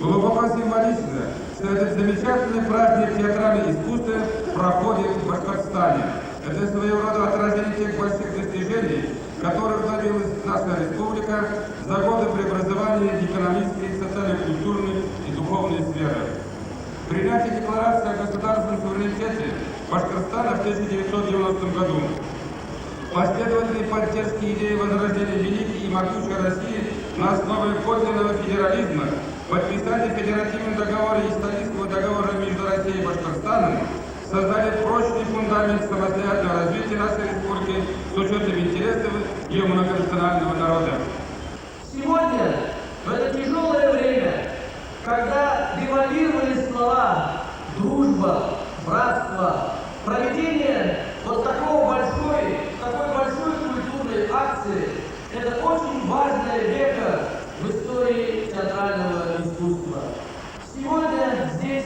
Глубоко символично, что этот замечательный праздник театрального искусства проходит в Башкортостане. Это своего рода отражение тех больших достижений, которых добилась наша республика за годы преобразования экономической, социально-культурной и духовной сферы. Принятие декларации о государственном суверенитете Башкортостана в 1990 году, последовательной поддержки идеи возрождения великой и могучей России на основе подлинного федерализма, подписание федеративного договора и исторического договора между Россией и Башкортостаном создали прочный фундамент самостоятельного развития нашей республики с учетом интересов ее многонационального народа. Сегодня, в это тяжелое время, когда девальвировали слова «дружба», «братство», проведение вот такой большой культурной акции – это очень важная века в истории театрального искусства. Сегодня здесь,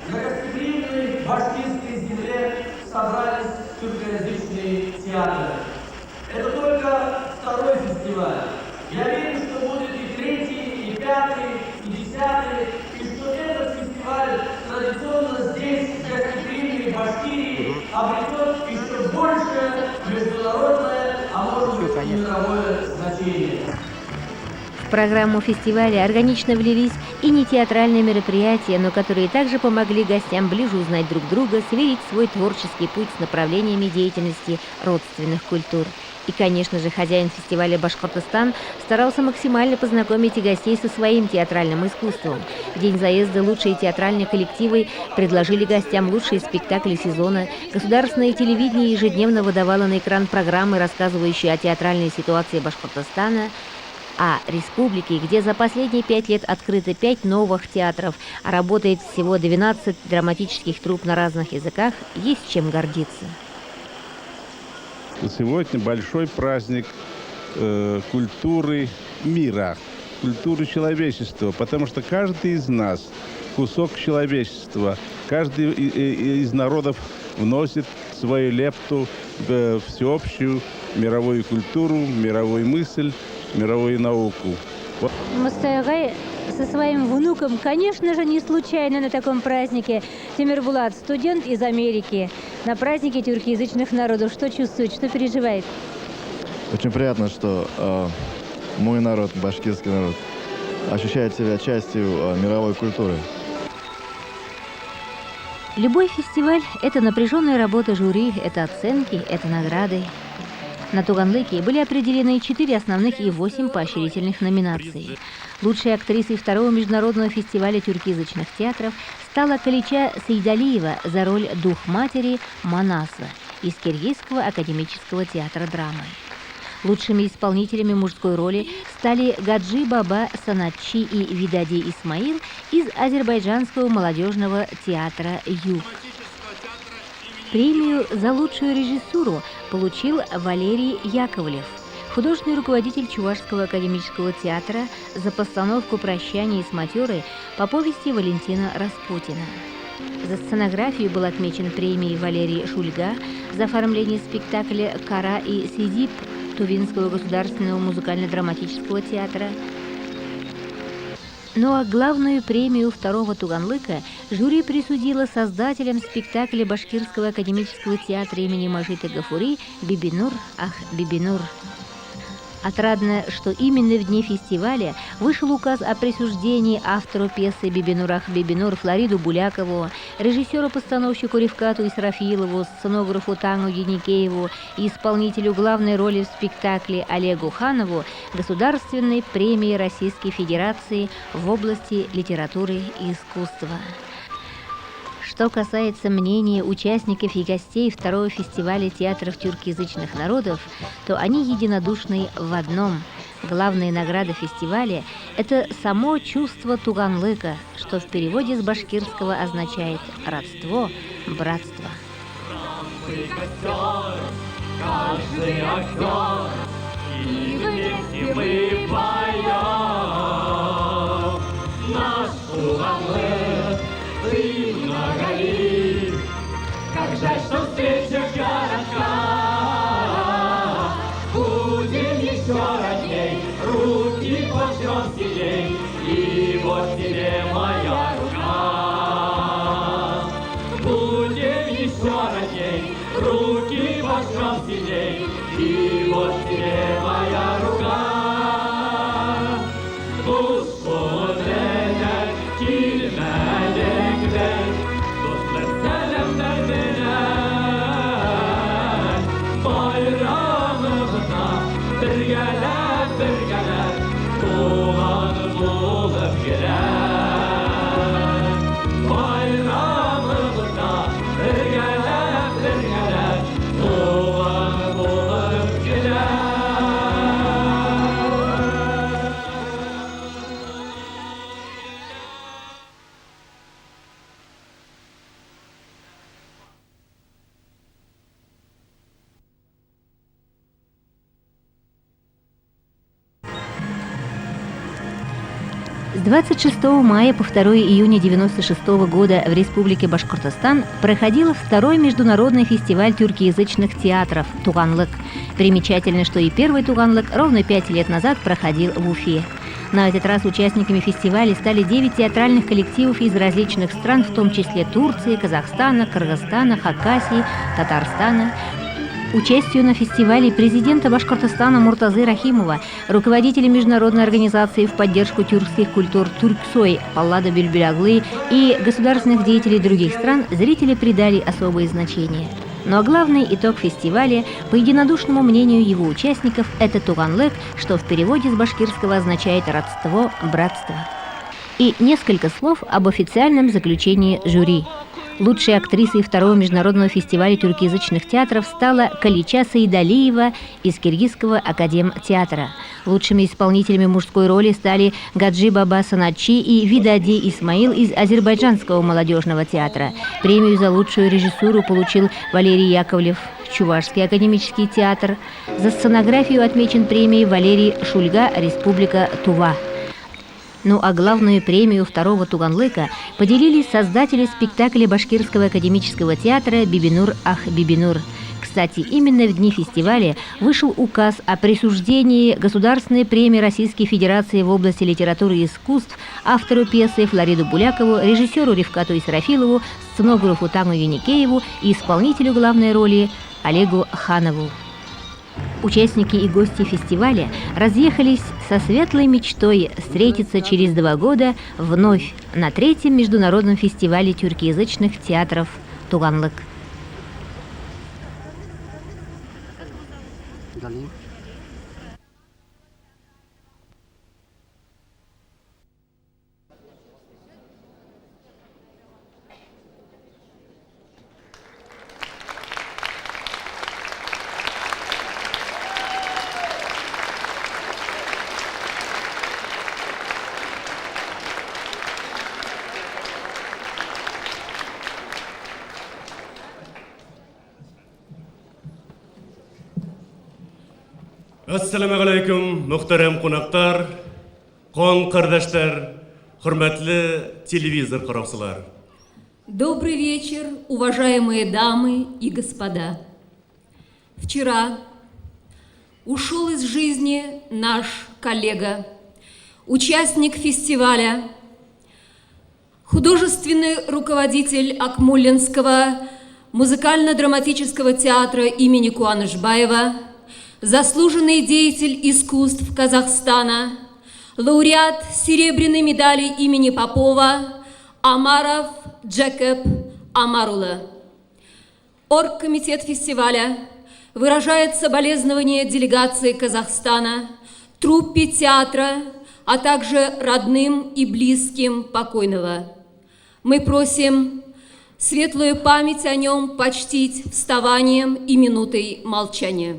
на гостеприимной башкирской земле, собрались тюркоязычные театры. Это только второй фестиваль. Я верю, что будет и третий, и пятый, и десятый, и что этот фестиваль традиционно здесь, в гостеприимной Башкирии, обретет еще больше международное, а может быть и мировое значение. В программу фестиваля органично влились и не театральные мероприятия, но которые также помогли гостям ближе узнать друг друга, сверить свой творческий путь с направлениями деятельности родственных культур. И, конечно же, хозяин фестиваля «Башкортостан» старался максимально познакомить и гостей со своим театральным искусством. В день заезда лучшие театральные коллективы предложили гостям лучшие спектакли сезона. Государственное телевидение ежедневно выдавало на экран программы, рассказывающие о театральной ситуации Башкортостана, а республики, где за последние 5 лет открыто 5 новых театров, а работает всего 12 драматических труп на разных языках, есть чем гордиться. Сегодня большой праздник культуры мира, культуры человечества, потому что каждый из нас кусок человечества, каждый из народов вносит свою лепту в всеобщую мировую культуру, мировую мысль, мировую науку. Мустайгай со своим внуком, конечно же, не случайно на таком празднике. Тимирбулат, студент из Америки, на празднике тюркоязычных народов. Что чувствует, что переживает? Очень приятно, что мой народ, башкирский народ, ощущает себя частью мировой культуры. Любой фестиваль – это напряженная работа жюри, это оценки, это награды. На Туганлыке были определены 4 основных и 8 поощрительных номинаций. Лучшей актрисой второго международного фестиваля тюркоязычных театров стала Калича Сейдалиева за роль «Дух матери» Манаса из Киргизского академического театра драмы. Лучшими исполнителями мужской роли стали Гаджи Баба Санатчи и Видади Исмаил из Азербайджанского молодежного театра «Юг». Премию за лучшую режиссуру получил Валерий Яковлев, художественный руководитель Чувашского академического театра, за постановку «Прощание с матерой» по повести Валентина Распутина. За сценографию был отмечен премией Валерий Шульга, за оформление спектакля «Кара и Сидип» Тувинского государственного музыкально-драматического театра. Ну а главную премию второго Туганлыка жюри присудило создателям спектакля Башкирского академического театра имени Мажита Гафури «Бибинур, ах, Бибинур». Отрадно, что именно в дни фестиваля вышел указ о присуждении автору пьесы «Бибинур, ах, Бибинур» Флориду Булякову, режиссеру-постановщику Рифкату Исрафилову, сценографу Тангу Еникееву и исполнителю главной роли в спектакле Олегу Ханову государственной премии Российской Федерации в области литературы и искусства. Что касается мнения участников и гостей второго фестиваля театров тюркоязычных народов, то они единодушны в одном. Главная награда фестиваля – это само чувство Туганлыка, что в переводе с башкирского означает «родство, братство». Каждый актер, и вместе мы поем наш Туганлык. Ты многолик, как жаль, что встреча коротка. Будем еще родней, руки пожмем сильней, и вот тебе мой Bayramımızda birgeler tuğan olup gider. С 26 мая по 2 июня 1996 года в Республике Башкортостан проходил второй международный фестиваль тюркоязычных театров «Туганлык». Примечательно, что и первый «Туганлык» ровно 5 лет назад проходил в Уфе. На этот раз участниками фестиваля стали 9 театральных коллективов из различных стран, в том числе Турции, Казахстана, Кыргызстана, Хакасии, Татарстана. Участию на фестивале президента Башкортостана Муртазы Рахимова, руководителя международной организации в поддержку тюркских культур «Турксой» Паллада Бюльбюляглы и государственных деятелей других стран зрители придали особое значение. Но главный итог фестиваля, по единодушному мнению его участников, это «Туганлык», что в переводе с башкирского означает «родство, братство». И несколько слов об официальном заключении жюри. Лучшей актрисой второго международного фестиваля тюркоязычных театров стала Калича Саидалиева из Киргизского академтеатра. Лучшими исполнителями мужской роли стали Гаджи Баба Санатчи и Видади Исмаил из Азербайджанского молодежного театра. Премию за лучшую режиссуру получил Валерий Яковлев, Чувашский академический театр. За сценографию отмечен премией Валерий Шульга, Республика Тува. Ну а главную премию второго «Туганлыка» поделили создатели спектакля Башкирского академического театра «Бибинур Ах Бибинур». Кстати, именно в дни фестиваля вышел указ о присуждении Государственной премии Российской Федерации в области литературы и искусств автору пьесы Флориду Булякову, режиссеру Рифкату Исрафилову, сценографу Таму Юникееву и исполнителю главной роли Олегу Ханову. Участники и гости фестиваля разъехались со светлой мечтой встретиться через 2 года вновь на 3-м международном фестивале тюркоязычных театров «Туганлык». Assalamu alaikum, muhterem konaklar, kon kardeşler, hürmetli телевизор караусылар. Добрый вечер, уважаемые дамы и господа. Вчера ушел из жизни наш коллега, участник фестиваля, художественный руководитель Акмолинского музыкально-драматического театра имени Куанышбаева, заслуженный деятель искусств Казахстана, лауреат серебряной медали имени Попова Амаров Джекоб Амарула. Оргкомитет фестиваля выражает соболезнования делегации Казахстана, труппе театра, а также родным и близким покойного. Мы просим светлую память о нем почтить вставанием и минутой молчания.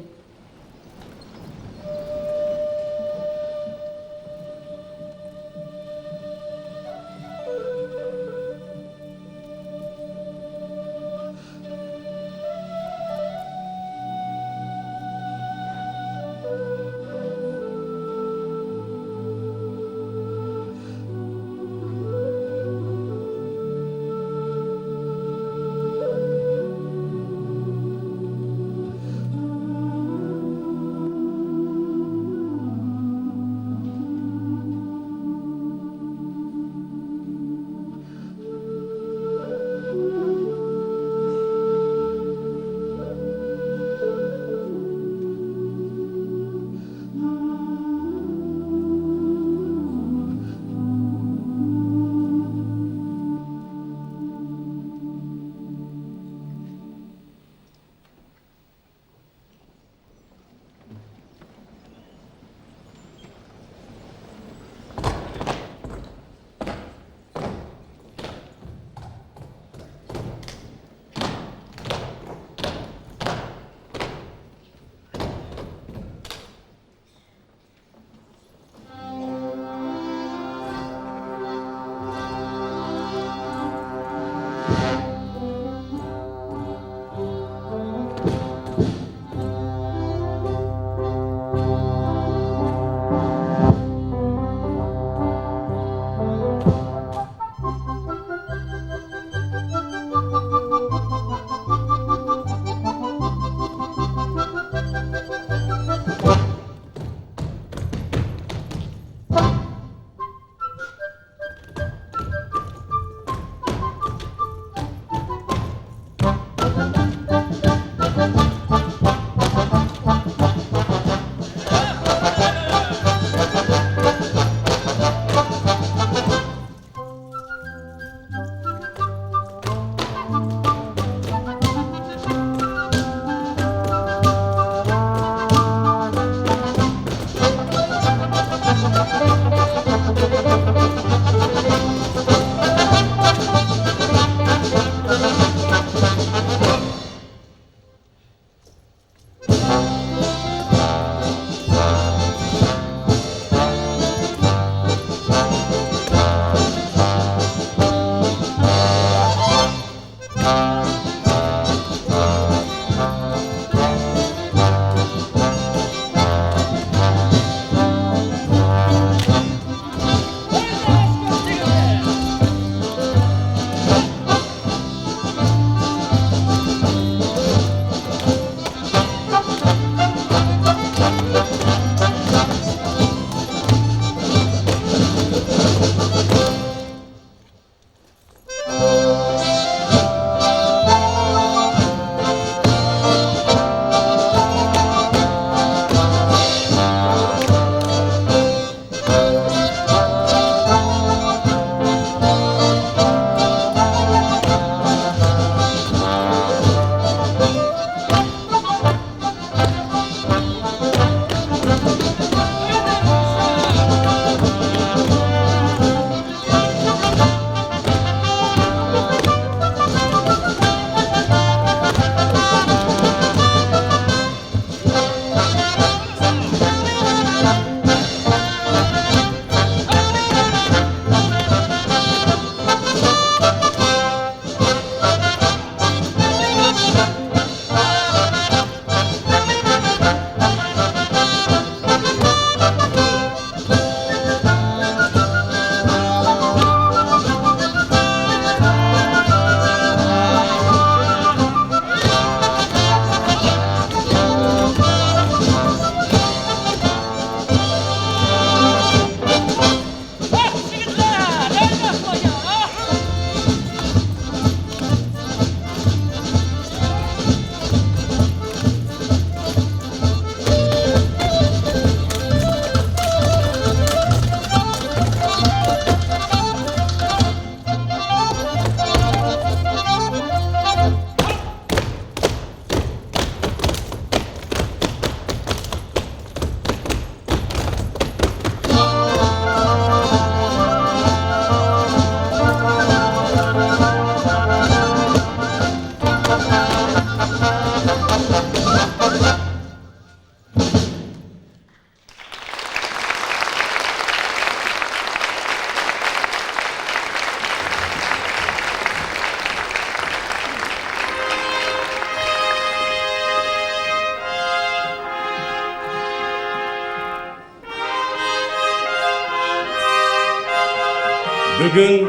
Бүгін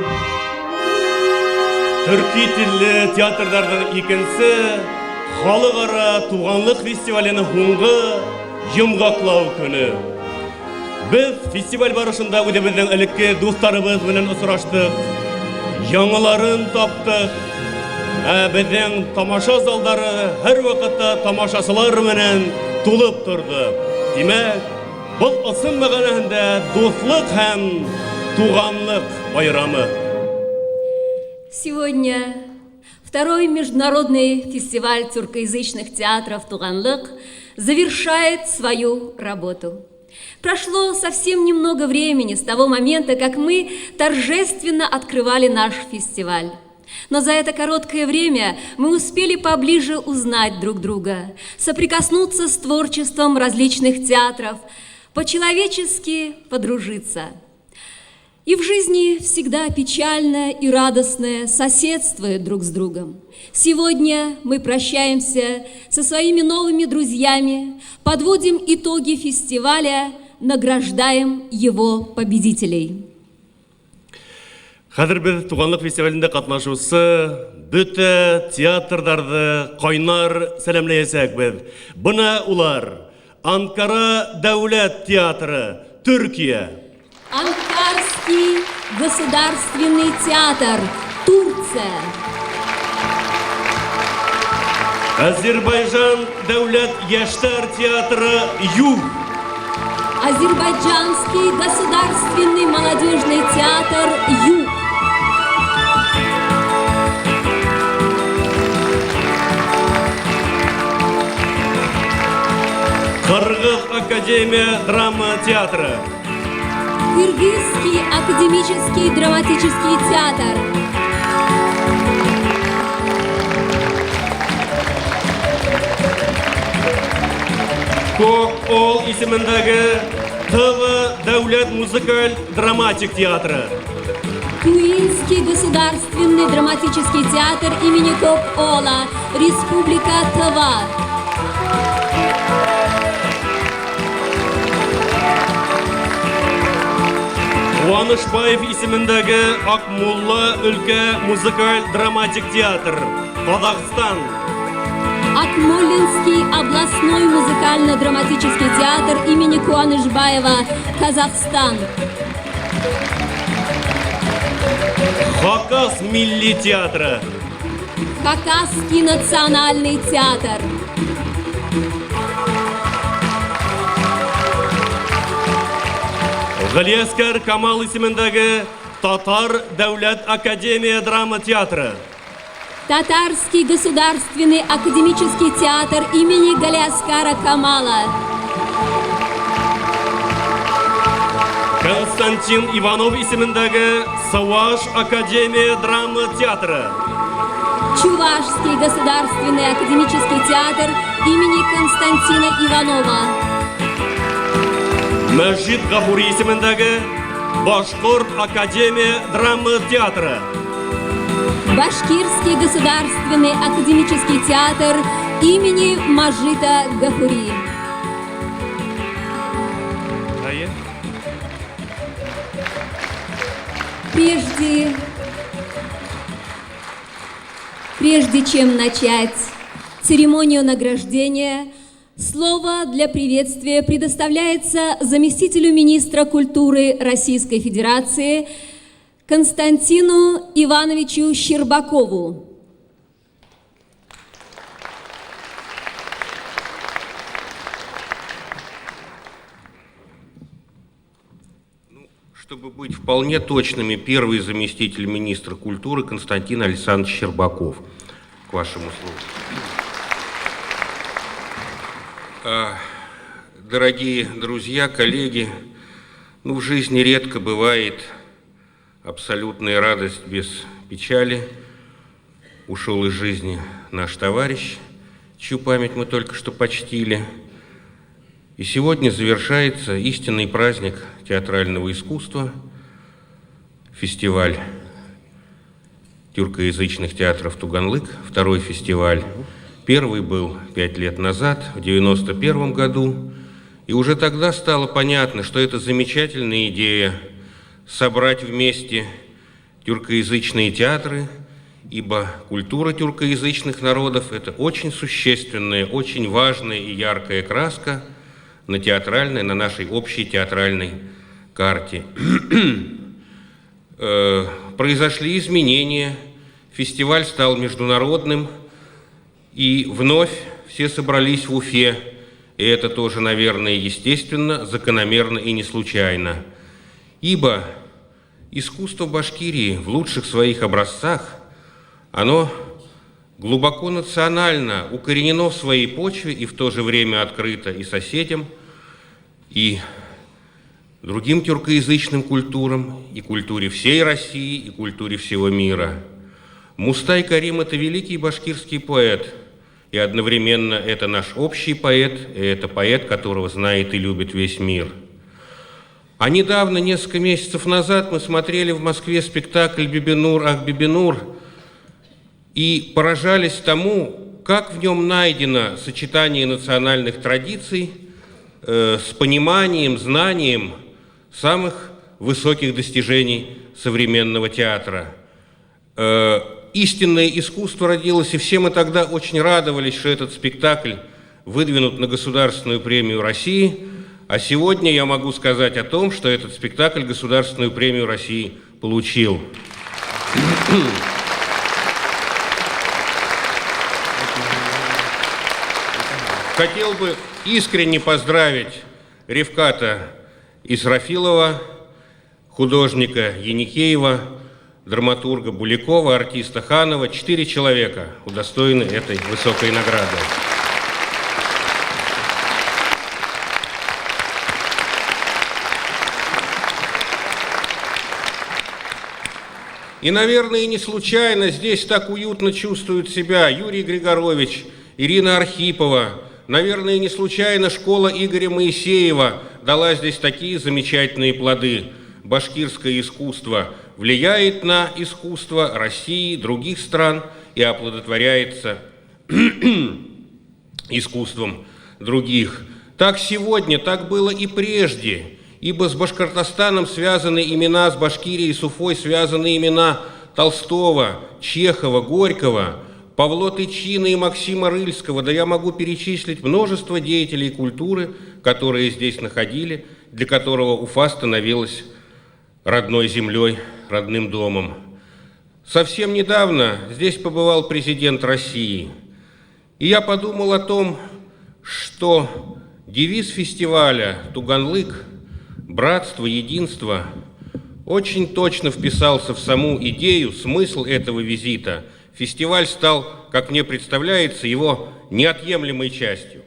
түрки тілі театрдардың екінші халықара туғанлық фестивалінің хуңғы йомғақлау күні. Біз фестиваль барышында өдебіздің әлікке достарыбыз менен ұсыраштық, яңыларын таптық, біздің тамаша залдары әр вақытта тамашасылар менен тулып тұрды. Демек, бұл ысын мәғанәһендә достлық һәм туғанлық байрамы. Сегодня второй международный фестиваль тюркоязычных театров «Туганлык» завершает свою работу. Прошло совсем немного времени с того момента, как мы торжественно открывали наш фестиваль. Но за это короткое время мы успели поближе узнать друг друга, соприкоснуться с творчеством различных театров, по-человечески подружиться. И в жизни всегда печальное и радостное соседствуют друг с другом. Сегодня мы прощаемся со своими новыми друзьями, подводим итоги фестиваля, награждаем его победителей. Хәзер без туганлык фестивалендә катнашучы бөтә театрдарды кайнар сәламләясәк без. Буна улар: Анкара дәүләт театры, Түркия; Анкарский государственный театр, Турция; Азербайджан дәүләт яшьтәр театры, Юг; Азербайджанский государственный молодежный театр, Юг; Кыргыз академия драма театры; Кыргызский академический драматический театр; Кок Ол исемендәге Тыва дәүләт музыкаль драматик театры; Куинский государственный драматический театр имени Кок-Ола, Республика Тыва; Куанышбаев исемендәге Акмулла өлкә музыкаль драматик театр, Казахстан; Акмолинский областной музыкально-драматический театр имени Куанышбаева, Казахстан; Хакас милли театры; Хакасский национальный театр; Галиаскар Камал исемендәге Татар дәүләт академия драма театры; Татарский государственный академический театр имени Галиаскара Камала; Константин Иванов исемендәге Саваш академия драма театры; Чувашский государственный академический театр имени Константина Иванова; Мәҗит Гафури исемендәге Башкорт академия драма театры; Башкирский государственный академический театр имени Мажита Гафури. Прежде чем начать церемонию награждения, слово для приветствия предоставляется заместителю министра культуры Российской Федерации Константину Ивановичу Щербакову. Чтобы быть вполне точными, первый заместитель министра культуры Константин Александрович Щербаков. К вашему слову. Дорогие друзья, коллеги, в жизни редко бывает абсолютная радость без печали. Ушел из жизни наш товарищ, чью память мы только что почтили. И сегодня завершается истинный праздник театрального искусства, фестиваль тюркоязычных театров «Туганлык», второй фестиваль. Первый был 5 лет назад, в 1991 году, и уже тогда стало понятно, что это замечательная идея собрать вместе тюркоязычные театры, ибо культура тюркоязычных народов – это очень существенная, очень важная и яркая краска на театральной, на нашей общей театральной карте. Произошли изменения, фестиваль стал международным, и вновь все собрались в Уфе, и это тоже, наверное, естественно, закономерно и не случайно. Ибо искусство Башкирии в лучших своих образцах, оно глубоко национально, укоренено в своей почве и в то же время открыто и соседям, и другим тюркоязычным культурам, и культуре всей России, и культуре всего мира. Мустай Карим – это великий башкирский поэт, и одновременно это наш общий поэт, и это поэт, которого знает и любит весь мир. А недавно, несколько месяцев назад, мы смотрели в Москве спектакль «Бибинур, ах, Бибинур» и поражались тому, как в нем найдено сочетание национальных традиций с пониманием, знанием самых высоких достижений современного театра. Истинное искусство родилось, и все мы тогда очень радовались, что этот спектакль выдвинут на Государственную премию России, а сегодня я могу сказать о том, что этот спектакль Государственную премию России получил. Хотел бы искренне поздравить Ревката Исрафилова, художника Яникеева, драматурга Булякова, артиста Ханова. 4 человека удостоены этой высокой награды. И, наверное, не случайно здесь так уютно чувствуют себя Юрий Григорович, Ирина Архипова. Наверное, не случайно школа Игоря Моисеева дала здесь такие замечательные плоды. Башкирское искусство влияет на искусство России, других стран и оплодотворяется искусством других. Так сегодня, так было и прежде, ибо с Башкортостаном связаны имена, с Башкирией, с Уфой связаны имена Толстого, Чехова, Горького, Павло Тычина и Максима Рыльского. Да я могу перечислить множество деятелей культуры, которые здесь находили, для которого Уфа становилась родной землей, родным домом. Совсем недавно здесь побывал президент России, и я подумал о том, что девиз фестиваля «Туганлык» «Братство, единство» очень точно вписался в саму идею, смысл этого визита. Фестиваль стал, как мне представляется, его неотъемлемой частью.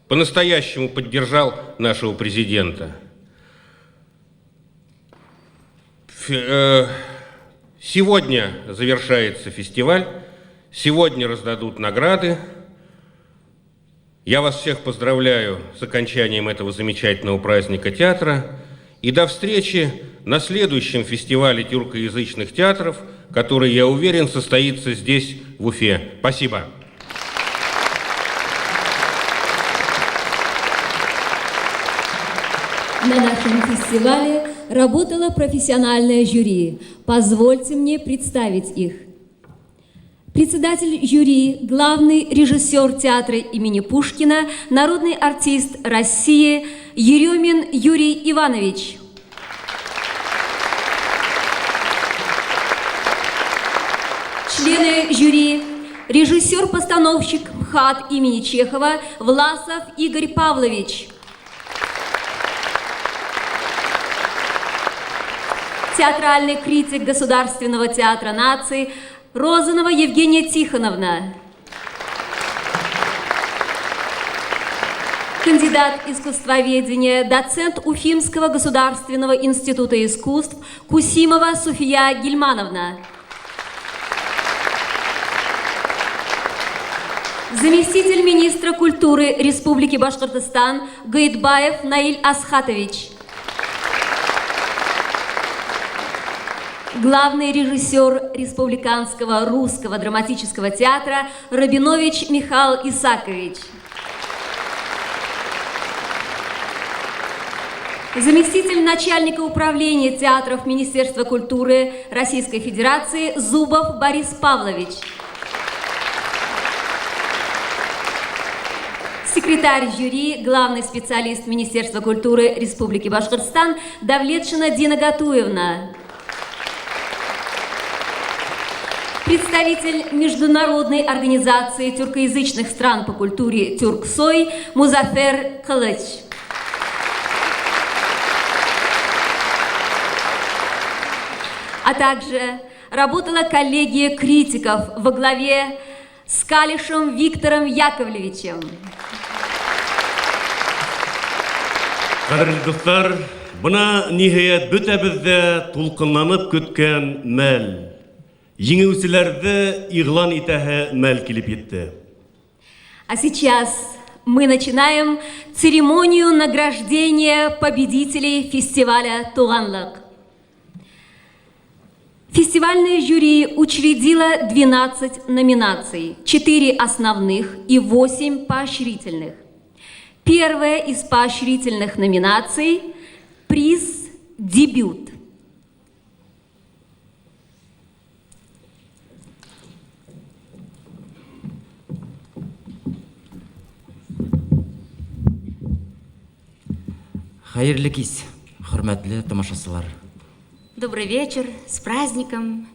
По-настоящему поддержал нашего президента. Сегодня завершается фестиваль, сегодня раздадут награды. Я вас всех поздравляю с окончанием этого замечательного праздника театра. И до встречи на следующем фестивале тюркоязычных театров, который, я уверен, состоится здесь, в Уфе. Спасибо. На нашем фестивале работало профессиональное жюри. Позвольте мне представить их. Председатель жюри, главный режиссер театра имени Пушкина, народный артист России Еремин Юрий Иванович. Члены жюри, режиссер-постановщик МХАТ имени Чехова Власов Игорь Павлович. Театральный критик Государственного театра наций Розанова Евгения Тихоновна. Кандидат искусствоведения, доцент Уфимского государственного института искусств Кусимова Суфия Гильмановна. Заместитель министра культуры Республики Башкортостан Гаитбаев Наиль Асхатович. Главный режиссер Республиканского русского драматического театра Рабинович Михаил Исакович. заместитель начальника управления театров Министерства культуры Российской Федерации Зубов Борис Павлович. Секретарь жюри, главный специалист Министерства культуры Республики Башкортостан Давлетшина Дина Гатуевна. Представитель Международной организации тюркоязычных стран по культуре Тюрксой Музафер Кылыч. А также работала коллегия критиков во главе с Калишем Виктором Яковлевичем. Кадерлі достар, бұна ниһаят бөтәбездә тулқынланып көткән мәл. Еңеүселәрҙе иғлан итәһе мәл килеп етте. А сейчас мы начинаем церемонию награждения победителей фестиваля «Туғанлык». Фестивальное жюри учредило 12 номинаций, 4 основных и 8 поощрительных. Первая из поощрительных номинаций – приз «Дебют». Хайырлы кис, хөрмәтле тамашачылар. Добрый вечер, с праздником,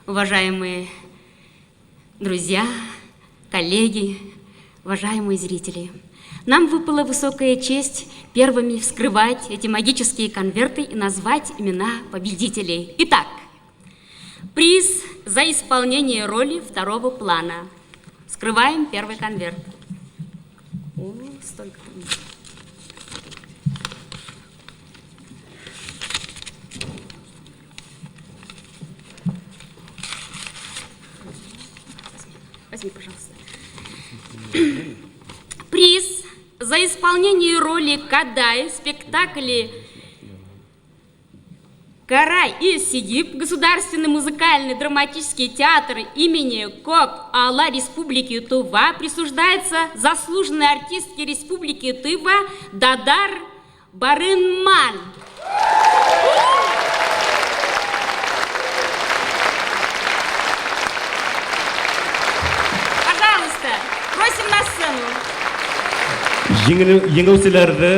уважаемые друзья, коллеги, уважаемые зрители. Нам выпала высокая честь первыми вскрывать эти магические конверты и назвать имена победителей. Итак, приз за исполнение роли второго плана. Вскрываем первый конверт. О, столько там. Возьми, пожалуйста. Приз за исполнение роли Кадай в спектакле «Карай и Сидип» Государственный музыкальный драматический театр имени Кок-Ала Республики Тува присуждается заслуженной артистке Республики Тыва Дадар Барынман. Просим на сцену. Еңеүселәрҙе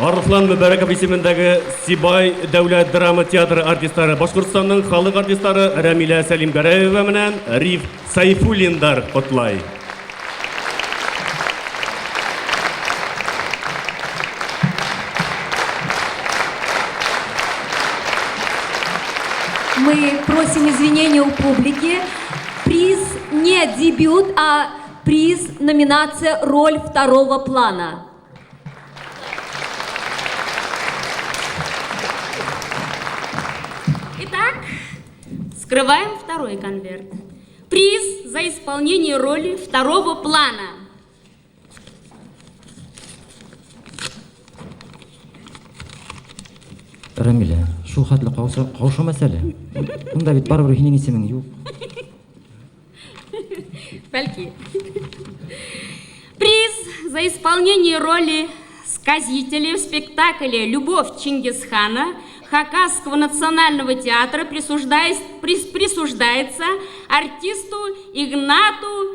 Арыслан Мөбәрәков исемендәге Сибай дәүләт драма театры артистлары, Башкортстанның халык артистлары Рәмилә Сәлимгәрәева менән Риф Сайфуллиндар котлай. Мы просим извинения у публики. Приз не дебют, а приз номинация «Роль второго плана». Итак, скрываем второй конверт. Приз за исполнение роли второго плана. Рәмилә, шул хәтле каушу мәсьәлә. Бунда бит барыбер һинең исемең юк. Бәлки. Приз за исполнение роли сказителя в спектакле «Любовь Чингисхана» Хакасского национального театра присуждается артисту Игнату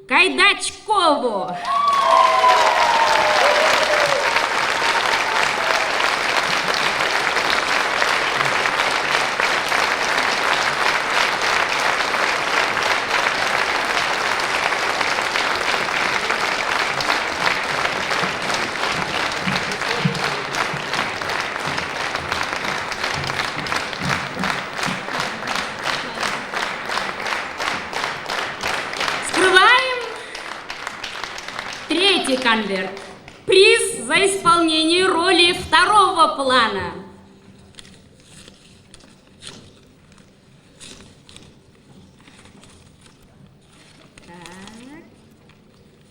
Кайдачкову. Конверт. Приз за исполнение роли второго плана. Так.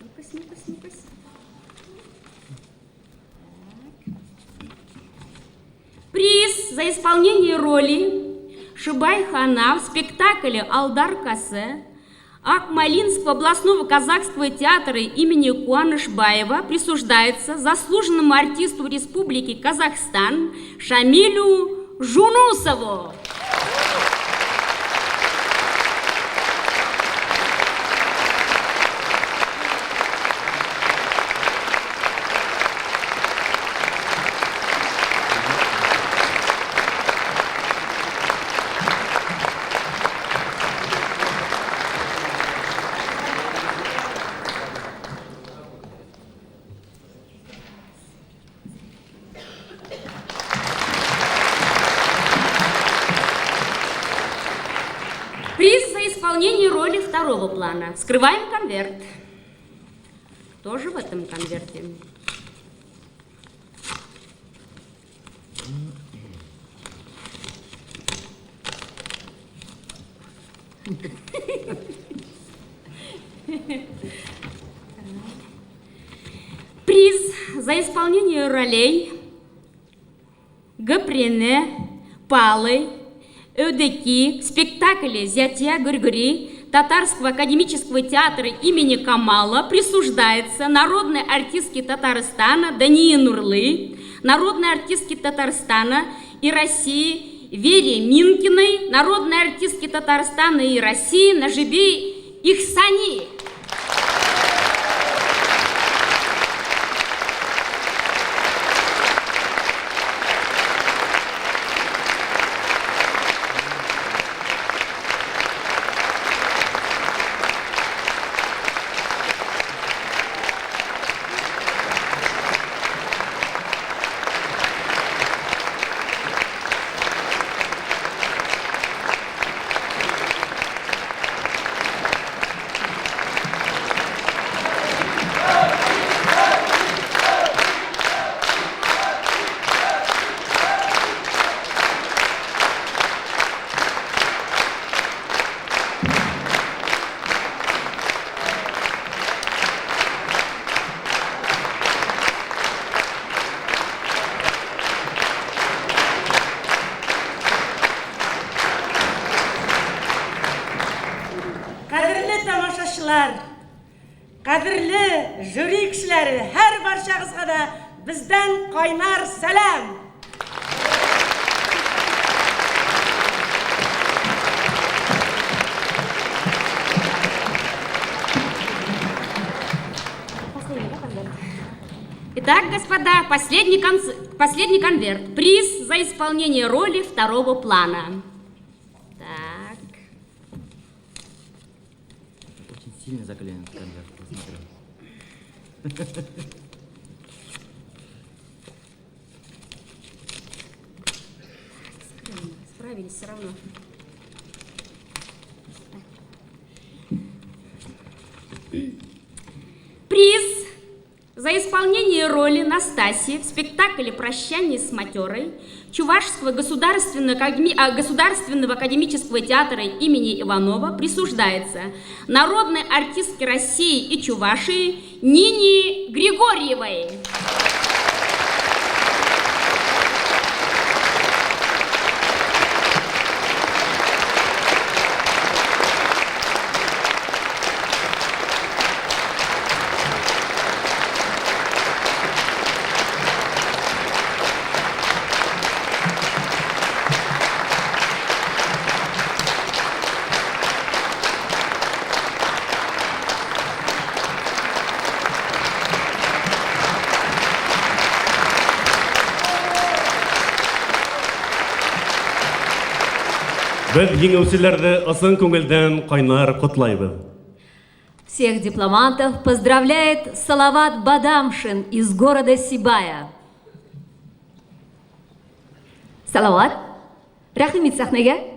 Ну-ка. Приз за исполнение роли Шибай-хана в спектакле «Алдар Касе» Акмалинского областного казахского театра имени Куанышбаева присуждается заслуженному артисту Республики Казахстан Шамилю Жунусову. Приз за исполнение роли второго плана. Вскрываем конверт. Тоже в этом конверте. Приз за исполнение ролей Гапрене, Палы, Ödeki в спектакле «Зятья Гыргыри» Татарского академического театра имени Камала присуждается народной артистке Татарстана Дании Нурлы, народной артистке Татарстана и России Вере Минкиной, народной артистке Татарстана и России Нажибе Ихсани. Қадірлі жюри кішілері, әр баршаңызға да бізден қайнар сәлем. Итак, господа, последний конверт. Приз за исполнение роли второго плана. Так. Очень сильно заклеен конверт, посмотрю. Справились все равно. Приз за исполнение роли Настасии в спектакле «Прощание с матерой» Чувашского государственного академического театра имени Иванова присуждается народной артистке России и Чувашии Нине Григорьевой. Biz yenguvchilarni асан көңелдән кайнар котлайбыз. Всех дипломантов поздравляет Салават Бадамшин из города Сибая. Салават, рахмет сахнеге.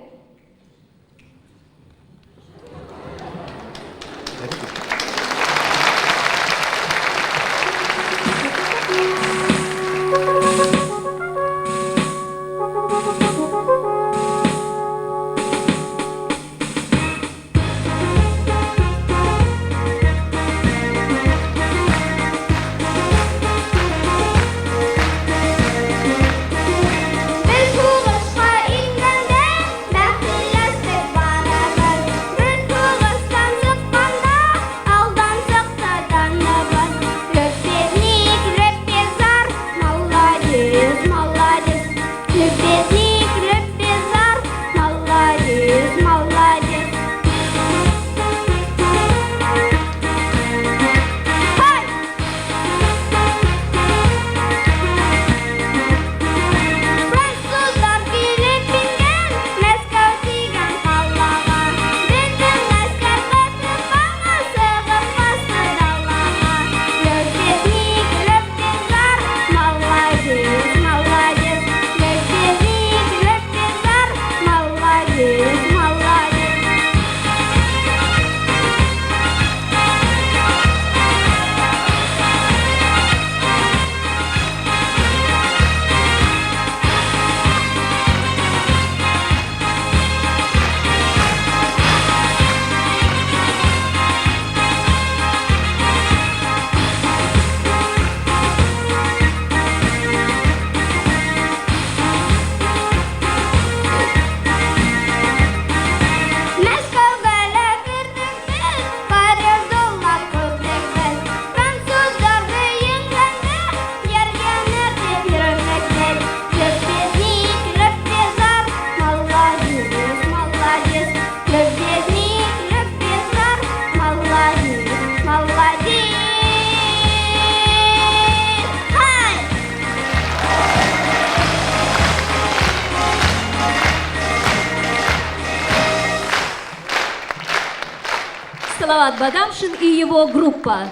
Салават Бадамшин и его группа.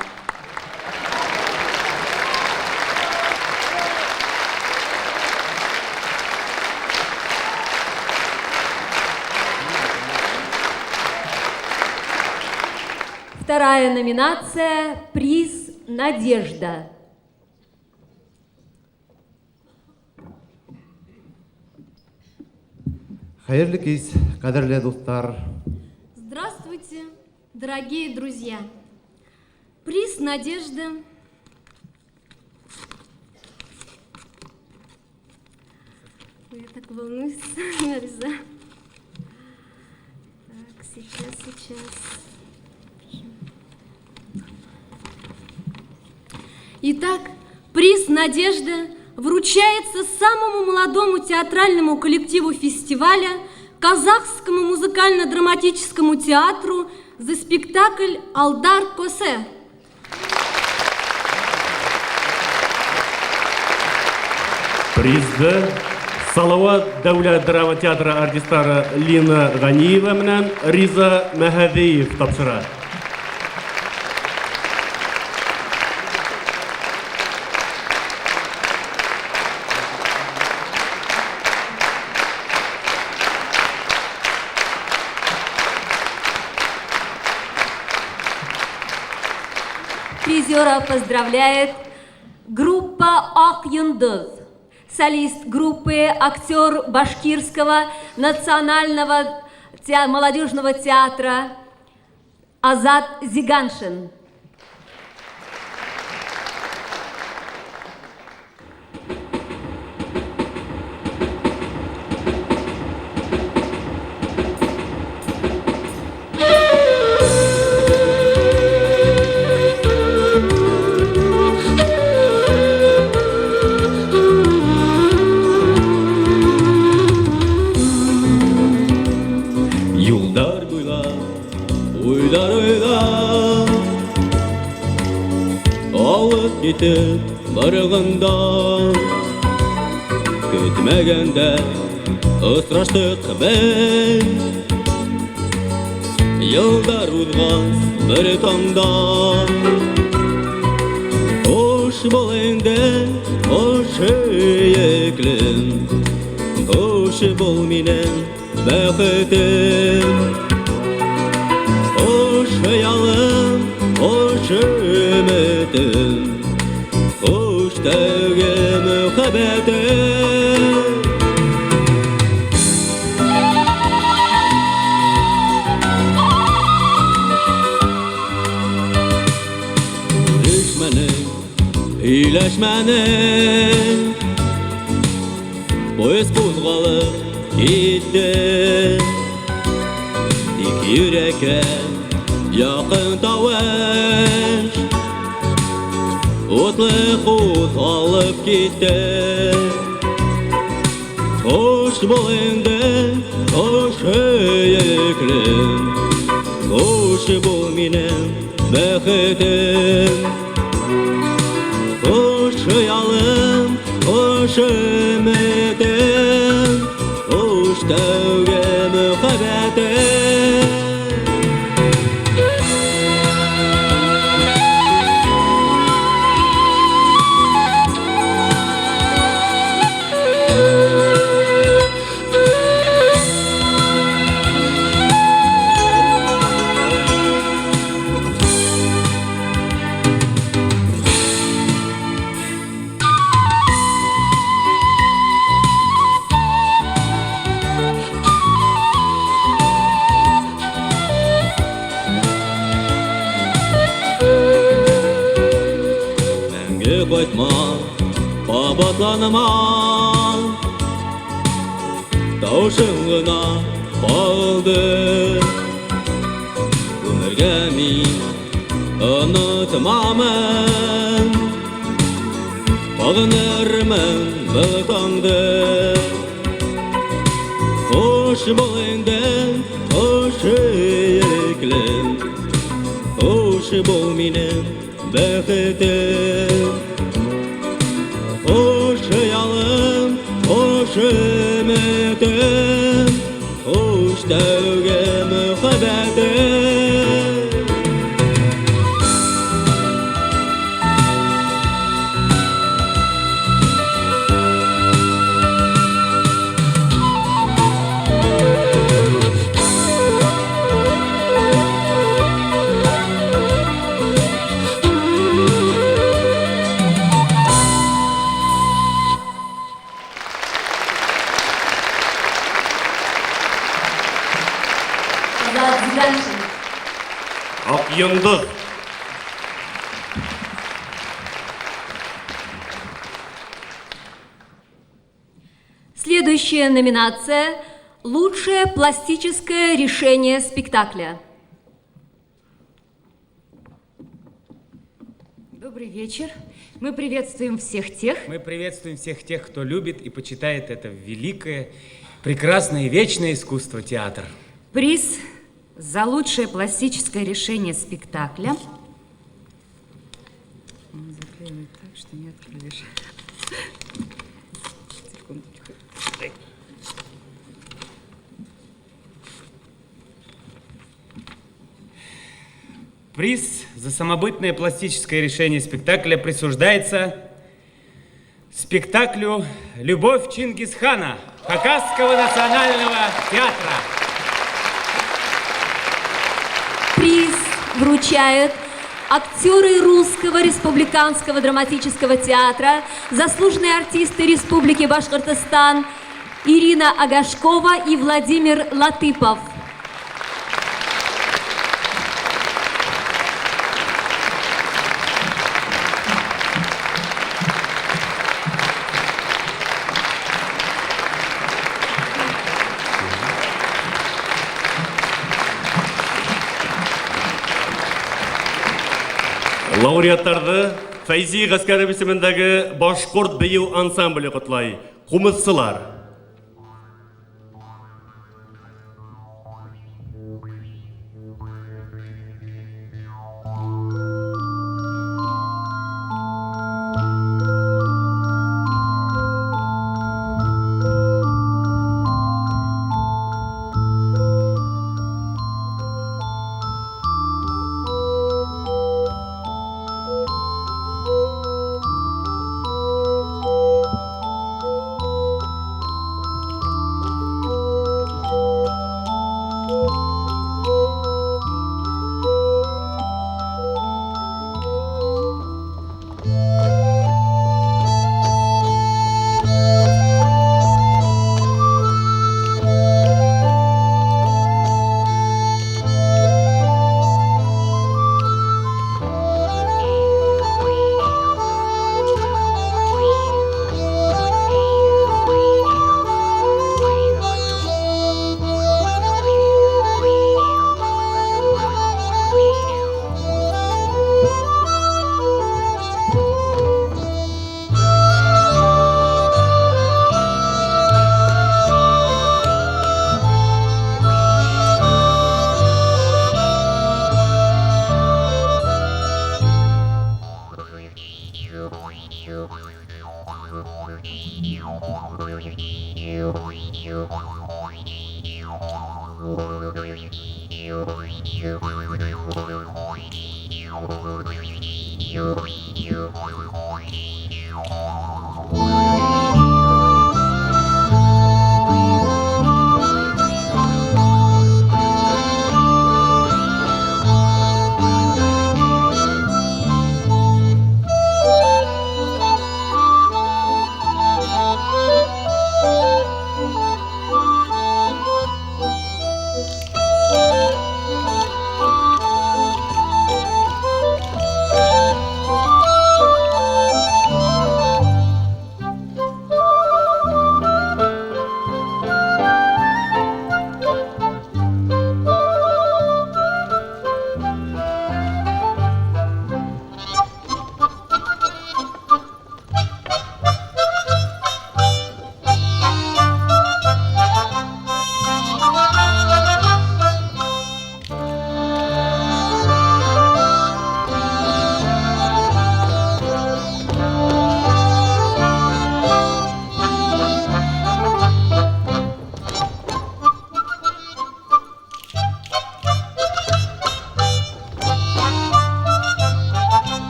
Вторая номинация – приз «Надежда». Хәерле кис, кадерле достар. Здравствуйте, дорогие друзья. Приз «Надежда» я так волнуюсь, Нариза. Так, сейчас. Итак, приз «Надежда» вручается самому молодому театральному коллективу фестиваля, Казахскому музыкально-драматическому театру за спектакль «Алдар Косе». Призды Салават дәүләт драма театры артистлары Лина Ганиева менән Риза Мәһәдиев тапшыра. Призера поздравляет группа «Ак Йындыз». Солист группы, актер Башкирского национального молодежного театра Азат Зиганшин. Кетіп барғанда күтмәгәндә ұсыраштық біз Йылдар узган бір таңда Хош бол инде, хош өйеклем Хош бол минем бәхетем Хош хыялым, хош үмітім Hoş tövge mühabbete Düşmenin, iyileşmenin Boyuz buzgalıp gitti İki yüreğe yakın tavuş Otlı kut alıp gitti Hoş bol indi, hoş höyüklüm Hoş bol minem bəxitim Hoş hıyalım, hoş ümidim Hoş tövge mühabbetim Koytma, babatlanma Tavşыңына bağıldı Ömürge min unutmamın Bağınırmın бұл таңды Hoş bol indi, hoş yüreklem Hoş bol minem bəxitim Hoş hıyalım, hoş ümidim Hoş tövge mühabbetim Азат Зиганшин. Ак Йондық. Следующая номинация – «Лучшее пластическое решение спектакля». Добрый вечер. Мы приветствуем всех тех, кто любит и почитает это великое, прекрасное и вечное искусство театр. Приз за лучшее пластическое решение спектакля. Заклеивает так, что не откроешь. Приз за самобытное пластическое решение спектакля присуждается спектаклю «Любовь Чингисхана» Хакасского национального театра. Приз вручают актеры Русского республиканского драматического театра, заслуженные артисты Республики Башкортостан Ирина Агашкова и Владимир Латыпов. Лауреаттарды Файзи Гаскаров исемендәге Башкорт бию ансамбле котлай. Кумыссылар.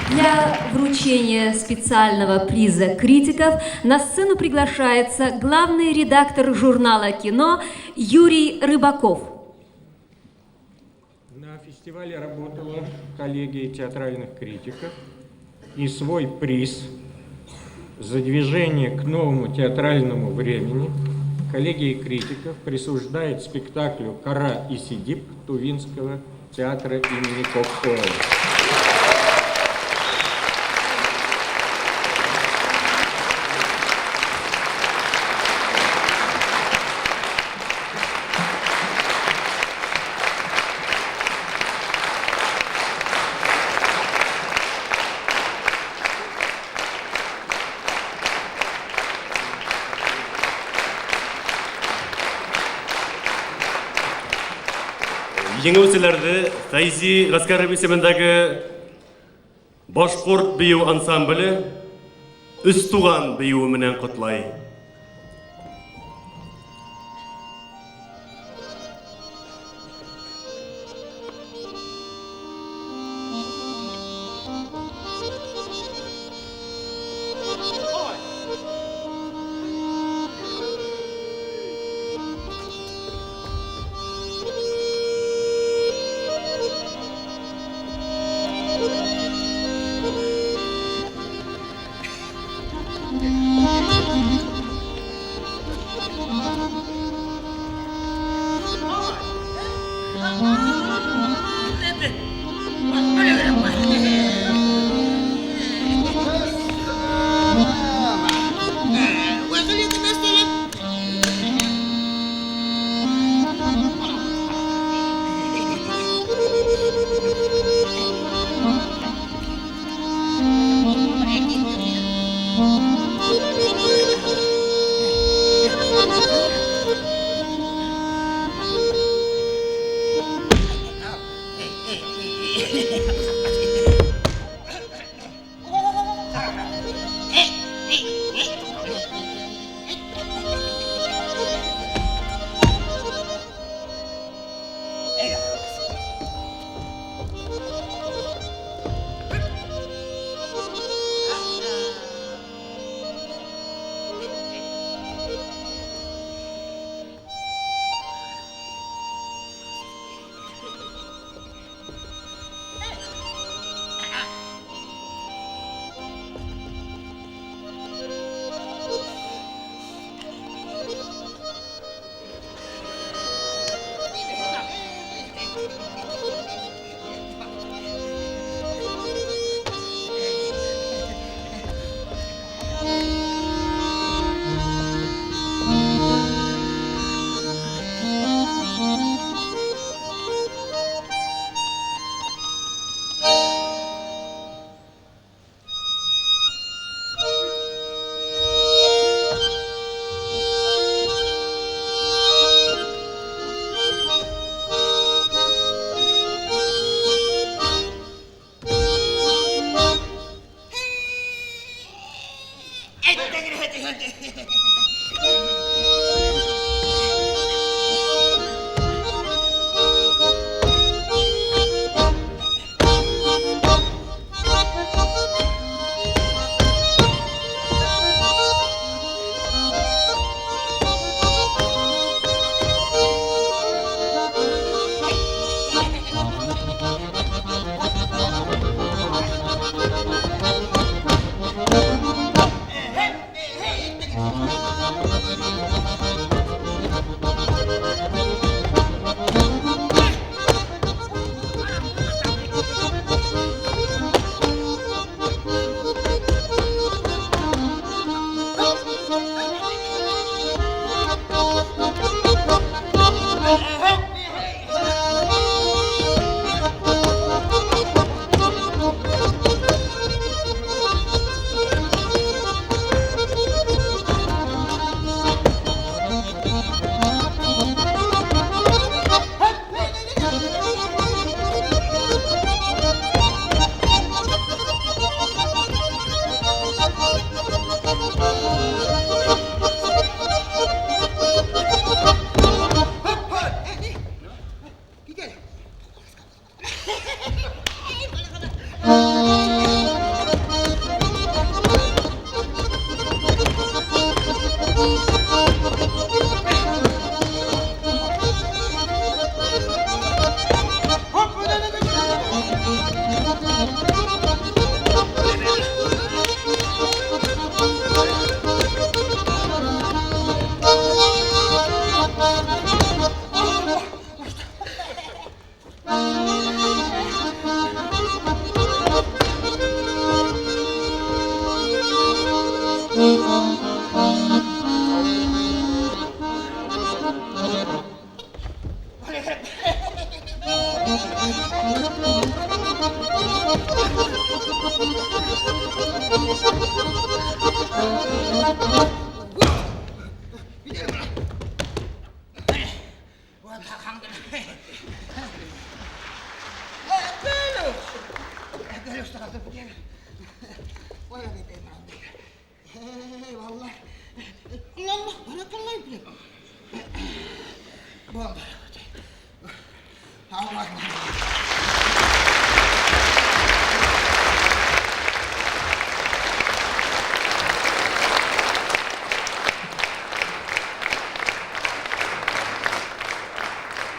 Для вручения специального приза критиков на сцену приглашается главный редактор журнала «Кино» Юрий Рыбаков. На фестивале работала коллегия театральных критиков, и свой приз за движение к новому театральному времени коллегия критиков присуждает спектаклю «Кара и Сидип» Тувинского театра имени Коксуэла. Еңеушілерді Фәйзи Ғаскаров есіміндегі Башқұрт бию ансамблі үз туған биюіменен құтлай.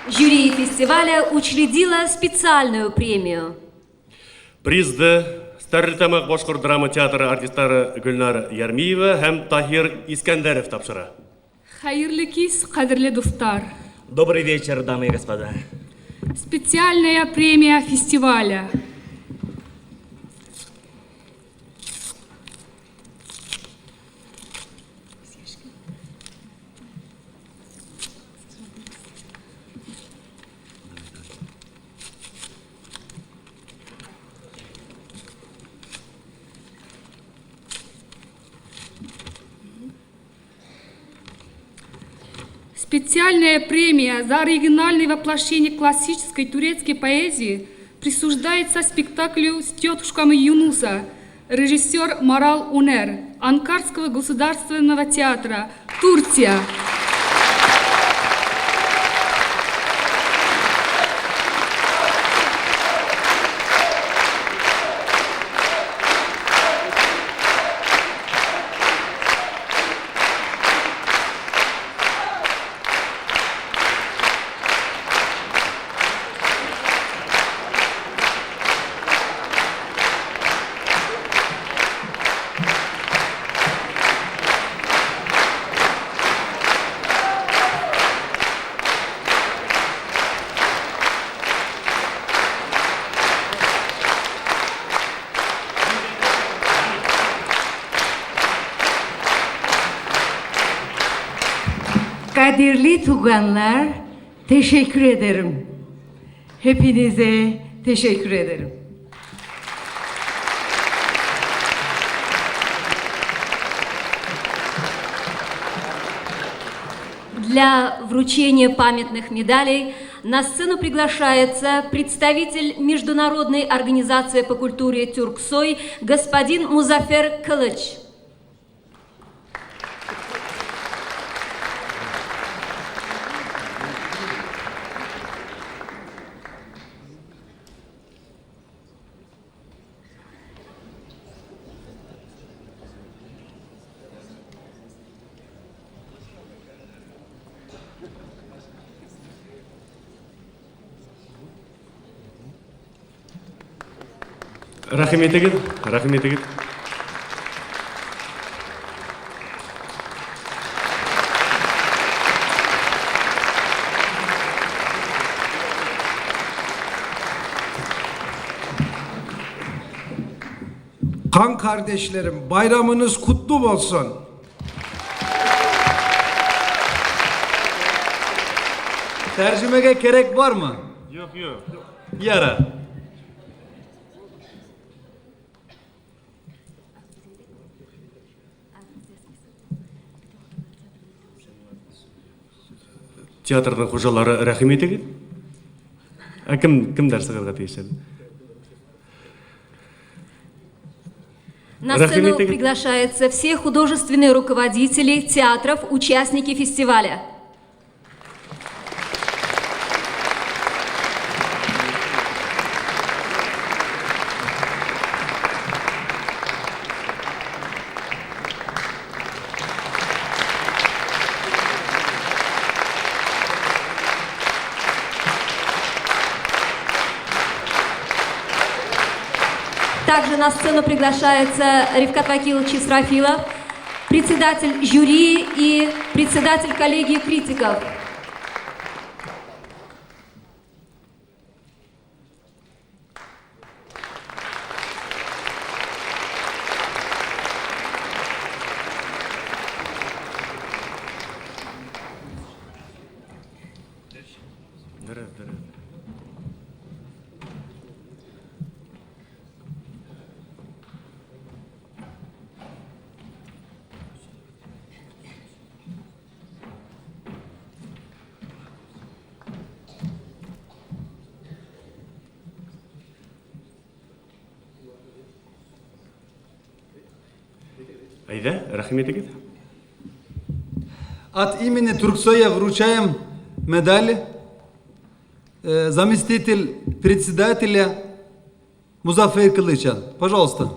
Жюри фестиваля учредило специальную премию. Призді Стәрлітамақ Башқұрт драма театры артистары Гүлнар Ярмиева һәм Тахир Искәндәрев тапшыра. Хайырлы кис, кадрлы дуфтар. Добрый вечер, дамы и господа. Специальная премия фестиваля. Специальная премия за оригинальное воплощение классической турецкой поэзии присуждается спектаклю «С тетушками Юнуса», режиссер Марал Унер, Анкарского государственного театра, Турция. Kadirli Tuganlar, teşekkür ederim. Hepinize teşekkür ederim. Для вручения памятных медалей на сцену приглашается представитель Международной организации по культуре Тюрксой господин Музафер Кылыч. Рахмет егет, рахмет егет. Kan kardeşlerim, bayramınız kutlu olsun. Tercümeye gerek var mı? Yok yok. Yara. Театрның қожалары рахмет егет. Кім дәрісі қарға тейседі? На сцену приглашаются все художественные руководители театров, участники фестиваля. Также на сцену приглашается Рифкат Вакилович Исрафилов, председатель жюри и председатель коллегии критиков. Айда, рахмет егет. От имени Турксоя вручаем медаль заместитель председателя Музафер Кылычан. Пожалуйста.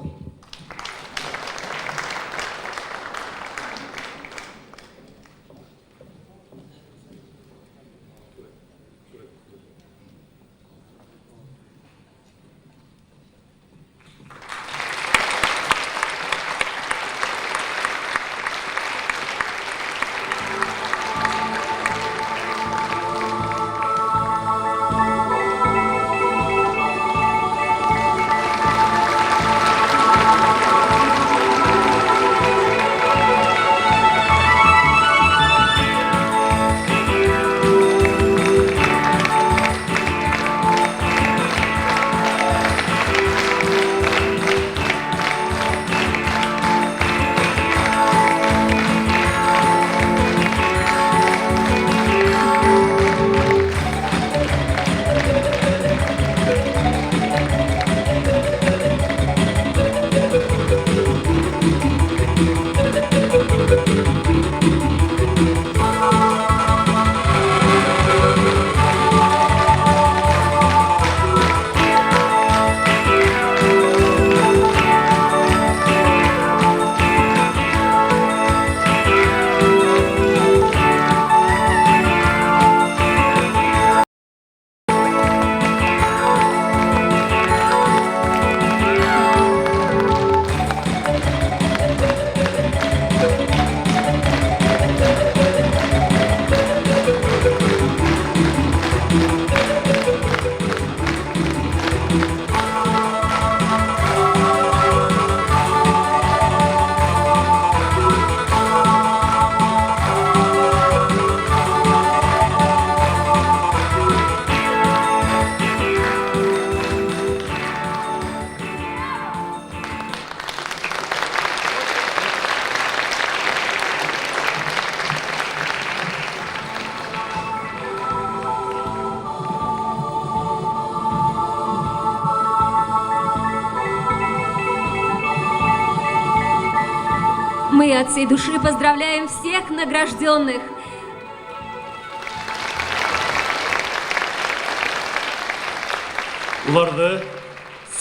Мы от всей души поздравляем всех награжденных. Уларды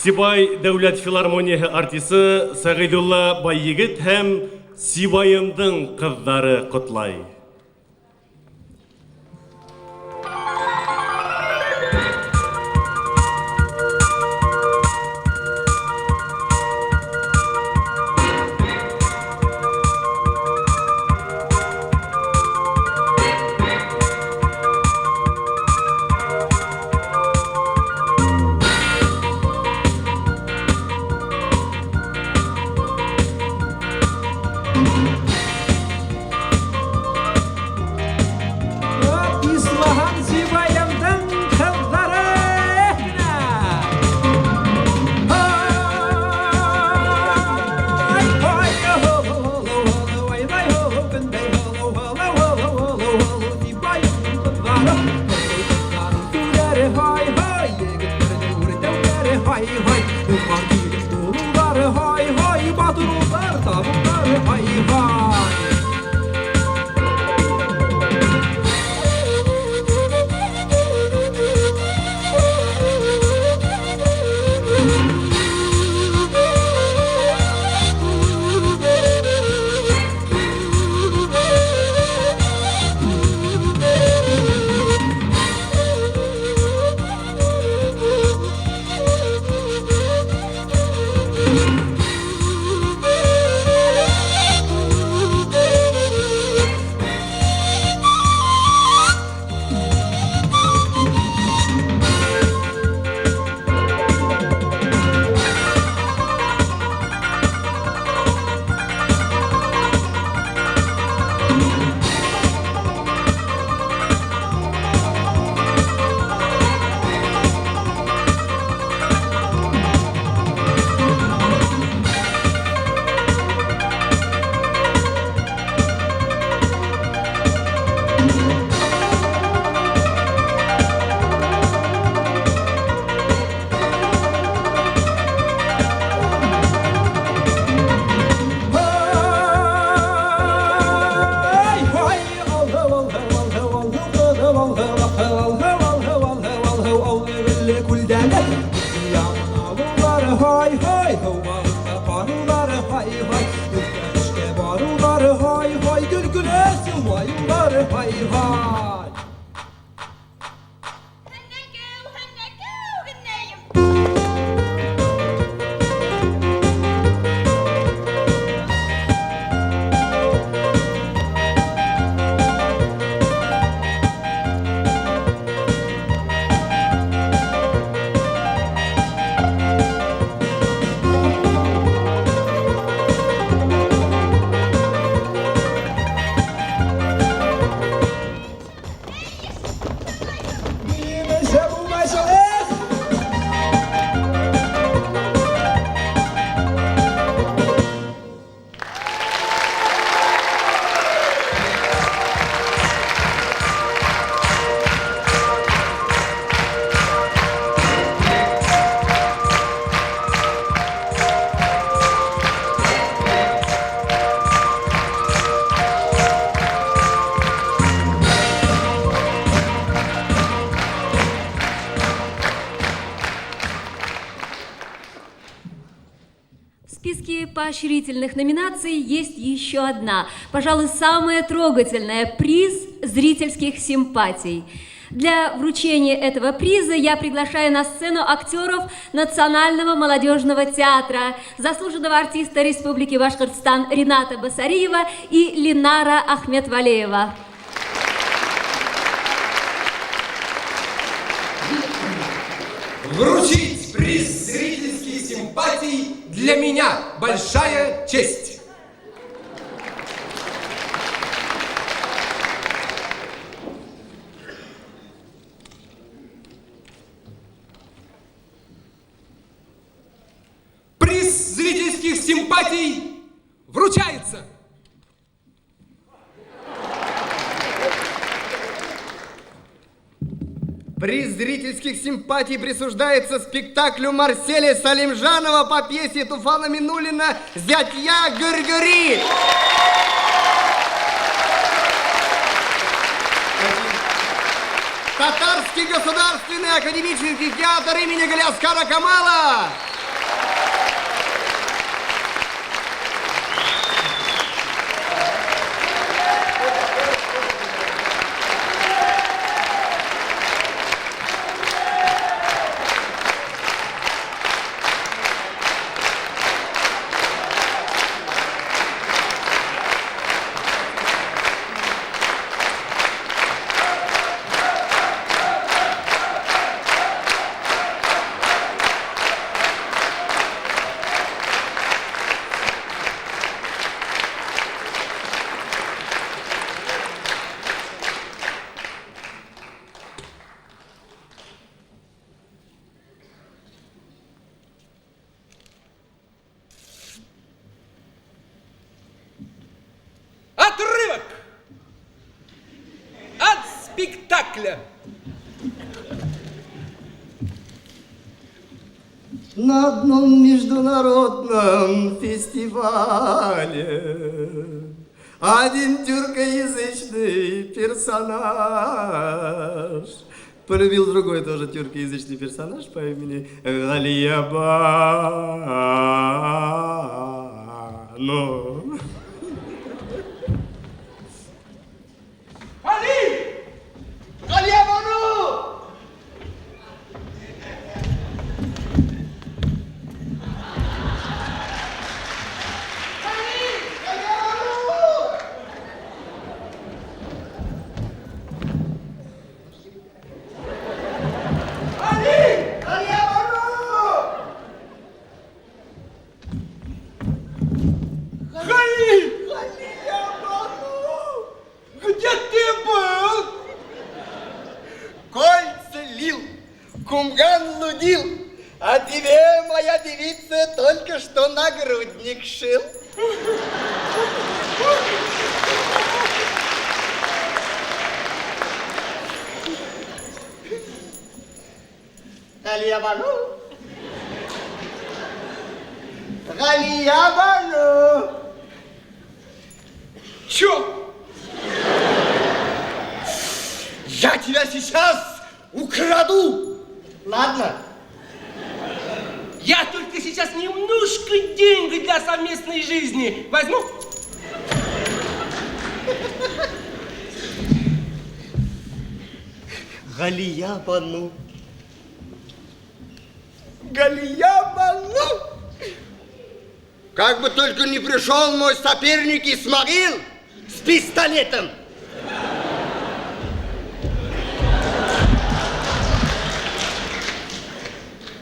Сибай дәүләт филармонияһы артисты Сагыйдулла Байегет һәм Сибайымдың кыздары котлай. воевать. В списке поощрительных номинаций есть еще одна, пожалуй, самая трогательная – приз зрительских симпатий. Для вручения этого приза я приглашаю на сцену актеров Национального молодежного театра, заслуженного артиста Республики Башкортостан Рената Басариева и Ленара Ахметвалеева. Вручить приз зрительских симпатий для меня большая честь. Приз зрительских симпатий вручается. Приз зрительских симпатий присуждается спектаклю Марселя Салимжанова по пьесе Туфана Минулина «Зятья Гыргыри». Татарский государственный академический театр имени Галиаскара Камала. Отрывок от спектакля. На одном международном фестивале один тюркоязычный персонаж полюбил другой тоже тюркоязычный персонаж по имени Галиябану. Галиябану! Где ты был? Кольца лил, кумган лудил, а тебе, моя девица, только что нагрудник шил. Галиябану! Галиябану! Чё? Я тебя сейчас украду! Ладно. Я только сейчас немножко денег для совместной жизни возьму. Галия Бану. Галия Бану! Как бы только не пришел мой соперник Исмаил с пистолетом.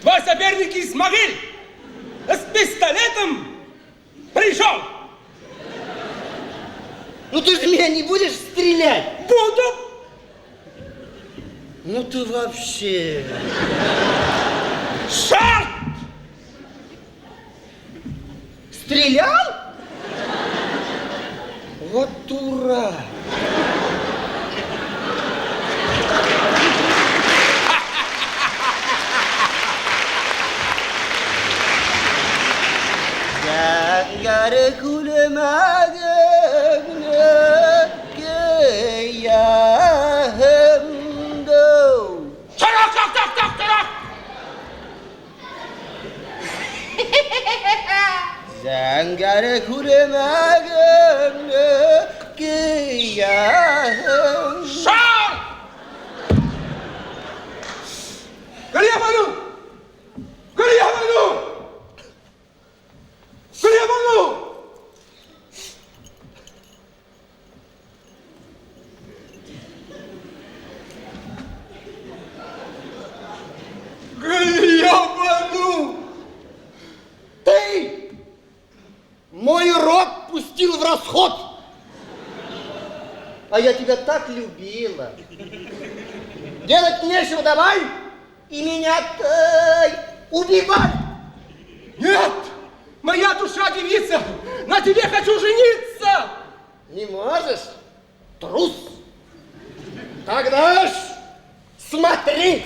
Твой соперник Исмаил с пистолетом пришел. Ну ты же меня не будешь стрелять? Буду. Ну ты вообще... Шарт! Стрелял? Вот дурак. Zangare kulemagene keyahendo. Тарак, тарак! Zangare kulemagene keyahendo. Шар! Галия Бану! Галия Бану! Галия Бану! Галия Бану! Ты мой род пустил в расход. А я тебя так любила. Делать нечего, давай и меня убивай. Нет! Моя душа девица! На тебе хочу жениться! Не можешь? Трус! Тогда ж смотри!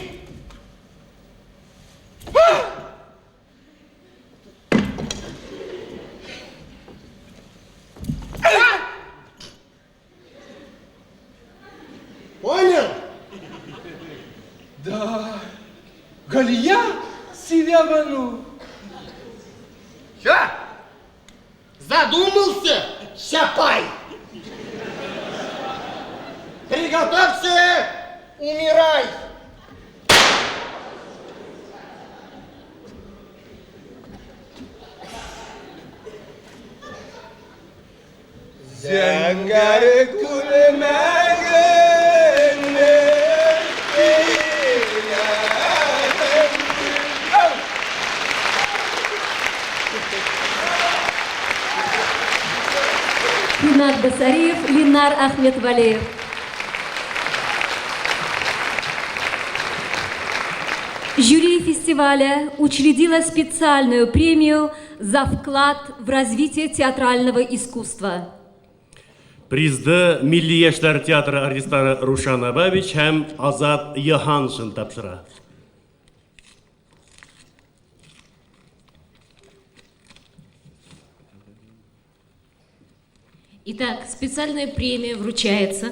Понял? Да, Галия себя Бану. Что? Задумался, Шапай? Приготовься, умирай! Zangare kulemagene Ринат Басариев, Ленар Ахметвалеев. Жюри фестиваля учредило специальную премию за вклад в развитие театрального искусства. Призды Милли яшьләр театры артистлары Рушан Абабич һәм Азат Яханшин тапшыра. Итак, специальная премия вручается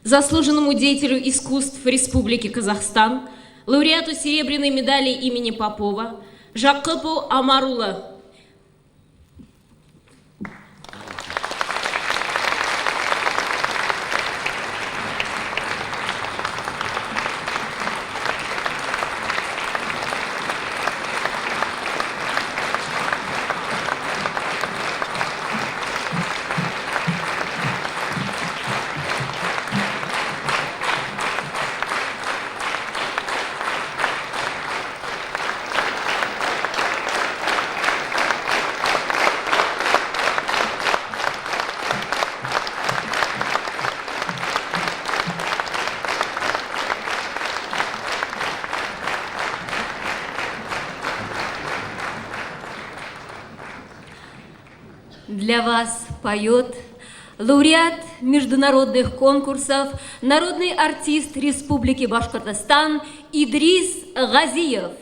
заслуженному деятелю искусств Республики Казахстан, лауреату серебряной медали имени Попова Жакыпу Амарула. Для вас поет лауреат международных конкурсов, народный артист Республики Башкортостан Идрис Газиев.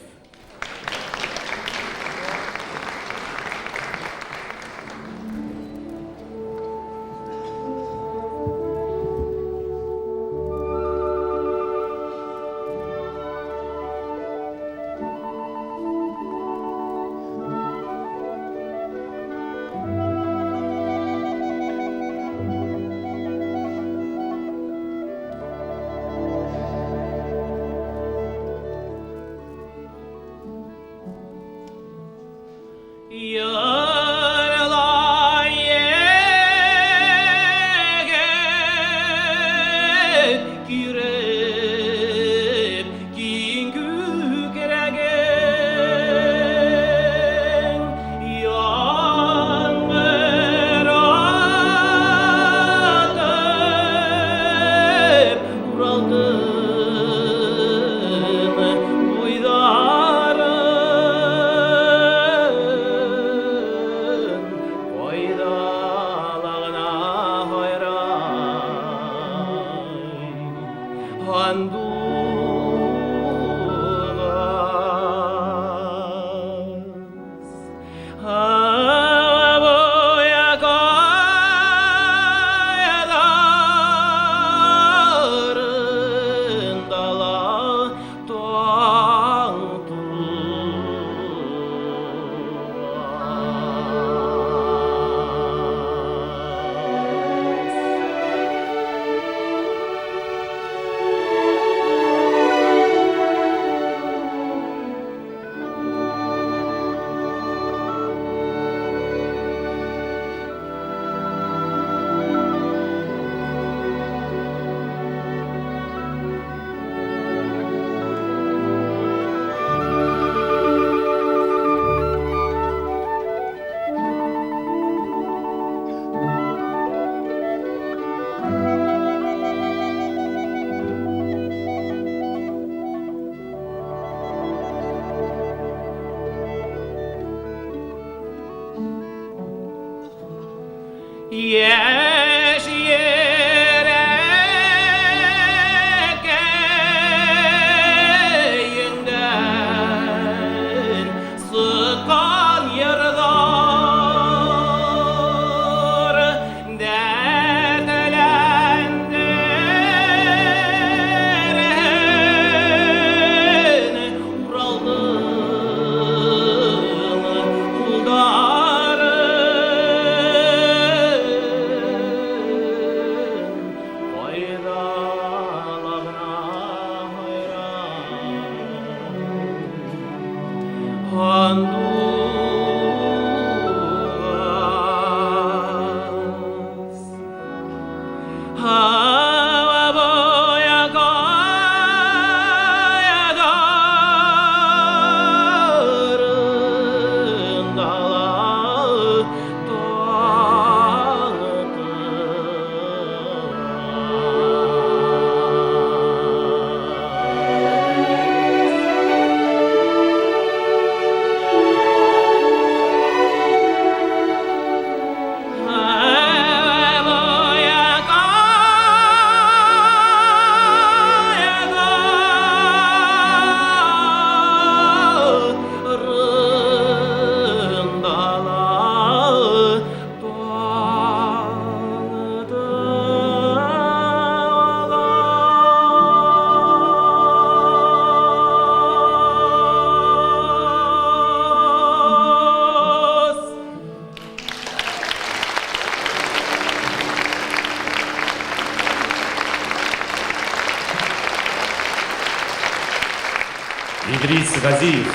Идрис Газиев.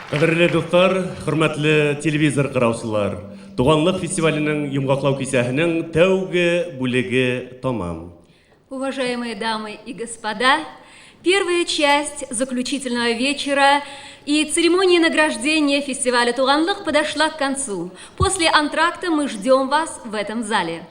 Кадерле достар, хөрмәтле телевизор караучылар, Туганлык фестиваленең йомгаклау кисәһенең тәүге бүлеге тамам. Уважаемые дамы и господа, первая часть заключительного вечера и церемония награждения фестиваля «Туганлык» подошла к концу. После антракта мы ждем вас в этом зале.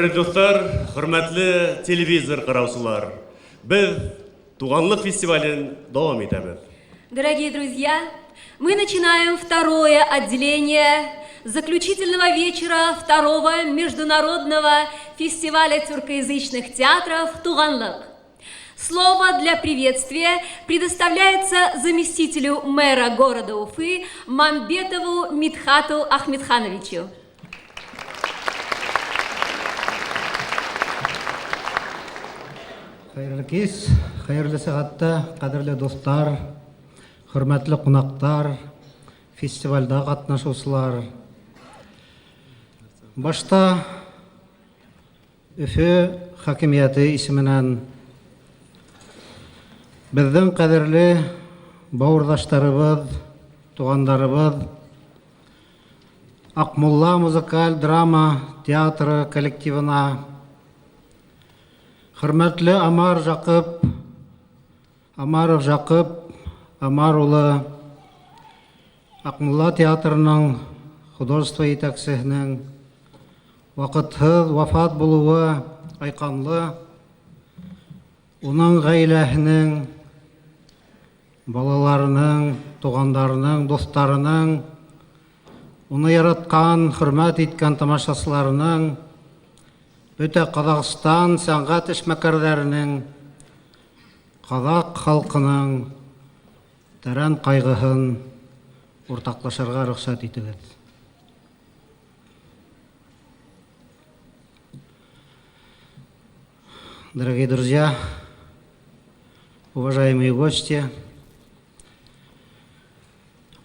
Кадерле достар, хөрмәтле телевизор караучылар. Без Туганлык фестивален дәвам итәбез. Дорогие друзья, мы начинаем второе отделение заключительного вечера второго международного фестиваля тюркоязычных театров «Туганлык». Слово для приветствия предоставляется заместителю мэра города Уфы Мамбетову Мидхату Ахмедхановичу. Хайырлы кис, хайырлы сәгатта, кадерле достар, хөрмәтле кунактар, фестивальдә катнашучылар. Башта Өфе хакимияте исеменән безнең кадерле бауырдашларыбыз, тугандарыбыз Акмулла музыкаль драма театры коллективына, хөрмәтле Амаров Жақып, Амар улы, Акмулла театрының художество итәкчесенең вакытсыз вафат булуы айканлы, уның гаиләһенең, балаларының, тугандарының, достарының, уны яраткан, хөрмәт иткән тамашачыларының, бөтә Казакстан сәнгать эшмәкәрләренең, Казак халкының тәрән кайгыһын уртаклашырга рөхсәт итегез. Дорогие друзья, уважаемые гости,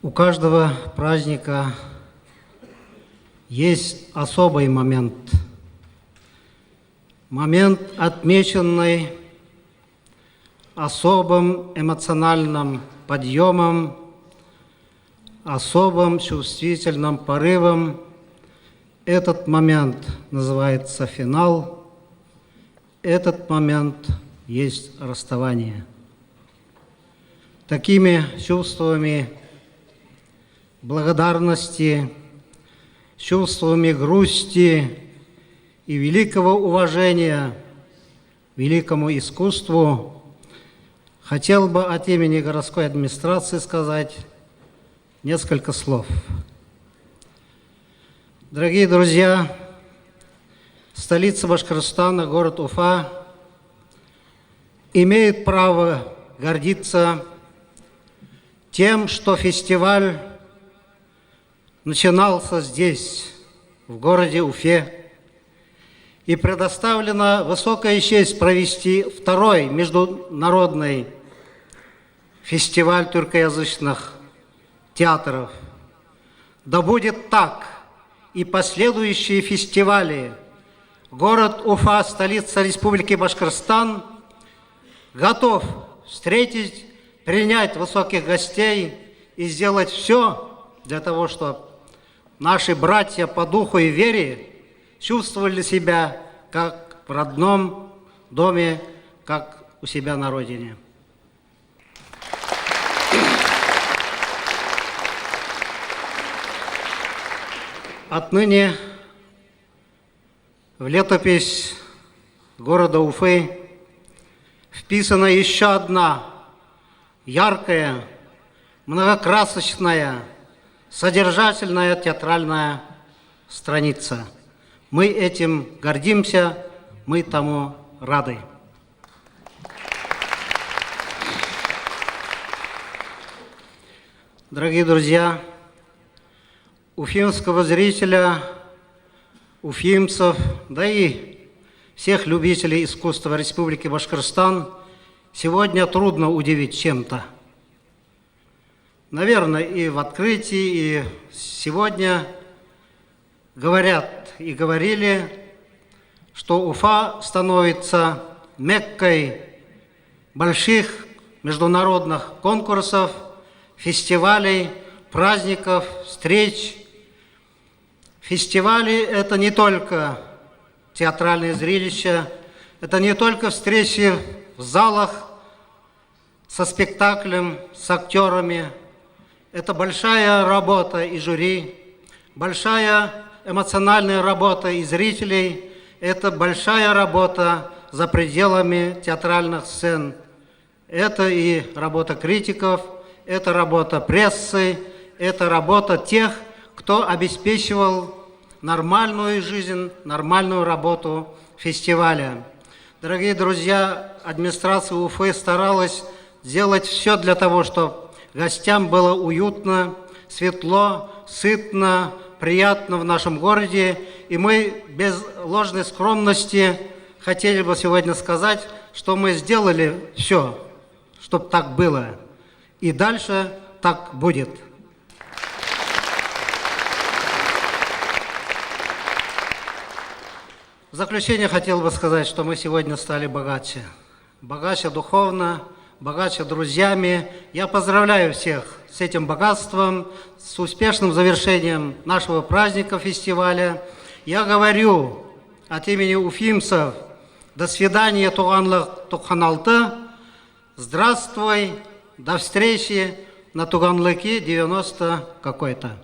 у каждого праздника есть особый момент. Момент, отмеченный особым эмоциональным подъемом, особым чувствительным порывом. Этот момент называется финал. Этот момент есть расставание. Такими чувствами благодарности, чувствами грусти и великого уважения великому искусству хотел бы от имени городской администрации сказать несколько слов. Дорогие друзья, столица Башкортостана, город Уфа, имеет право гордиться тем, что фестиваль начинался здесь, в городе Уфе, и предоставлена высокая честь провести второй международный фестиваль тюркоязычных театров. Да будет так и последующие фестивали. Город Уфа, столица Республики Башкортостан, готов встретить, принять высоких гостей и сделать все для того, чтобы наши братья по духу и вере чувствовали себя как в родном доме, как у себя на родине. Отныне в летопись города Уфы вписана еще одна яркая, многокрасочная, содержательная театральная страница. Мы этим гордимся, мы тому рады. Дорогие друзья, уфимского зрителя, уфимцев, да и всех любителей искусства Республики Башкортостан сегодня трудно удивить чем-то. Наверное, и в открытии, и сегодня говорят и говорили, что Уфа становится Меккой больших международных конкурсов, фестивалей, праздников, встреч. Фестивали – это не только театральные зрелища, это не только встречи в залах со спектаклем, с актерами. Это большая работа и жюри, большая эмоциональная работа и зрителей, это большая работа за пределами театральных сцен. Это и работа критиков, это работа прессы, это работа тех, кто обеспечивал нормальную жизнь, нормальную работу фестиваля. Дорогие друзья, администрация Уфы старалась сделать все для того, чтобы гостям было уютно, светло, сытно, приятно в нашем городе. И мы без ложной скромности хотели бы сегодня сказать, что мы сделали все, чтобы так было. И дальше так будет. В заключение хотел бы сказать, что мы сегодня стали богаче. Богаче духовно, богаче друзьями. Я поздравляю всех с этим богатством, с успешным завершением нашего праздника, фестиваля. Я говорю от имени уфимцев: до свидания, Туганлык Туханалты. Здравствуй, до встречи на Туганлыке 90 какой-то.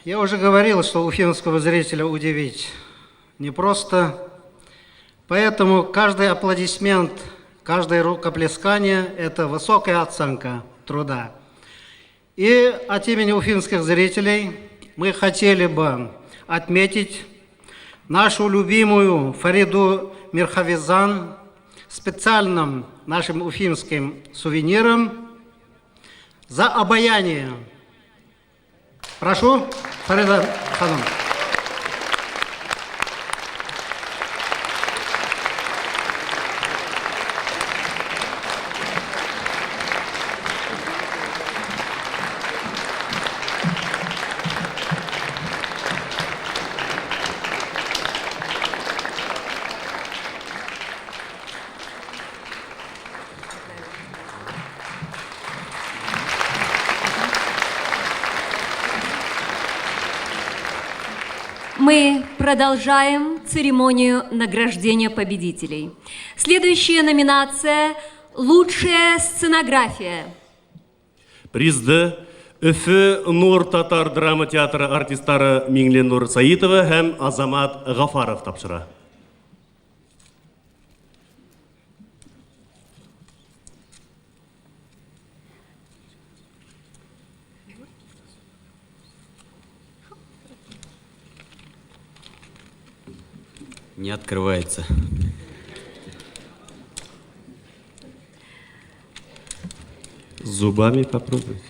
Я уже говорил, что уфимского зрителя удивить непросто, поэтому каждый аплодисмент, каждое рукоплескание – это высокая оценка труда. И от имени уфимских зрителей мы хотели бы отметить нашу любимую Фариду Мирхавизан специальным нашим уфимским сувениром за обаяние. Прошу, Фарида Ханум. Мы продолжаем церемонию награждения победителей. Следующая номинация «Лучшая сценография». Призды Өфі Нур Татар драма театры артисттары Миңленур Саитова һәм Азамат Гафаров тапшыра. Не открывается. Зубами попробуй.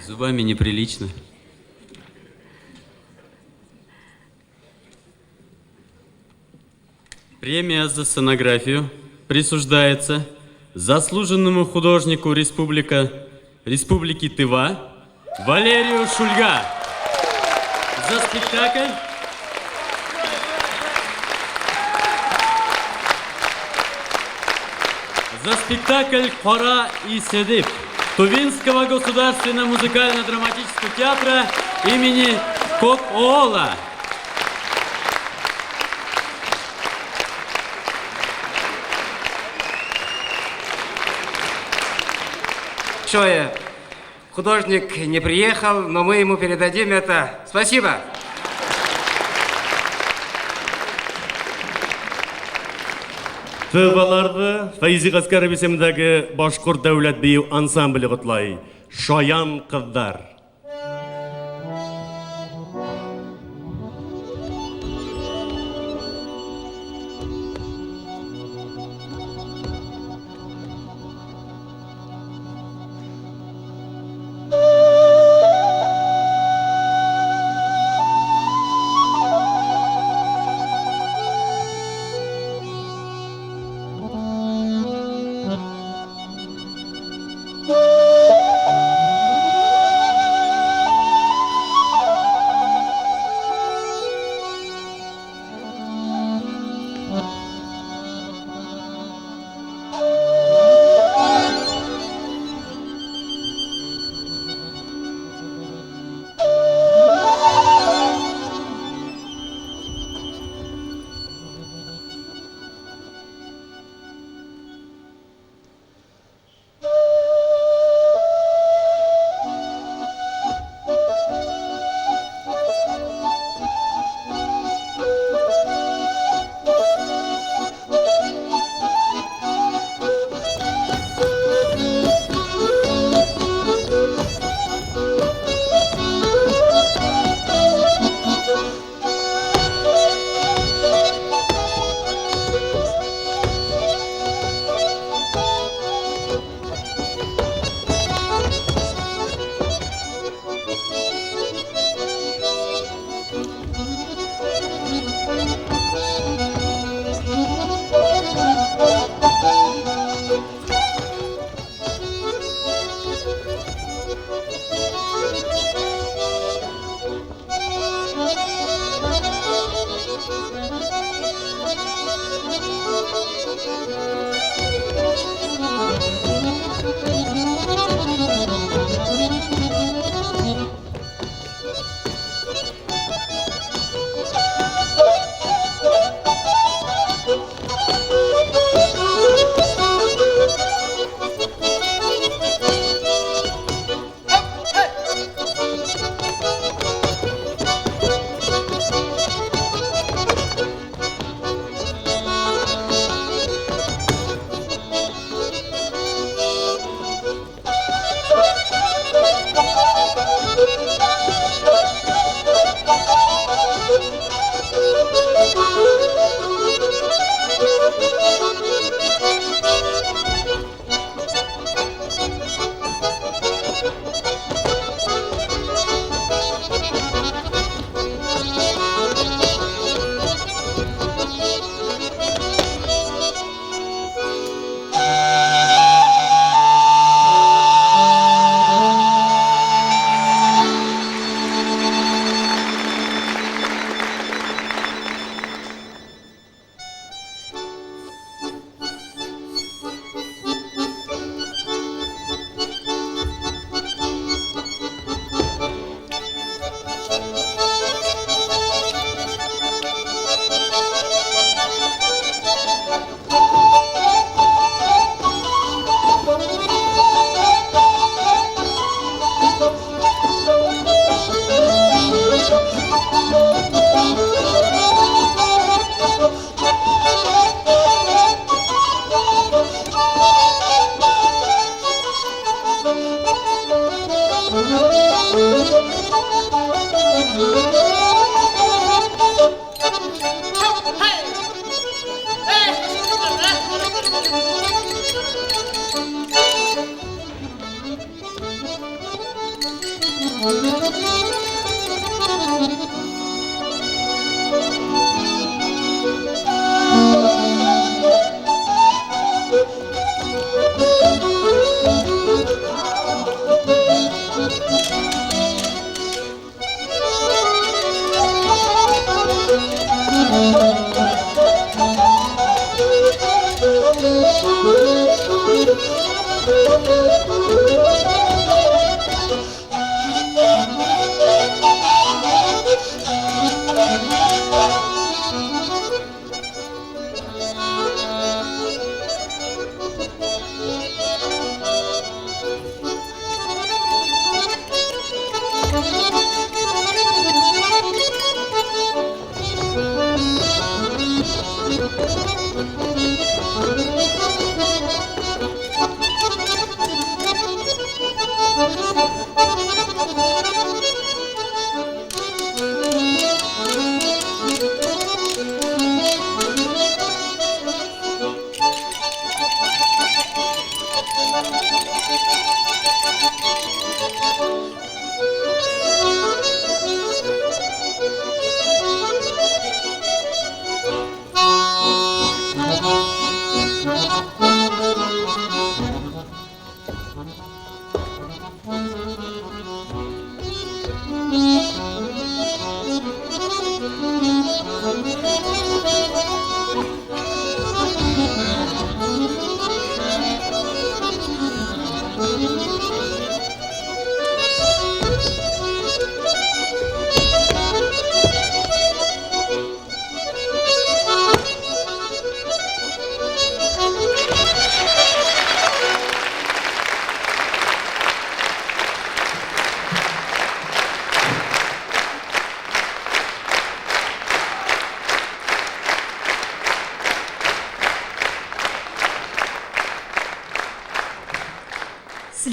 Зубами неприлично. Премия за сценографию присуждается заслуженному художнику Республики Тыва Валерию Шульга за спектакль «Кора и Седип» Тувинского государственного музыкально-драматического театра имени Кок-Оола. Художник не приехал, но мы ему передадим это. Спасибо. Тываларды Файзи Гаскаров исемендәге Башкорт дәүләт бию ансамбле котлай. Шаян кыздар.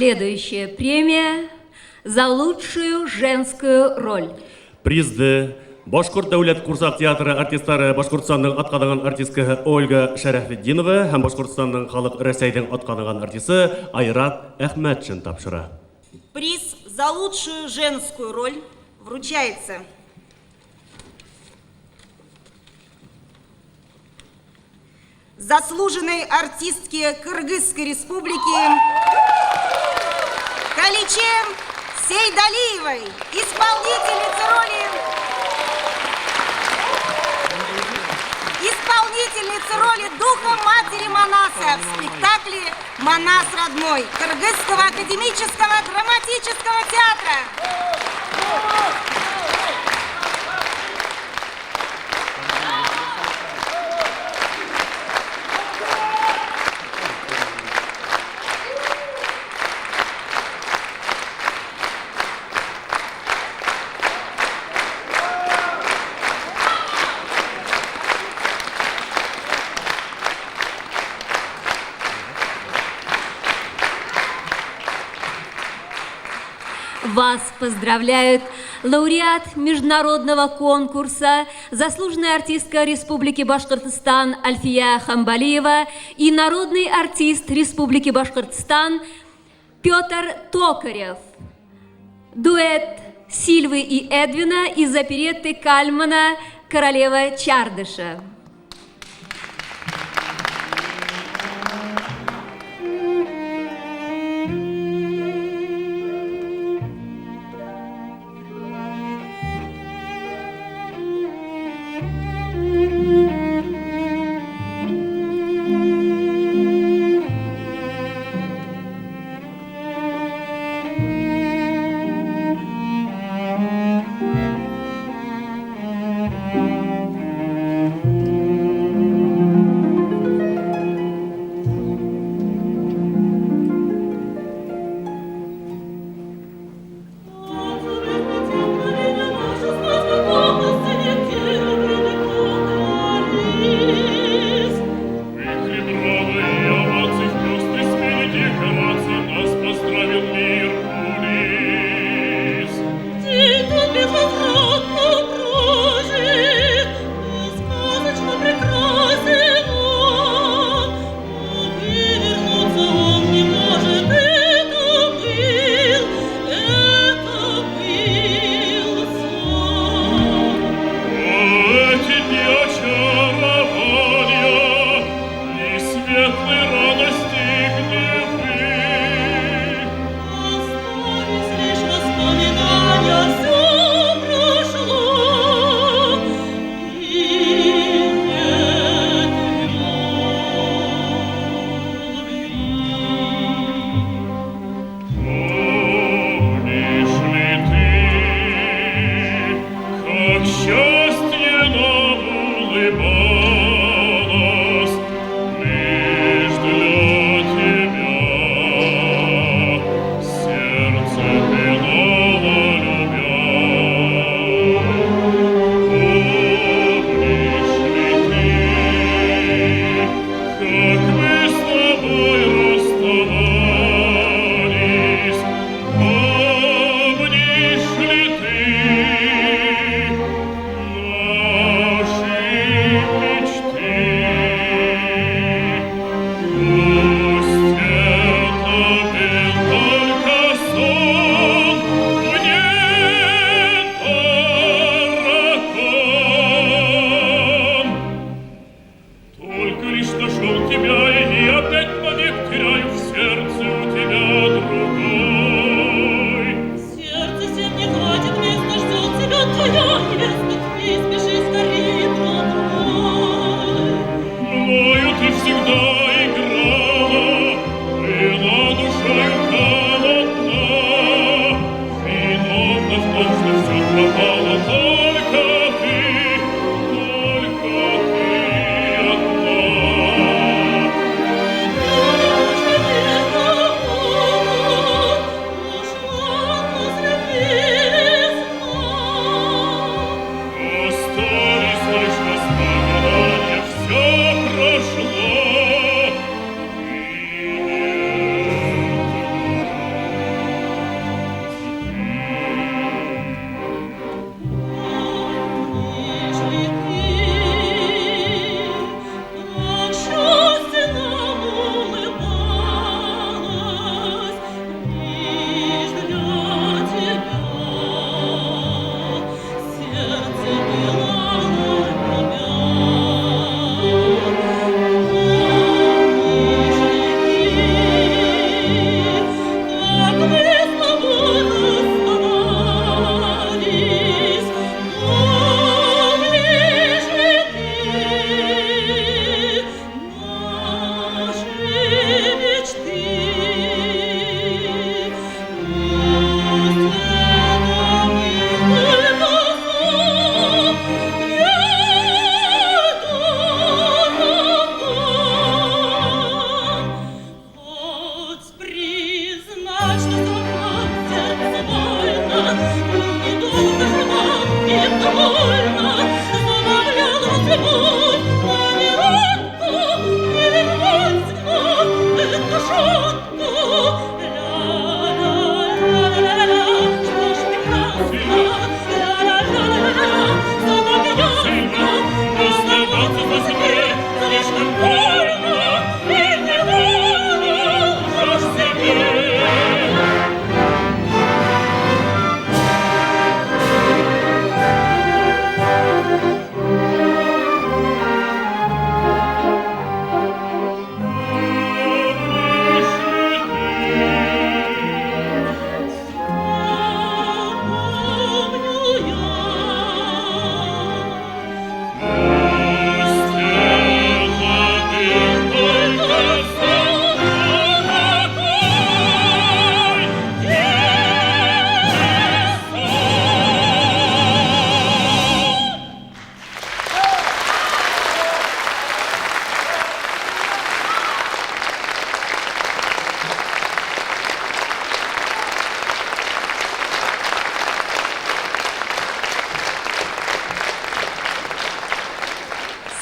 Следующая премия за лучшую женскую роль. Призды Башқұрт дәулет Курсақ театры артистлары Башқұртстанның атқаныған артисткасы Ольга Шәрәфетдинова һәм Башқұртстанның халық Рәсәйдің атқаныған артисты Айрат Әхмәтшин тапшыра. Приз за лучшую женскую роль вручается заслуженной артистке Кыргызской республики Каличе Сейдалиевой, исполнительнице исполнительница роли духа матери Манаса в спектакле «Манас родной» Кыргызского академического драматического театра. Вас поздравляют лауреат международного конкурса, заслуженная артистка Республики Башкортостан Альфия Хамбалиева и народный артист Республики Башкортостан Петр Токарев. Дуэт Сильвы и Эдвина из оперетты Кальмана «Королева Чардыша».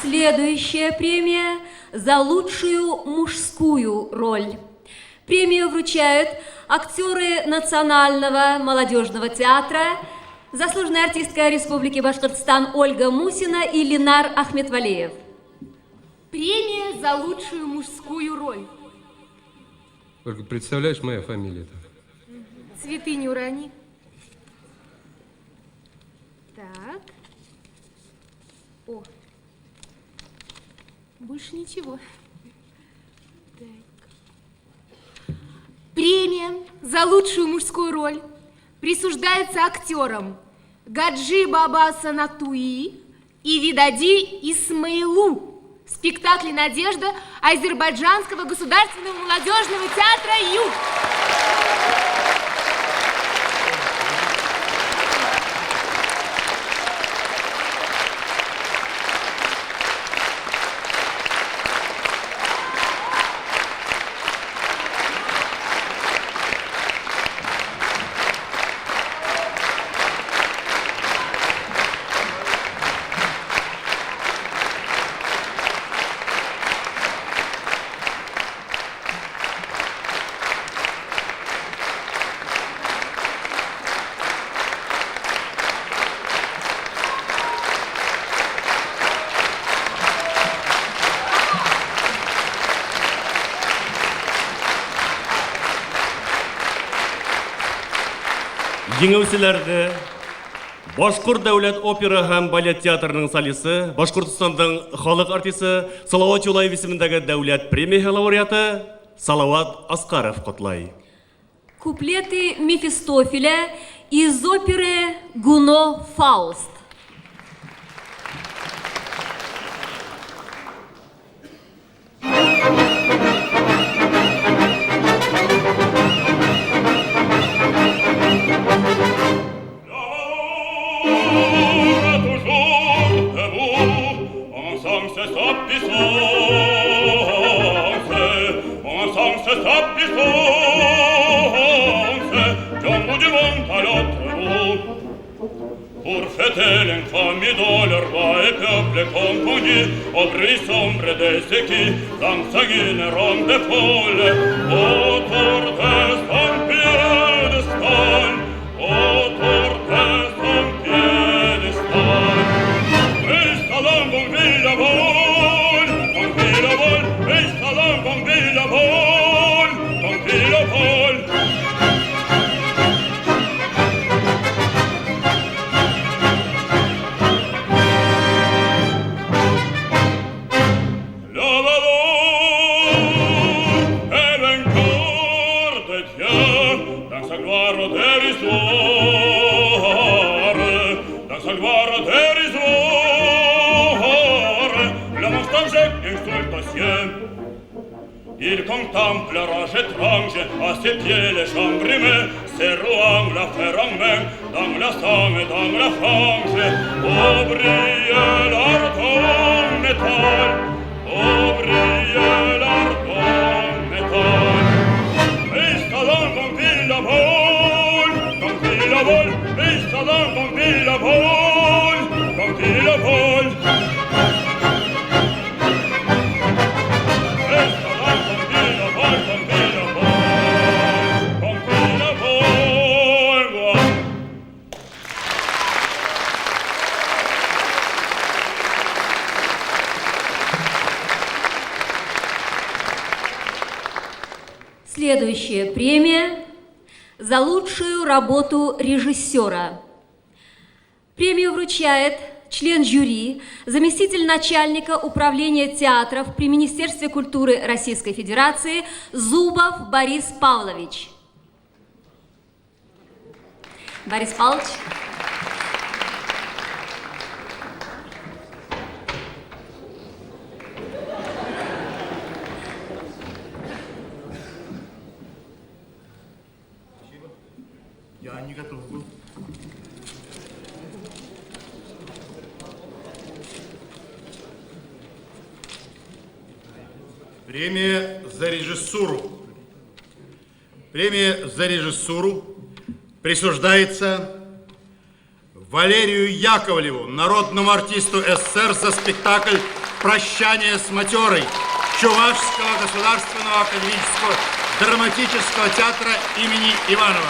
Следующая премия за лучшую мужскую роль. Премию вручают актеры Национального молодежного театра, заслуженная артистка Республики Башкортостан Ольга Мусина и Ленар Ахметвалеев. Премия за лучшую мужскую роль. Ольга, представляешь, моя фамилия-то? Цветы не урони. Так. О. Больше ничего. Так. Премия за лучшую мужскую роль присуждается актерам Гаджи Баба Санатуи и Видади Исмаилу в спектакле «Надежда» Азербайджанского государственного молодежного театра «Юг». Еңеүчеләрне Башкорт дәүләт опера һәм балет театрының солисты, Башкортстанның халык артисты Салават Юлаев исемендәге дәүләт премия лауреаты Салават Аскаров котлай. Куплеты Мефистофеля из оперы «Гуно Фауст». Pour fêter l'infamie de leur roi et peuple confondu, au bruit sombre des qui consanguineront des folles, autour de son piédestal, autour de son piédestal. Installons bon ville à vol, installons bon ville à vol, bon ville à vol. Il contemple la rage étrange, à ses pieds les chambres humains, serrouant la fer en main, dans la sang et dans la fange. Oh, brille l'ardent métal, oh, brille l'ardent métal. Installons ton ville à vol, ton ville à vol, installons ton ville à vol, ton ville à vol. Следующая премия за лучшую работу режиссера. Премию вручает член жюри, заместитель начальника управления театров при Министерстве культуры Российской Федерации Зубов Борис Павлович. Борис Павлович. Я не готов был. Премия за режиссуру. Премия за режиссуру присуждается Валерию Яковлеву, народному артисту СССР, за спектакль прощание с матерой Чувашского государственного академического драматического театра имени Иванова.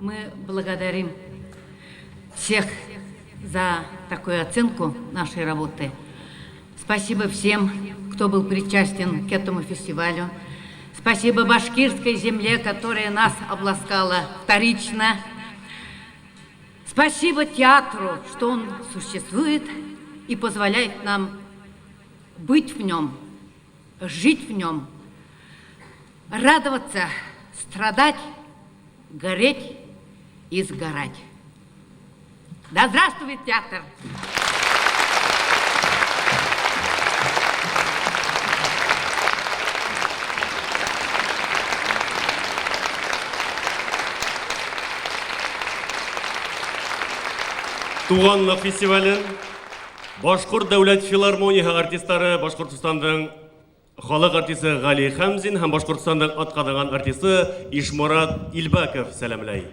Мы благодарим всех за такую оценку нашей работы. Спасибо всем, кто был причастен к этому фестивалю. Спасибо башкирской земле, которая нас обласкала вторично. Спасибо театру, что он существует и позволяет нам быть в нем, жить в нем, радоваться, страдать, гореть и сгорать. Да здравствует театр! Туганлык фестивален Башкорт дәүләт филармонияһы артистлары Башкортстанның халык артисты Гали Хәмзин һәм Башкортстанның атказанган артисты Ишмурат Илбаков сәламләй.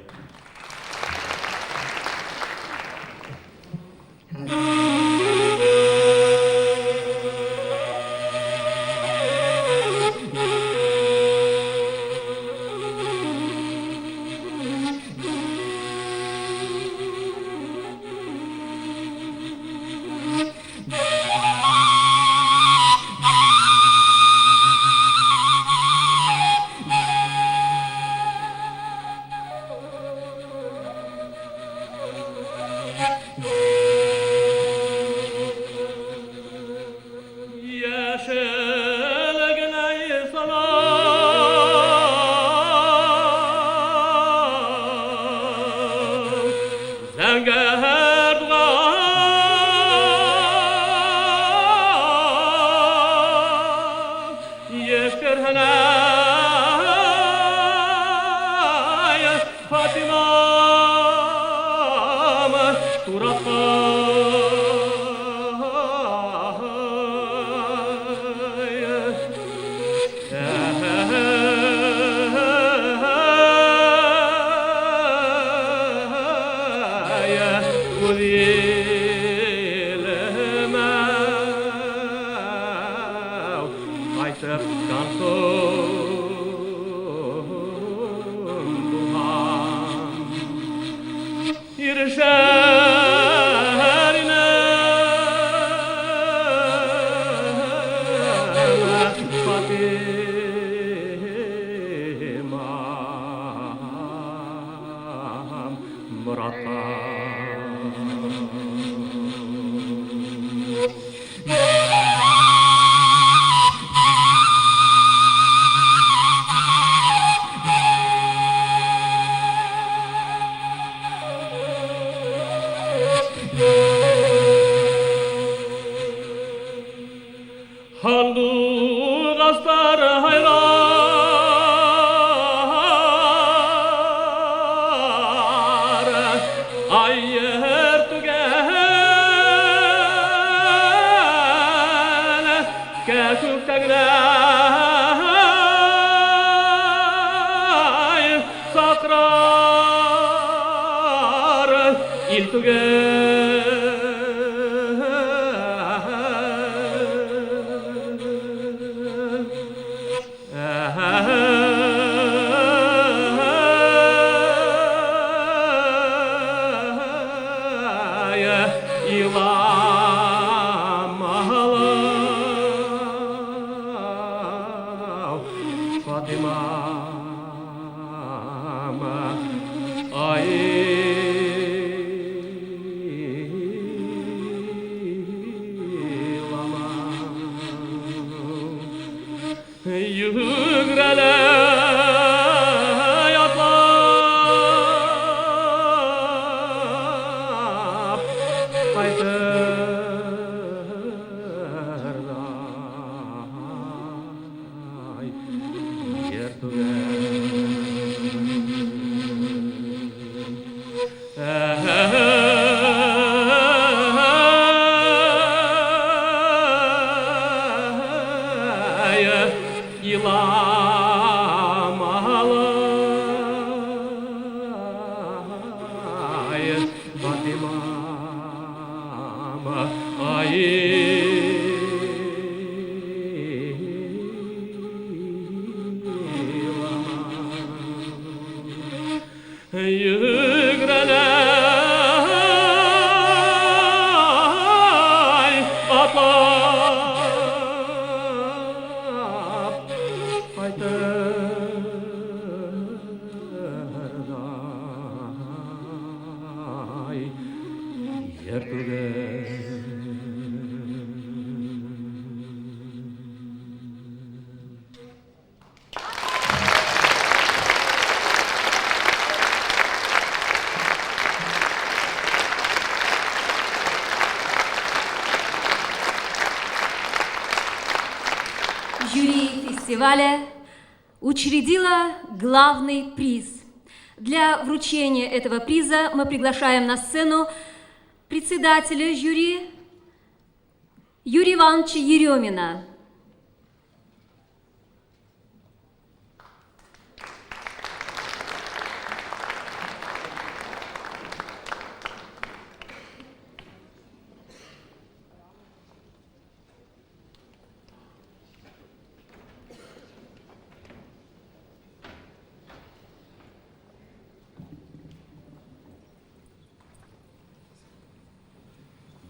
Yügreley atlap kaytırday yertuge. Жюри фестиваля учредила главный приз. Для вручения этого приза мы приглашаем на сцену председателя жюри Юрия Ивановича Еремина.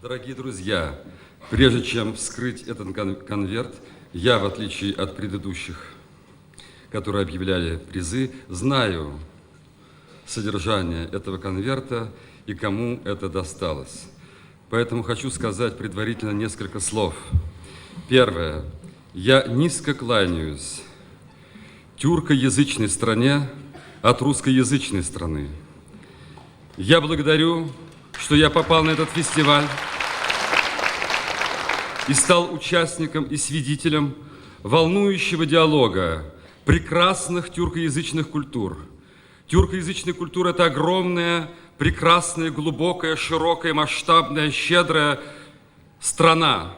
Дорогие друзья, прежде чем вскрыть этот конверт, я, в отличие от предыдущих, которые объявляли призы, знаю содержание этого конверта и кому это досталось. Поэтому хочу сказать предварительно несколько слов. Первое. Я низко кланяюсь тюркоязычной стране от русскоязычной страны. Я благодарю, что я попал на этот фестиваль и стал участником и свидетелем волнующего диалога прекрасных тюркоязычных культур. Тюркоязычная культура – это огромная, прекрасная, глубокая, широкая, масштабная, щедрая страна,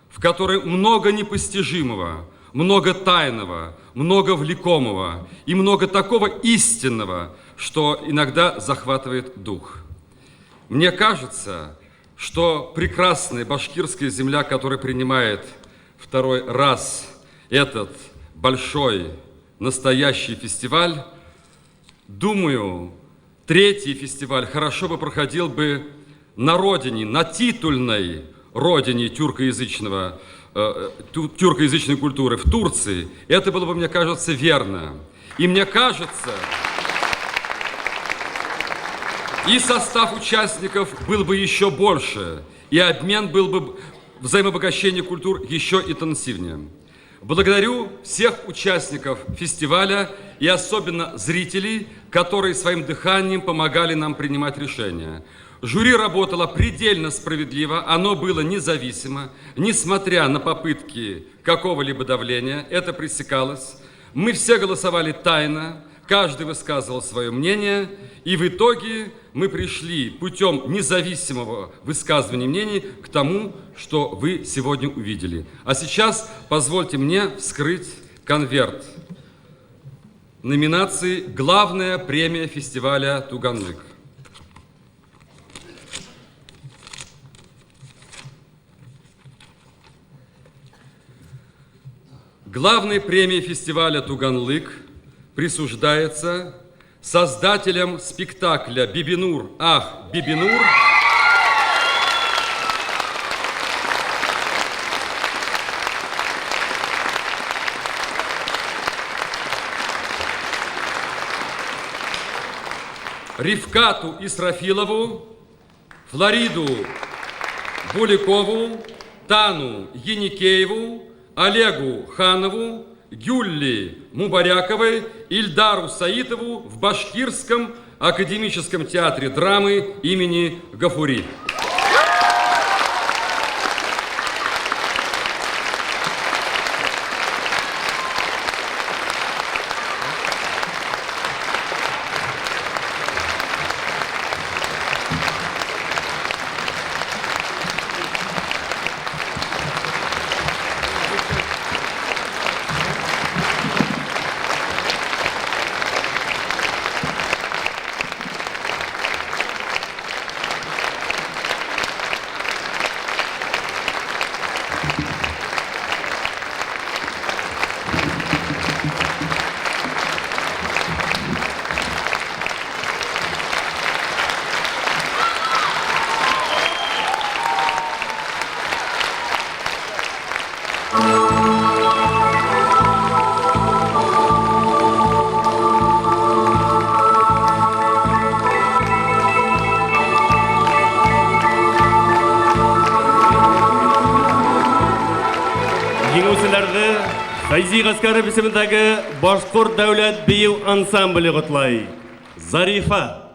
в которой много непостижимого, много тайного, много влекомого и много такого истинного, что иногда захватывает дух. Мне кажется, что прекрасная башкирская земля, которая принимает второй раз этот большой, настоящий фестиваль, думаю, третий фестиваль хорошо бы проходил бы на родине, на титульной родине тюркоязычной культуры, в Турции. Это было бы, мне кажется, верно. И мне кажется, и состав участников был бы еще больше, и обмен был бы, взаимообогащение культур еще интенсивнее. Благодарю всех участников фестиваля и особенно зрителей, которые своим дыханием помогали нам принимать решения. Жюри работало предельно справедливо, оно было независимо, несмотря на попытки какого-либо давления, это пресекалось. Мы все голосовали тайно, каждый высказывал свое мнение, и в итоге мы пришли путем независимого высказывания мнений к тому, что вы сегодня увидели. А сейчас позвольте мне вскрыть конверт номинации «Главная премия фестиваля Туганлык». Главная премия фестиваля Туганлык присуждается создателям спектакля «Бибинур, ах, Бибинур» Ривкату Исрафилову, Флориду Буликову, Тану Еникееву, Олегу Ханову, Гюлли Мубаряковой, Ильдару Саитову в Башкирском академическом театре драмы имени Гафури. артистлары Файзи Гаскаров исемендәге Башкорт дәүләт бию ансамбле котлай. Зарифа.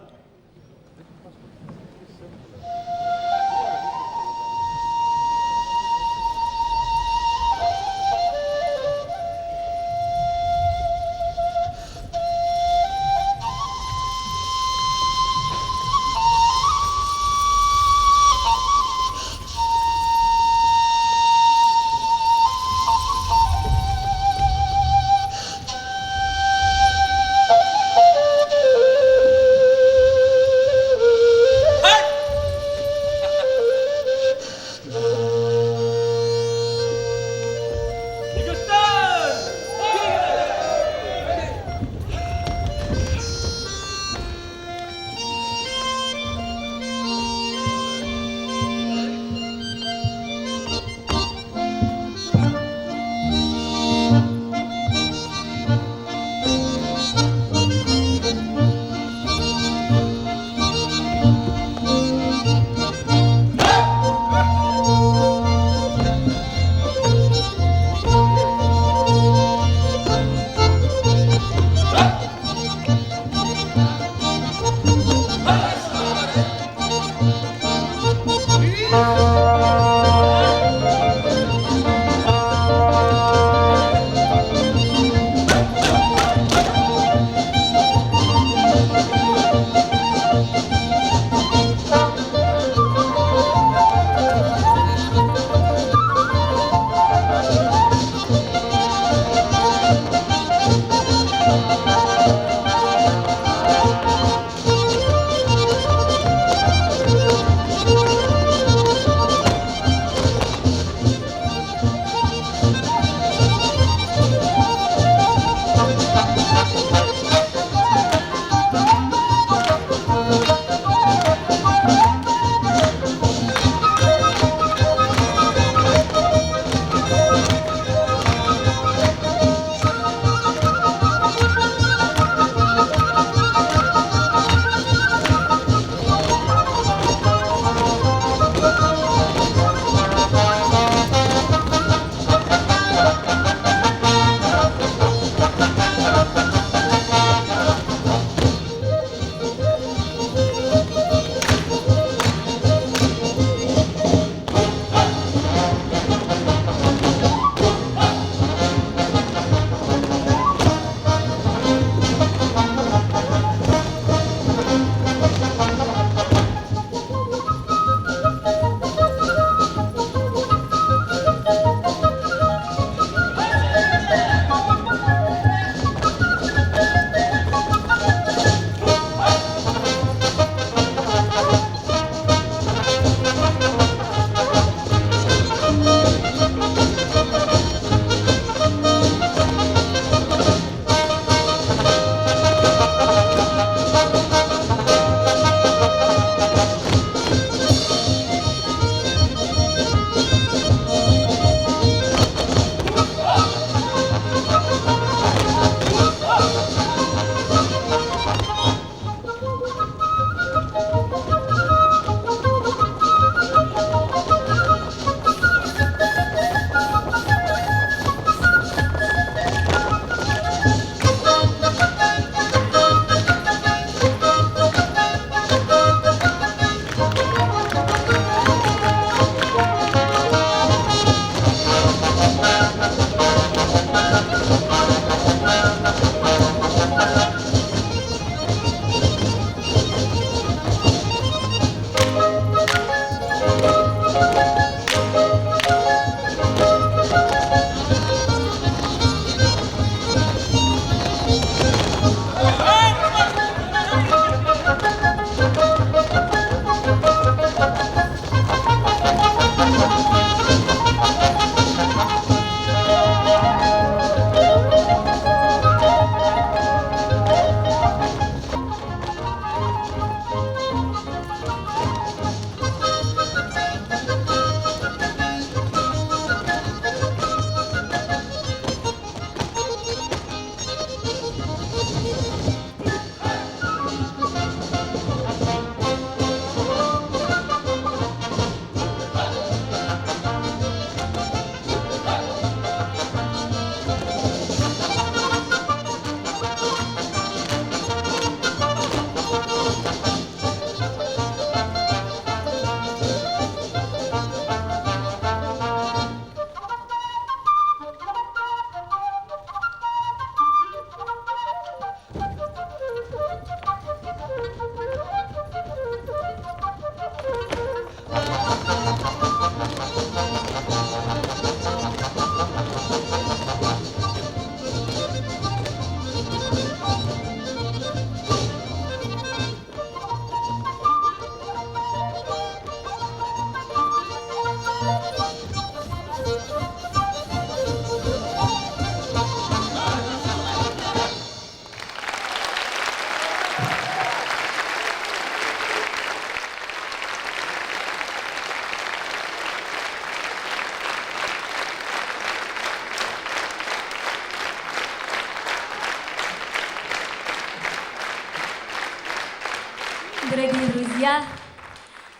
Дорогие друзья,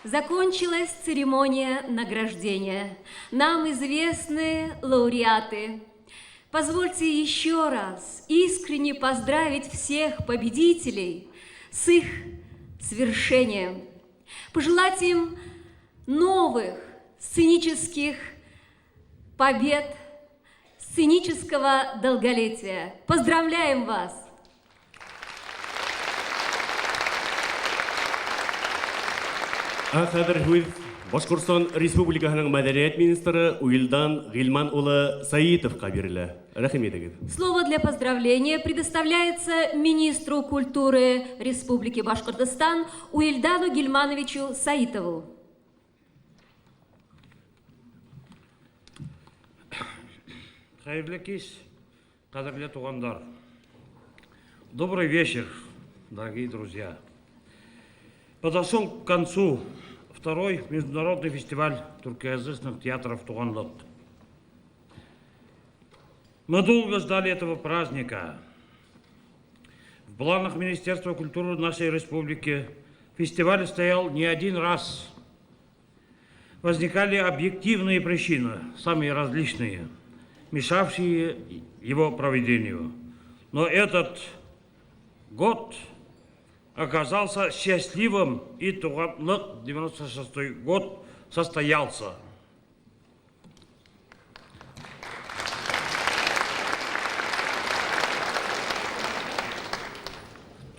закончилась церемония награждения. Нам известны лауреаты. Позвольте еще раз искренне поздравить всех победителей с их свершением. Пожелать им новых сценических побед, сценического долголетия. Поздравляем вас! Хәзер һүз Башкортстан Республикасының мәдәният министры Уилдан Гилман улы Саитовка бирелә. Рәхим итегез. Слово для поздравления предоставляется министру культуры Республики Башкортостан Уилдану Гильмановичу Саитову. Хәерле кич, кадерле тугандар. Добрый вечер, дорогие друзья. Подошел к концу второй международный фестиваль туркоязычных театров «Туганлык». Мы долго ждали этого праздника. В планах Министерства культуры нашей республики фестиваль стоял не один раз. Возникали объективные причины, самые различные, мешавшие его проведению. Но этот год оказался счастливым, и Туганлык 96-й год состоялся.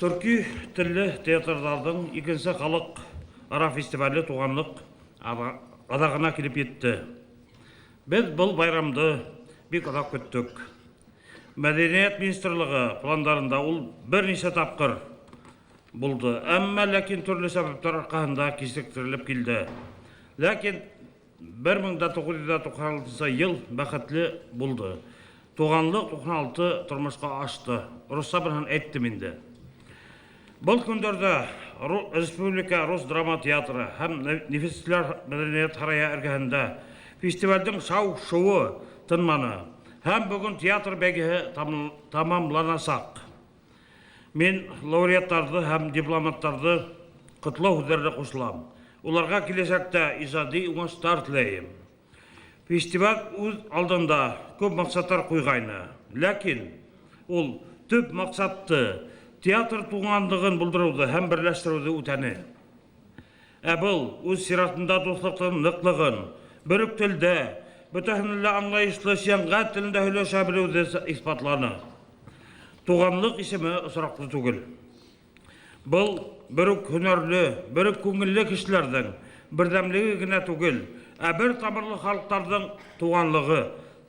Түрки тілі театрлардың екінші халық ара фестивалі Туганлык адағына келіп етті. Біз бұл байрамды бек адақ күттік. Мәдениет министрлігі пландарында ол бірнеше тапқыр болды. Әмма ләкин түрлі сәбәптер арқасында кешіктіріліп келді. Ләкин 1996 ел бақытлы болды. Туганлык 96 тұрмышқа ашты. Рұсса бірін әйтті менде. Бұл күндерді Республика Рус драма театры һәм Нефестілер мәдениет харая әргәһендә фестивальдің шау-шуы тынманы. Һәм бүгін театр бәйгеһе тамамланасақ. Мен лауреаттарды һәм дипломаттарды құтлау һүзләренә кушылам. Уларга киләчәктә иҗади уңышлар теләйем. Фестиваль үз алдында күп максатлар куйгайны. Ләкин ул төп максатты театр туганлыгын булдыруды һәм берләштерүде үтәне. Ә был үз сиратында дуслыктың ныклыгын, бер телдә, бөтенләй аңлаешлы сәнгать телендә һөйләшә белүде исбатланы. Туганлык исеме осраклы түгел. Бұл бөрік һөнәрле, бөрік күңелле кешеләрдән бердәмлеге генә түгел, ә бер тамырлы халыкларның туганлыгы,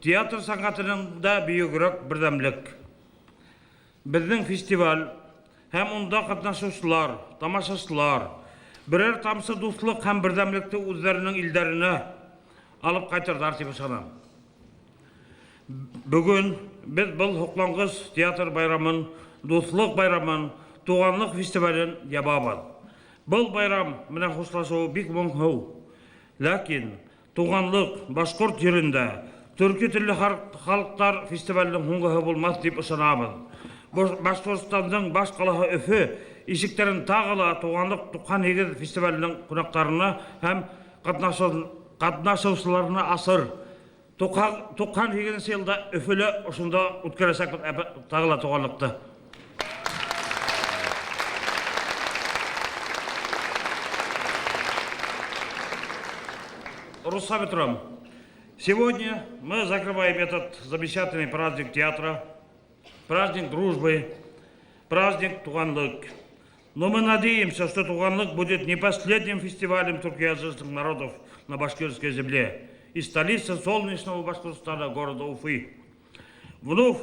театр сәнгатының да бигрәк бердәмлек. Безнең фестиваль һәм унда катнашучылар, тамашачылар берәр тамсы дуслык һәм бердәмлекте үзләренең илдәренә алып кайтырдар дип ышанам. Бүгін біз бұл хуклангыч театр байрамын, дуслык байрамын, туганлык фестивален ябабыз. Бұл байрам менә хушлашуы бик моңһу. Ләкин туганлык башкорт җирендә төрки телле халыклар фестиваленең һуңгыһы булмас дип ышанабыз. Башкортстанның баш каласы Өфе ишектерен тагыла туганлык 98 фестиваленең кунактарына һәм катнашучыларына асыр. 98 елда Өфеле ошында үткәрәсәк тагыла туганлыкты. Руссабитрам, сегодня мы закрываем этот замечательный праздник театра, праздник дружбы, праздник Туганлык. Но мы надеемся, что Туганлык будет не последним фестивалем туркоязычных народов на башкирской земле и столица солнечного Башкортостана, города Уфы. Вновь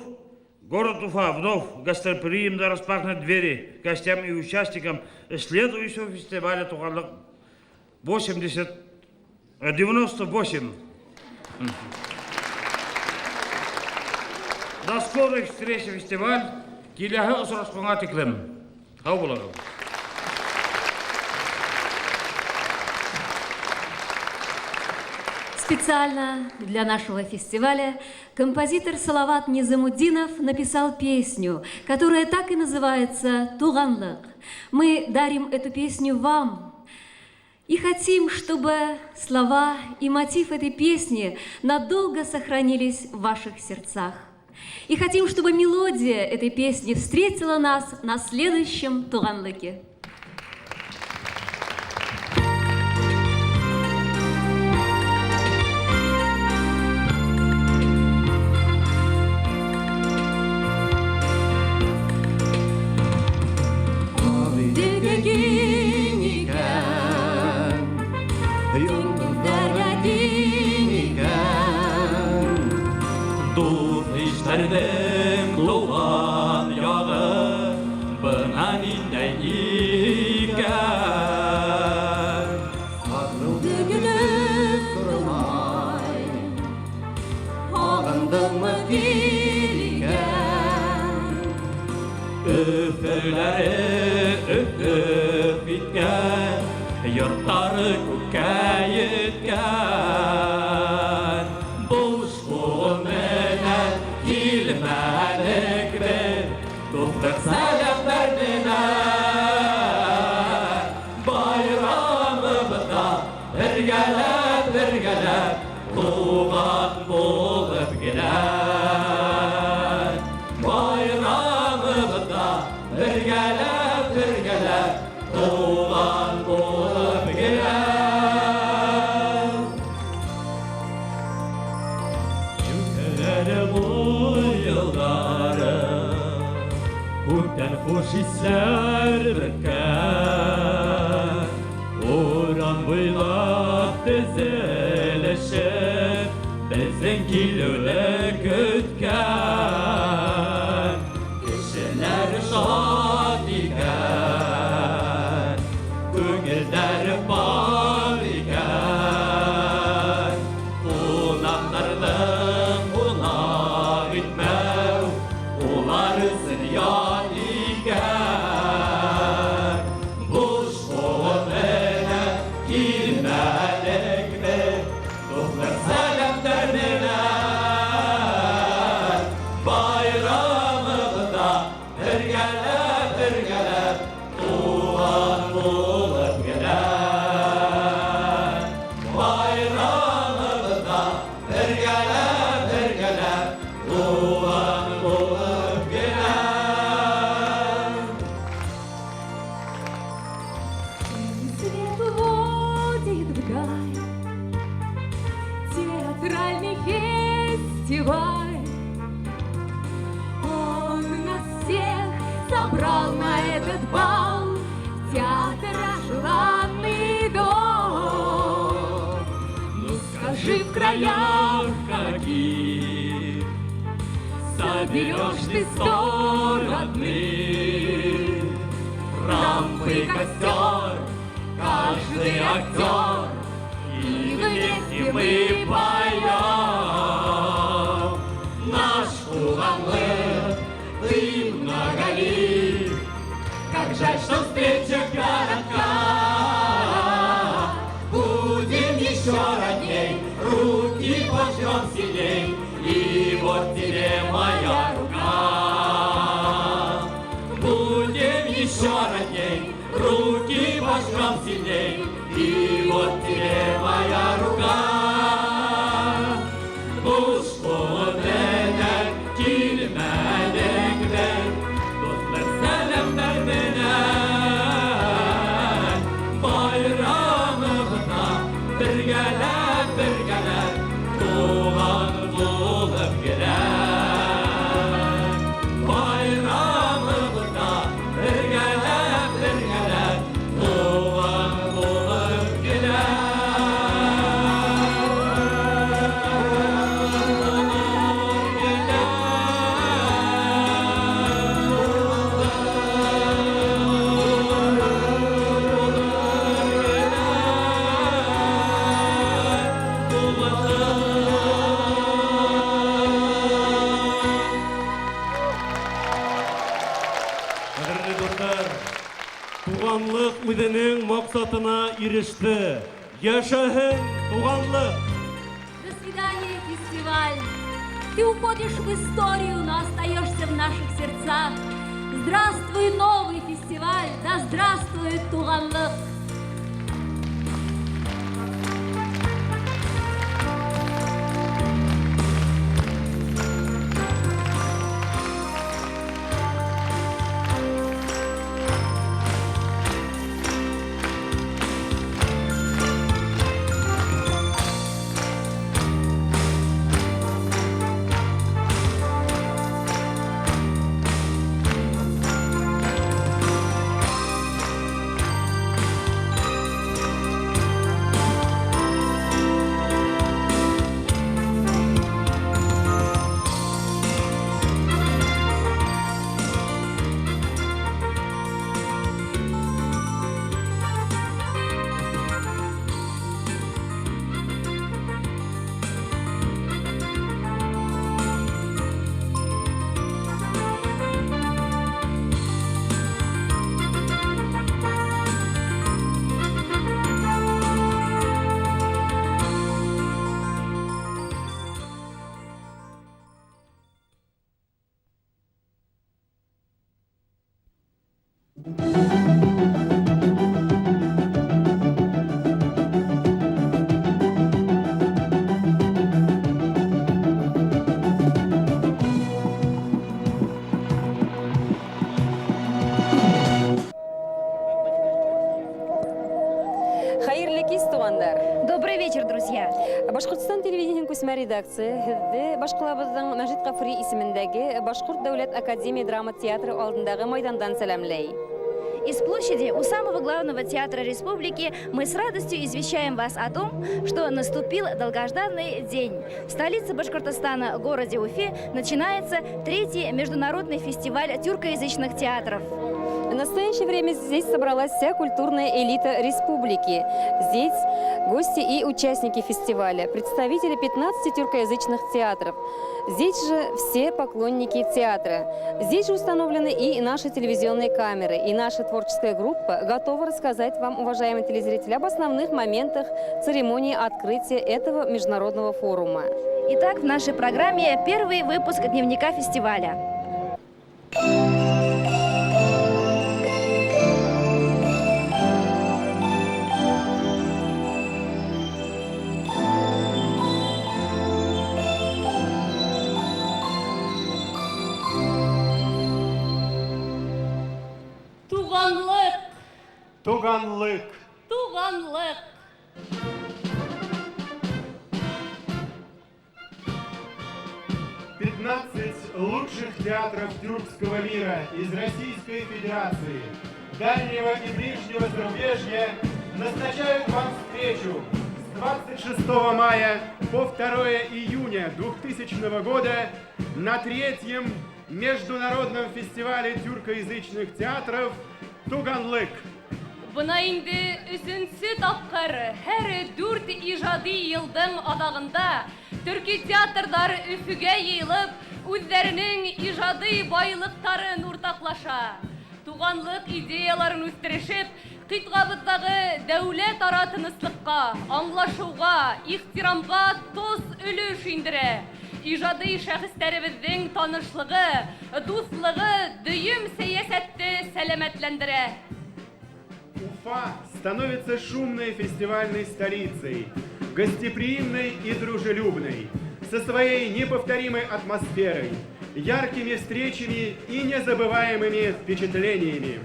город Уфа вновь гостеприимно распахнет двери гостям и участникам следующего фестиваля Туганлык 98. До скорых встреч фестиваль. Киләһе осрашканга тиклем. Хау булыгыз. Специально для нашего фестиваля композитор Салават Низамуддинов написал песню, которая так и называется «Туганлык». Мы дарим эту песню вам и хотим, чтобы слова и мотив этой песни надолго сохранились в ваших сердцах. И хотим, чтобы мелодия этой песни встретила нас на следующем Туганлыке. Düşlerdim doğan yağı bana nine iken Sarıldı gülüm durmay Ağındı mı dilken Öfürleri öpüp bitken Yurtları kökke yetken Buluşkuğum Kilmelik bir Tutluk selam derdine Bayramımda bir gelip Tuğan bulup gider Bayramımda bir gelip Tuğan bulup gider Күптен хуш исләр беткән Уран буйлап тезелешеп Безнең килүне көткән Кешеләр шат икән Күңелдәр бар икән Кунакларның кунак итмәү Улар зыян икән Буш кулы менән килмәлекме Тугры сәләмдәр менән Байрамыбызда бергәләп Туган булып геләр Байрамыбызда бергәләп Туган булып геләр Свет уводит вдаль театральный фестиваль. Он нас всех собрал на этот бал, театра желанный дом. Ну скажи, в краях каких соберешь ты 100 родных, рампы, костер, каждый актер, и вместе мы поем. Наш Туганлык, ты многолик, как жаль, что встреча коротка. Будем еще родней, руки пожмем сильней, и вот тебе моя рука. Будем еще родней, руки пожмем сильней, и вот тебе моя рука. Ушкуменен килмәлекдер, дуслар сәлемдәр менән, байрамыбызда бергәләп, туган булып геләр. Байрамыбызда бергәләп, туган булып геләр. Кадерле достар, туганлык үзенең максатына иреште. Яшәһен туганлык! фестиваль. Ты уходишь в историю, но остаешься в наших сердцах. Здравствуй, новый фестиваль, да здравствует туғанлық. Добрый вечер, друзья. Башкортстан телевидениеның көсмә редакция башкалабызның Мәҗит Гафури исемендәге Башкорт дәүләт академия драма театры алдындагы майдандан сәламләй. Из площади у самого главного театра республики мы с радостью извещаем вас о том, что наступил долгожданный день. В столице Башкортостана, городе Уфе, начинается 3-й международный фестиваль тюркоязычных театров. В настоящее время здесь собралась вся культурная элита республики. Здесь гости и участники фестиваля, представители 15 тюркоязычных театров. Здесь же все поклонники театра. Здесь же установлены и наши телевизионные камеры. И наша творческая группа готова рассказать вам, уважаемые телезрители, об основных моментах церемонии открытия этого международного форума. Итак, в нашей программе первый выпуск дневника фестиваля. Туганлык. Туганлык. 15 лучших театров тюркского мира из Российской Федерации, дальнего и ближнего зарубежья назначают вам встречу с 26 мая по 2 июня 2000 года на 3-м международном фестивале тюркоязычных театров «Туганлык». Buna indi üçüncü tapqır her 4 icadi yıldan adağında Türkiye teatrları üfüge yayılıp özlerinin icadi baylıkların ortaklaşa. Tuğanlık ideyalarını üstüreşip kıtqabızdagı devlet ara tınıslıkka, anlaşuğa, ihtiramga toz ülüş indire. İcadi şahıslarımızın tanışlığı, dostluğu, düğüm siyaseti selametlendire. Уфа становится шумной фестивальной столицей, гостеприимной и дружелюбной, со своей неповторимой атмосферой, яркими встречами и незабываемыми впечатлениями.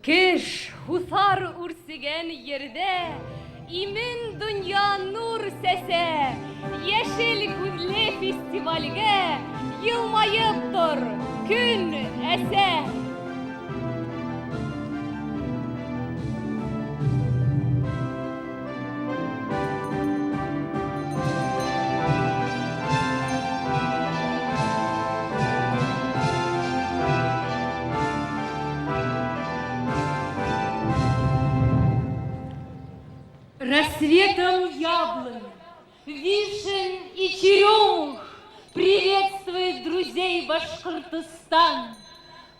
Kış husar ursigen yerde, imin dünya nur sese, yeşil güzle festivalge, yılmayıp dur, gün ese. Рассветом яблонь, вишен и черемух приветствует друзей Башкортостан.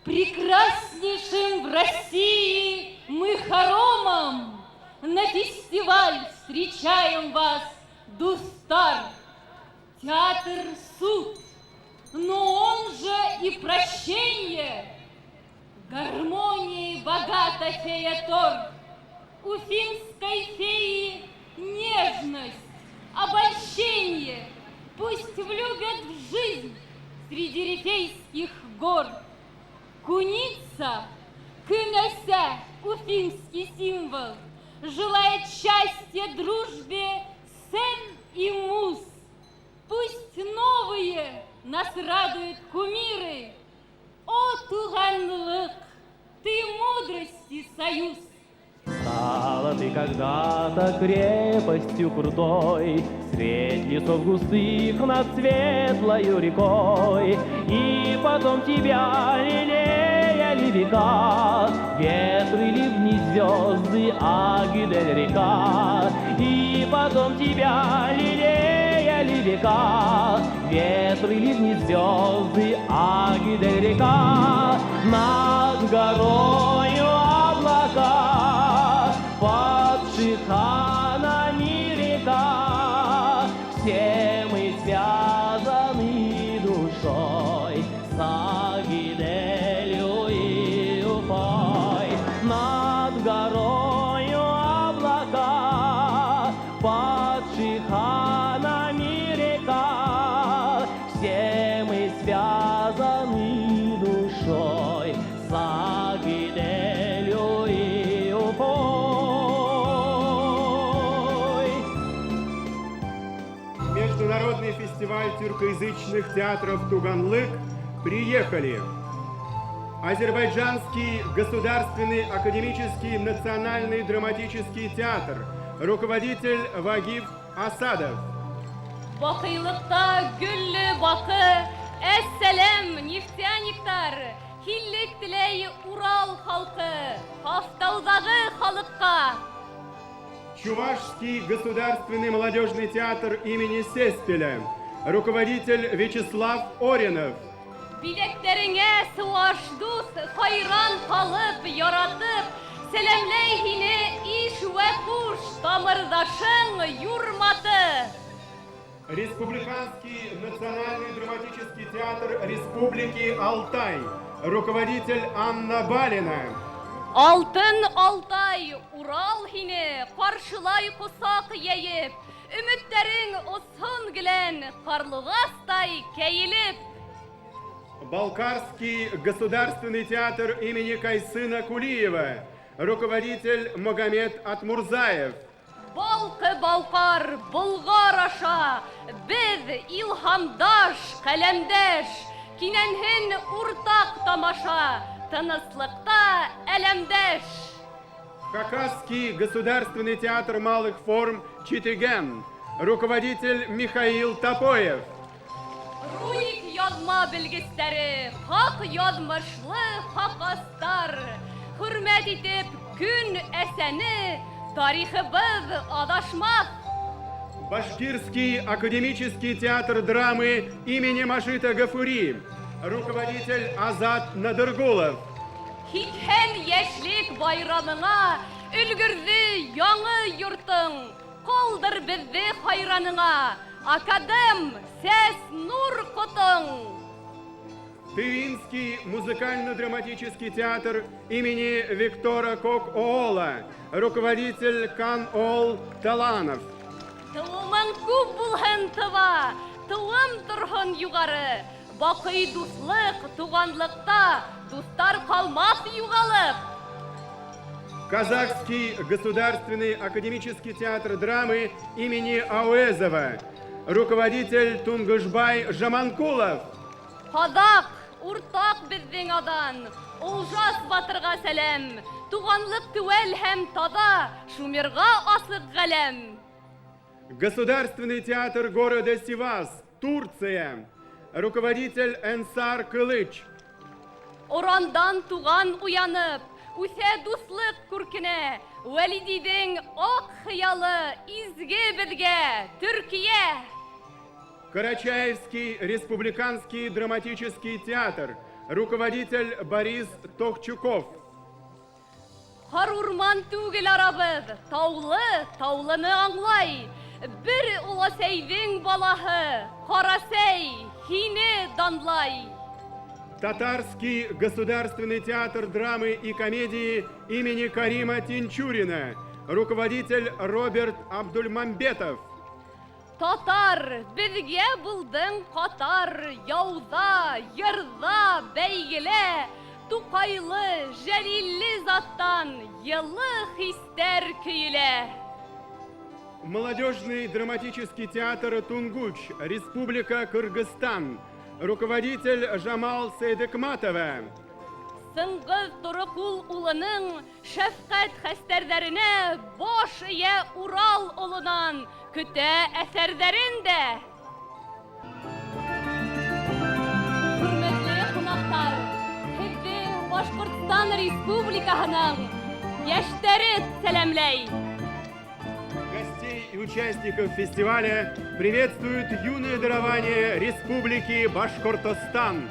Прекраснейшим в России мы хоромом на фестиваль встречаем вас, Дустар. Театр суд, но он же и прощение. Гармонией богата фея Тор. У финской феи нежность, обольщение. Пусть влюбят в жизнь среди рифейских гор. Куница, кынася, уфимский символ, желает счастья дружбе Сен и Мус. Пусть новые нас радуют кумиры. О, туганлык, ты мудрости союз. Стала ты когда-то крепостью крутой, средь лесов густых над светлою рекой. И потом тебя лелеяли века, ветры, ливни, звезды, Агидель река. И потом тебя лелеяли века, ветры, ливни, звезды, Агидель река. Над горою облака, под Шиханами река, все мы связаны душой с Агиделью и Уфой. Над горою облака, под Шиханами река, все мы связаны душой с Агиделью и Уфой. Международный фестиваль тюркоязычных театров «Туганлык» приехали Азербайджанский государственный академический национальный драматический театр, руководитель Вагиф Асадов. Bakıylıkta güllü bakı, esselem neftiyaniktar, hillik dileyi Урал халқы, Хафтаудағы халыққа. Чувашский государственный молодежный театр имени Сеспеля, руководитель Вячеслав Оринов. Bileklerine sıvaşdus, hayran kalıp yaratып, selamleyhine iş ve kuş, damırdaşın yurmatı. Республиканский национальный драматический театр Республики Алтай, руководитель Анна Балина. Алтын Алтай, Урал hine, karşılay kusak yeyip, ümitlerin olsun gülen, karlıgasтай keyilip. Балкарский государственный театр имени Кайсына Кулиева, руководитель Магомед Атмурзаев. Балкы Балкар, Bulgar aşa, biz ilhamdaş, kalemdeş, kinenhin urtak tamaşa, tınıslıkta elemdeş. Хакасский государственный театр малых форм Читыген, руководитель Михаил Топоев. Руик yazma bilgisleri, hak yazmışlı hakastar, hürmet edip gün eseni, tarihimiz adaşmaz. Башкирский академический театр драмы имени Машита Гафури, руководитель Азат Надыргулов. Hiken yeşlik bayramına, ülgürdü yanı yurtun, koldur bizi hayranına, akadem ses nur kutun. Тывинский музыкально-драматический театр имени Виктора Кок-Оола, руководитель Кан-Ол Таланов. Тылымын күп булһын тыва, тылым тұрһын юғары, бақый дуслық, туғанлықта, дустар қалмас юғалып. Казахский государственный академический театр драмы имени Ауэзова, руководитель Тунгушбай Жаманкулов. Қазақ, уртақ біздің адан, Олжас батырға сәлем, туғанлық түвел һәм таза, шумерға асық ғалем. Государственный театр города Сивас, Турция, руководитель Энсар Кылыч. Орандан туған уянып, үсә дуслык күркенә, Вәлидидің ак хыялы изге беҙгә, Төркия. Карачаевский республиканский драматический театр, руководитель Борис Тохчуков. Харурман түгел арабыз, таулыны аңлай. Бір Уласәйдің балаһы, Қарасәй, һине данлай. Татарский государственный театр драмы и комедии имени Карима Тинчурина, руководитель Роберт Абдульмамбетов. Татар, беҙгә булдың ҡатар, яуҙа, йырҙа, бәйгелә, Туҡайлы, жәлилле заттан, йылы хистәр көйөлә. Молодежный драматический театр Тунгуч, Республика Кыргызстан, руководитель Жамал Сейдекматова. Сыңғыҙ Торокул улының шәфҡәт хәстәрҙәренә баш эйә Урал олонан көтә әҫәрҙәрен дә. Хөрмәтле ҡунаҡтар, һеҙҙе Башҡортостан Республикаһының йәштәре сәләмләй. Гостей и участников фестиваля приветствует юное дарование Республики Башкортостан.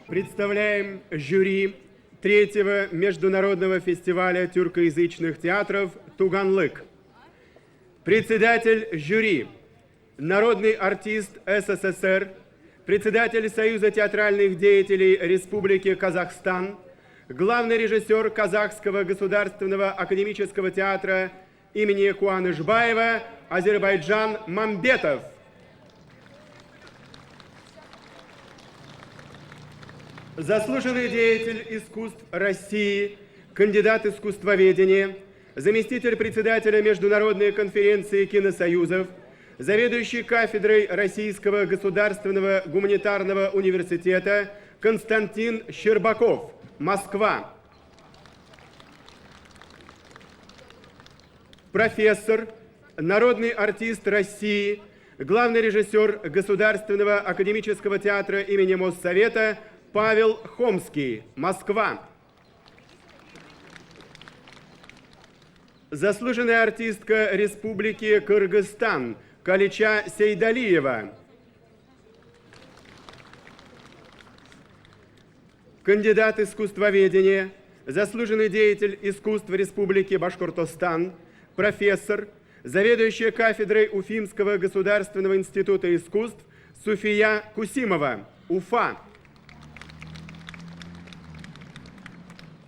Представляем жюри третьего международного фестиваля тюркоязычных театров «Туганлык». Председатель жюри, народный артист СССР, председатель Союза театральных деятелей Республики Казахстан, главный режиссер Казахского государственного академического театра имени Куанышбаева Азербайджан Мамбетов. Заслуженный деятель искусств России, кандидат искусствоведения, заместитель председателя Международной конференции киносоюзов, заведующий кафедрой Российского государственного гуманитарного университета Константин Щербаков, Москва. Профессор, народный артист России, главный режиссер Государственного академического театра имени Моссовета Павел Хомский, Москва. Заслуженная артистка Республики Кыргызстан Калича Сейдалиева. Кандидат искусствоведения, заслуженный деятель искусств Республики Башкортостан, профессор, заведующая кафедрой Уфимского государственного института искусств Суфия Кусимова, Уфа.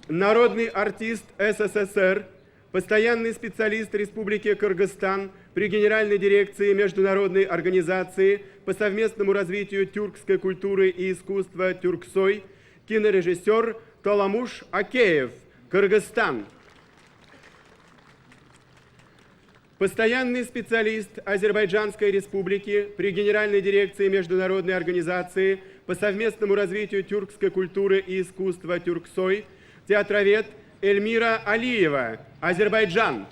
Народный артист СССР, постоянный специалист Республики Кыргызстан при Генеральной дирекции Международной организации по совместному развитию тюркской культуры и искусства «Тюрксой», кинорежиссер Толамуш Акеев, Кыргызстан. Постоянный специалист Азербайджанской Республики при Генеральной дирекции Международной организации по совместному развитию тюркской культуры и искусства «Тюрксой», театровед Эльмира Алиева, Азербайджан.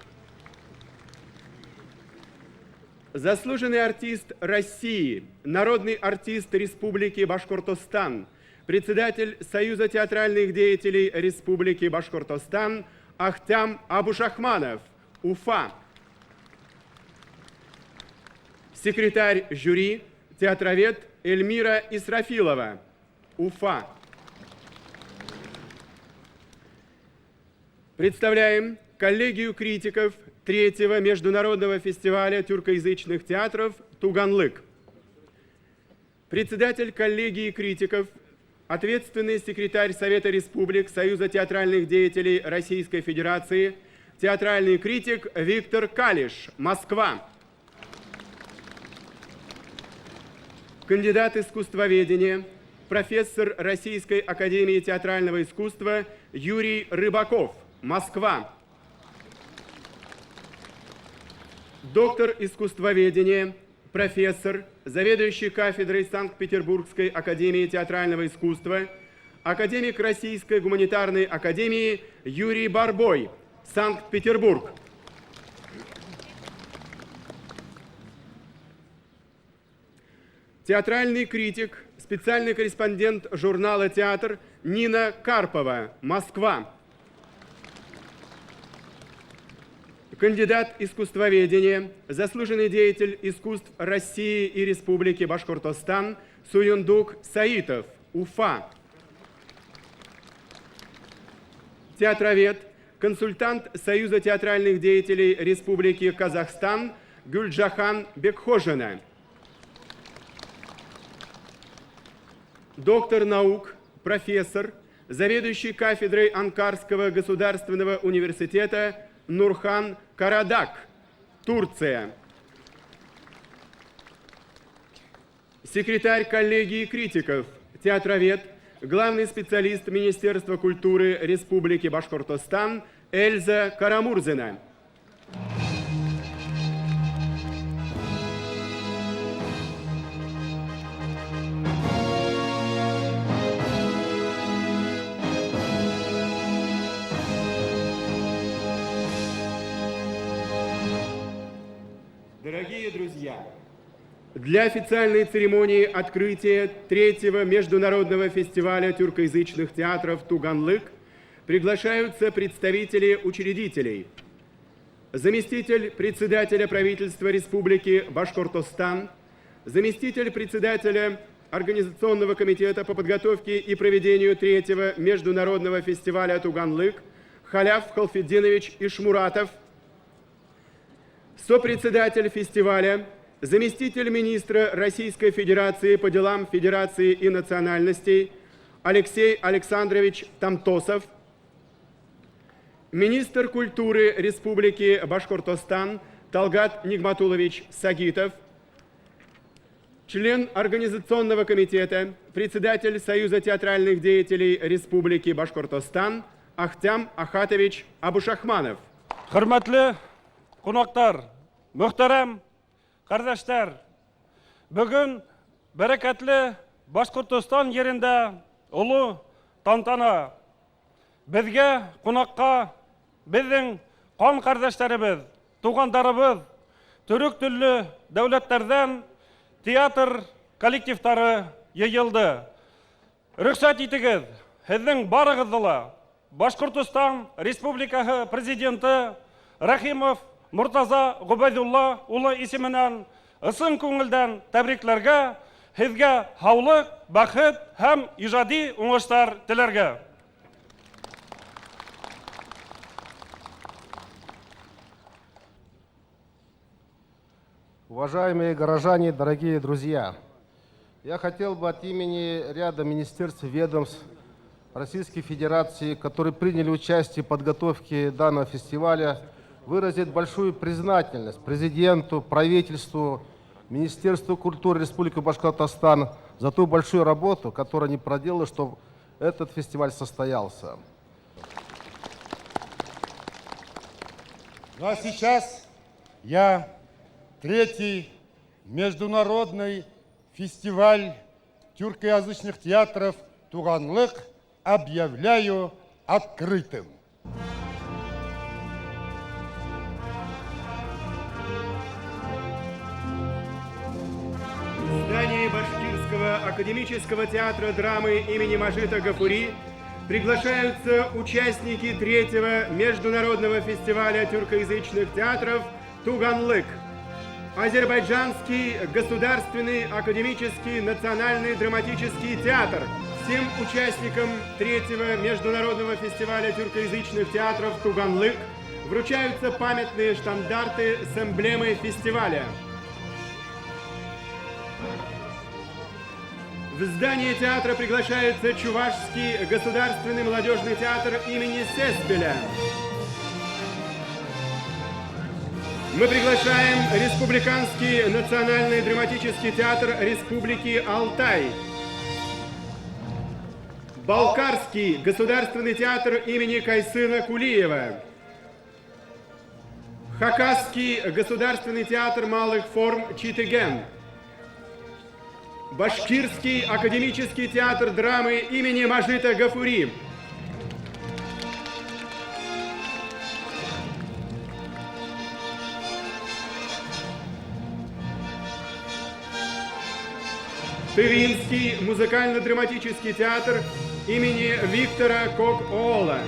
Заслуженный артист России, народный артист Республики Башкортостан, председатель Союза театральных деятелей Республики Башкортостан Ахтям Абушахманов, Уфа. Секретарь жюри, театровед Эльмира Исрафилова, Уфа. Представляем коллегию критиков третьего международного фестиваля тюркоязычных театров «Туганлык». Председатель коллегии критиков, ответственный секретарь Совета Республик Союза театральных деятелей Российской Федерации, театральный критик Виктор Калиш, Москва. кандидат искусствоведения, профессор Российской академии театрального искусства Юрий Рыбаков, Москва. Доктор искусствоведения, профессор, заведующий кафедрой Санкт-Петербургской академии театрального искусства, академик Российской гуманитарной академии Юрий Барбой, Санкт-Петербург. Театральный критик, специальный корреспондент журнала «Театр» Нина Карпова, Москва. Кандидат искусствоведения, заслуженный деятель искусств России и Республики Башкортостан Суюндук Саитов, Уфа. Театровед, консультант Союза театральных деятелей Республики Казахстан Гюльджахан Бекхожина. Доктор наук, профессор, заведующий кафедрой Анкарского государственного университета Нурхан Карадак, Турция. Секретарь коллегии критиков, театровед, главный специалист Министерства культуры Республики Башкортостан Эльза Карамурзина. Дорогие друзья, для официальной церемонии открытия 3-го международного фестиваля тюркоязычных театров «Туганлык» приглашаются представители учредителей. Заместитель председателя правительства Республики Башкортостан, заместитель председателя Организационного комитета по подготовке и проведению 3-го международного фестиваля «Туганлык» Халяв Халфетдинович Ишмуратов, сопредседатель фестиваля, заместитель министра Российской Федерации по делам Федерации и национальностей Алексей Александрович Тамтосов, министр культуры Республики Башкортостан Талгат Нигматулович Сагитов, член Организационного комитета, председатель Союза театральных деятелей Республики Башкортостан Ахтям Ахатович Абушахманов. Hürmetli konaklar, muhterem kardeşler, bugün bereketli Башкортостан yerinde ulu tantana. Bizge konakka bizim kan kardeşlerimiz, tuğandarımız, Türk türlü devletlerden tiyatr kolektifleri yayıldı. Rüksat etiniz, sizin barığızla Башкортостан Республикасы президенті Рахимов Муртаза Губайдулла улы исеменен ысын көңілден тәбрикләргә, сезгә хаулык, бәхет һәм иҗади уңышлар теләргә. Уважаемые горожане, дорогие друзья, я хотел бы от имени ряда министерств и ведомств Российской Федерации, которые приняли участие в подготовке данного фестиваля, выразить большую признательность президенту, правительству, Министерству культуры Республики Башкортостан за ту большую работу, которую они проделали, чтобы этот фестиваль состоялся. Ну а сейчас я третий международный фестиваль тюркоязычных театров «Туганлык» объявляю открытым. В здании Башкирского академического театра драмы имени Мажита Гафури приглашаются участники 3-го международного фестиваля тюркоязычных театров «Туганлык». Азербайджанский государственный академический национальный драматический театр. Всем участникам 3-го международного фестиваля тюркоязычных театров «Туганлык» вручаются памятные штандарты с эмблемой фестиваля. В здание театра приглашается Чувашский государственный молодежный театр имени Сеспеля. Мы приглашаем Республиканский национальный драматический театр Республики Алтай, Балкарский государственный театр имени Кайсына Кулиева, Хакасский государственный театр малых форм Читеген, Башкирский академический театр драмы имени Мажита Гафури, Тывинский музыкально-драматический театр имени Виктора Кок-Оола,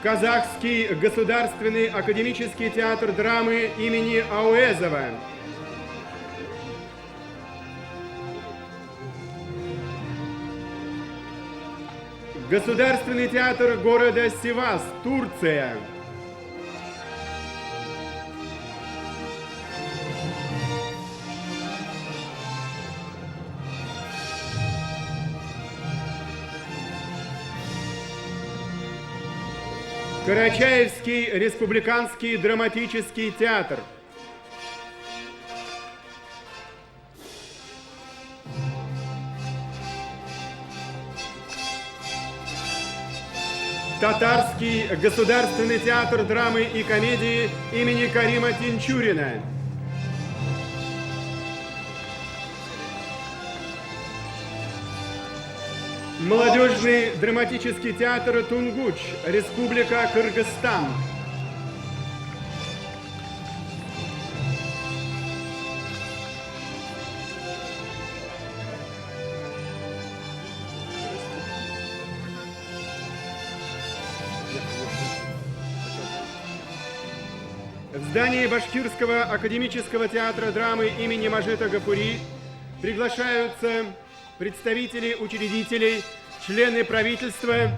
Казахский государственный академический театр драмы имени Ауэзова, Государственный театр города Сивас, Турция, Карачаевский республиканский драматический театр, Татарский государственный театр драмы и комедии имени Карима Тинчурина, Молодежный драматический театр Тунгуч, Республика Кыргызстан, в здании Башкирского академического театра драмы имени Мажита Гафури приглашаются представители учредителей, члены правительства.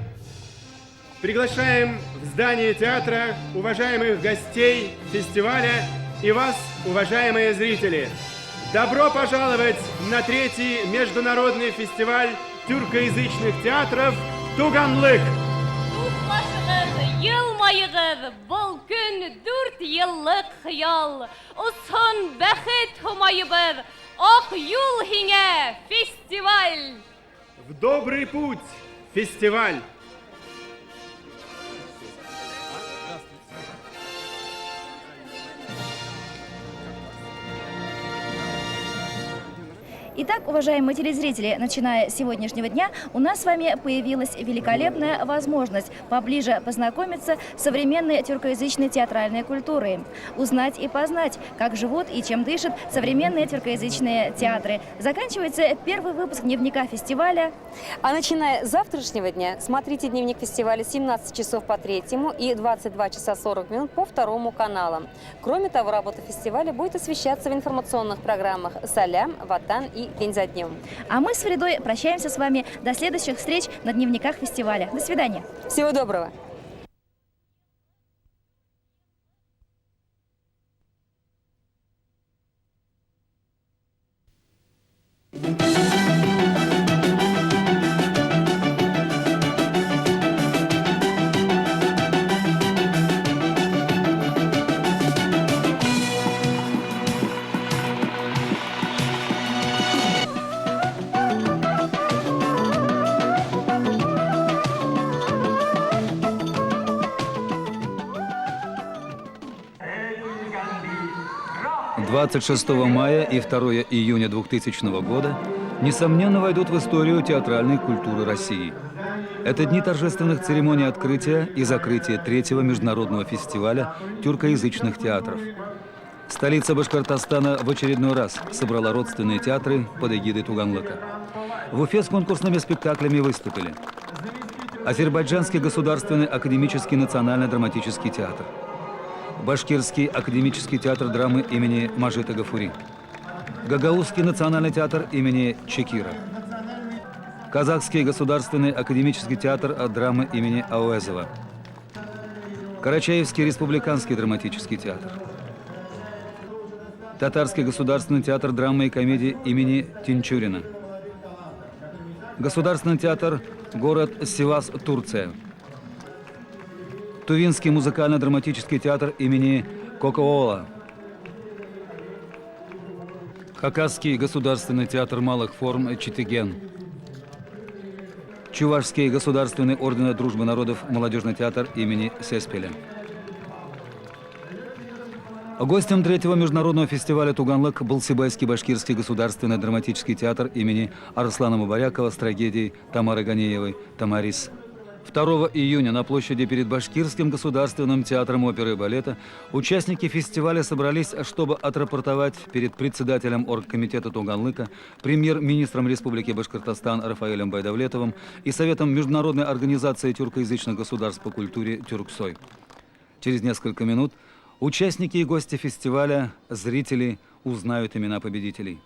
Приглашаем в здание театра уважаемых гостей фестиваля и вас, уважаемые зрители. Добро пожаловать на 3-й международный фестиваль тюркоязычных театров «Туганлык». Yılmayığız, bol gün 4 yıllık hıyal. Usun bәхет humayыбız, ак юл хиңе фестиваль. В добрый путь фестиваль. Итак, уважаемые телезрители, начиная с сегодняшнего дня у нас с вами появилась великолепная возможность поближе познакомиться с современной тюркоязычной театральной культурой, узнать и познать, как живут и чем дышат современные тюркоязычные театры. Заканчивается первый выпуск дневника фестиваля. А начиная с завтрашнего дня смотрите дневник фестиваля 17 часов по 3-му и 22 часа 40 минут по 2-му каналам. Кроме того, работа фестиваля будет освещаться в информационных программах «Салям», «Ватан» и «День за днем». А мы с Фридой прощаемся с вами до следующих встреч на дневниках фестиваля. До свидания. Всего доброго. «26 мая и 2 июня 2000 года несомненно войдут в историю театральной культуры России. Это дни торжественных церемоний открытия и закрытия 3-го международного фестиваля тюркоязычных театров. Столица Башкортостана в очередной раз собрала родственные театры под эгидой Туганлыка. В Уфе с конкурсными спектаклями выступили Азербайджанский государственный академический национально-драматический театр, Башкирский академический театр драмы имени Мажита Гафури, Гагаузский национальный театр имени Чекира, Казахский государственный академический театр драмы имени Ауэзова, Карачаевский республиканский драматический театр, Татарский государственный театр драмы и комедии имени Тинчурина, Государственный театр город Сивас, Турция, Тувинский музыкально-драматический театр имени Кокоола, Хакасский государственный театр малых форм Читыген, Чувашский государственный орден дружбы народов молодежный театр имени Сеспеля. Гостем третьего международного фестиваля «Туганлык» был Сибайский башкирский государственный драматический театр имени Арслана Мубарякова с трагедией Тамары Ганеевой «Тамарис». 2 июня на площади перед Башкирским государственным театром оперы и балета участники фестиваля собрались, чтобы отрапортовать перед председателем оргкомитета Туганлыка, премьер-министром Республики Башкортостан Рафаэлем Байдавлетовым и Советом Международной организации тюркоязычных государств по культуре «Тюрксой». Через несколько минут участники и гости фестиваля, зрители узнают имена победителей.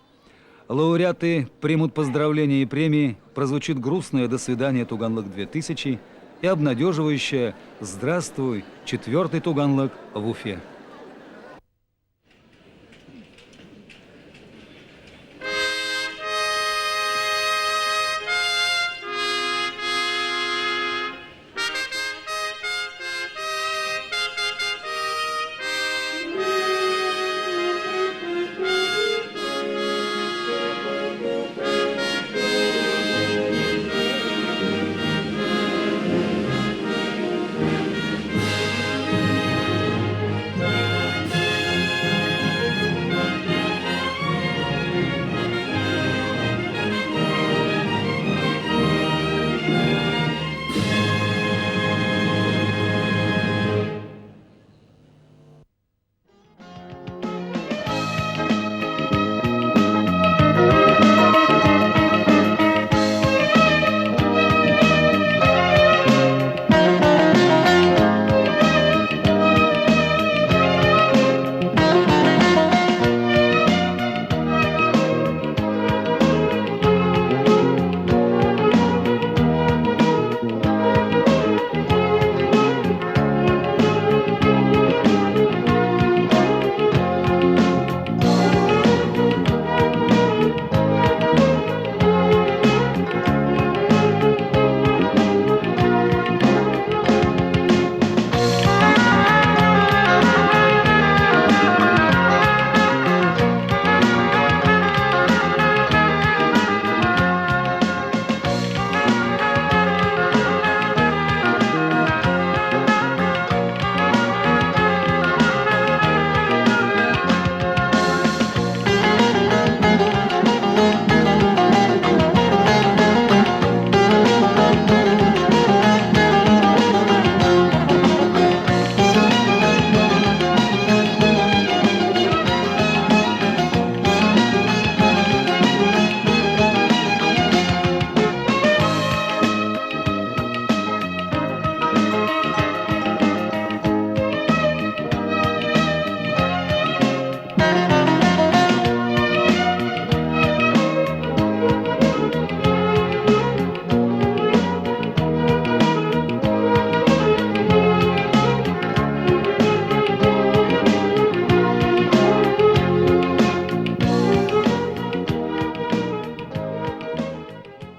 Лауреаты примут поздравления и премии, прозвучит грустное «До свидания, Туганлык-2000» и обнадеживающее «Здравствуй, 4-й Туганлык в Уфе».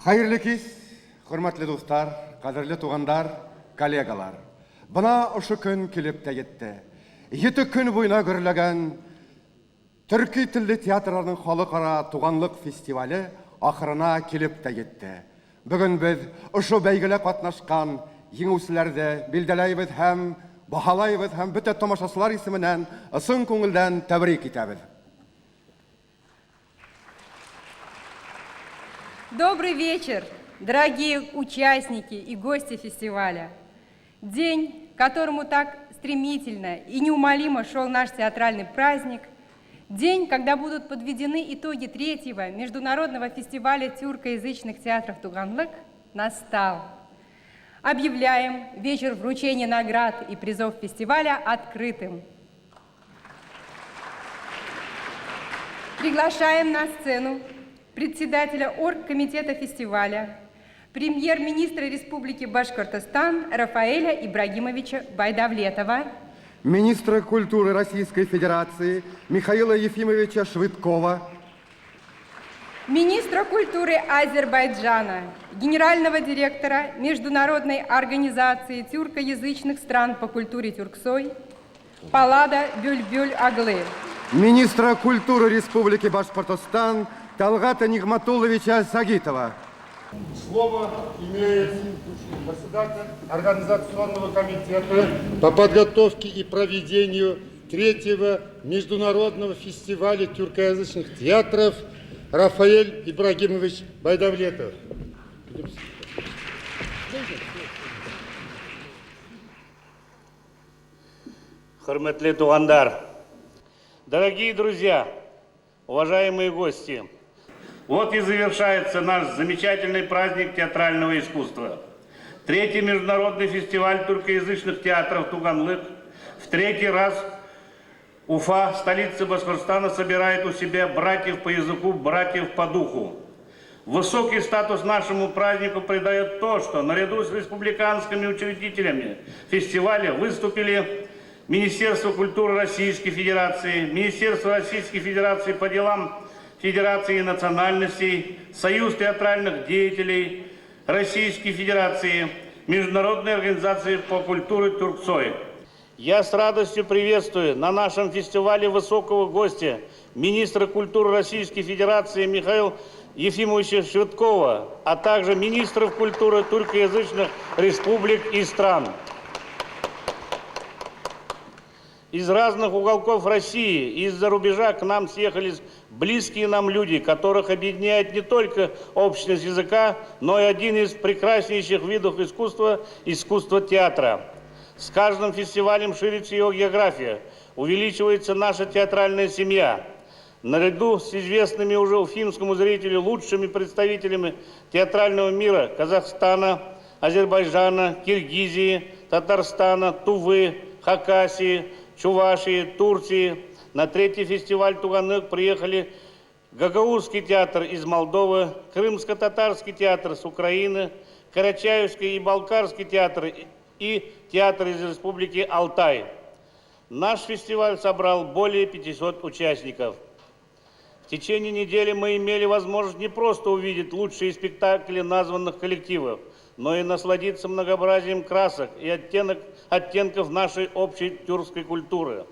Hayırlı kez, hürmetli dostlar, kadirli tuğanlar, kollegalar. Buna uşu gün kilip de yetti. 7 gün boyuna görülegen Türkiye Tilli Tiyatrlarının Halkara Tuğanlık Festivali ahırına kilip de yetti. Bugün biz uşu beygile katnaşkan yengüsülerde bildilayız hem bahalayız hem bütün tomaşasılar isminden ısın көңілден tebrik etimiz. Добрый вечер, дорогие участники и гости фестиваля. День, к которому так стремительно и неумолимо шел наш театральный праздник, день, когда будут подведены итоги 3-го международного фестиваля тюркоязычных театров «Туганлык», настал. Объявляем вечер вручения наград и призов фестиваля открытым. Приглашаем на сцену председателя оргкомитета фестиваля, премьер-министра Республики Башкортостан Рафаэля Ибрагимовича Байдавлетова, министра культуры Российской Федерации Михаила Ефимовича Швыдкова, министра культуры Азербайджана, генерального директора Международной организации тюркоязычных стран по культуре Тюрксой Паллада Бюльбюль Аглы, министра культуры Республики Башкортостан Талгата Нигматулловича Сагитова. Слово имеет председатель Организационного комитета по подготовке и проведению 3-го международного фестиваля тюркоязычных театров Рафаэль Ибрагимович Байдавлетов. Хурматле тугандар, дорогие друзья, уважаемые гости, вот и завершается наш замечательный праздник театрального искусства. 3-й международный фестиваль тюркоязычных театров «Туганлык» в 3-й раз Уфа, столица Башкортостана, собирает у себя братьев по языку, братьев по духу. Высокий статус нашему празднику придает то, что наряду с республиканскими учредителями фестиваля выступили Министерство культуры Российской Федерации, Министерство Российской Федерации по делам Федерации национальностей, Союз театральных деятелей Российской Федерации, Международная организация по культуре Тюрксой. Я с радостью приветствую на нашем фестивале высокого гостя, министра культуры Российской Федерации Михаила Ефимовича Швидкова, а также министров культуры тюркоязычных республик и стран. Из разных уголков России и из-за рубежа к нам съехались близкие нам люди, которых объединяет не только общность языка, но и один из прекраснейших видов искусства – искусство театра. С каждым фестивалем ширится его география, увеличивается наша театральная семья. Наряду с известными уже уфимскому зрителю лучшими представителями театрального мира Казахстана, Азербайджана, Киргизии, Татарстана, Тувы, Хакасии, Чувашии, Турции, на 3-й фестиваль «Туганлык» приехали Гагаузский театр из Молдовы, Крымско-татарский театр с Украины, Карачаевский и Балкарский театр и театр из Республики Алтай. Наш фестиваль собрал более 500 участников. В течение недели мы имели возможность не просто увидеть лучшие спектакли названных коллективов, но и насладиться многообразием красок и оттенков нашей общей тюркской культуры.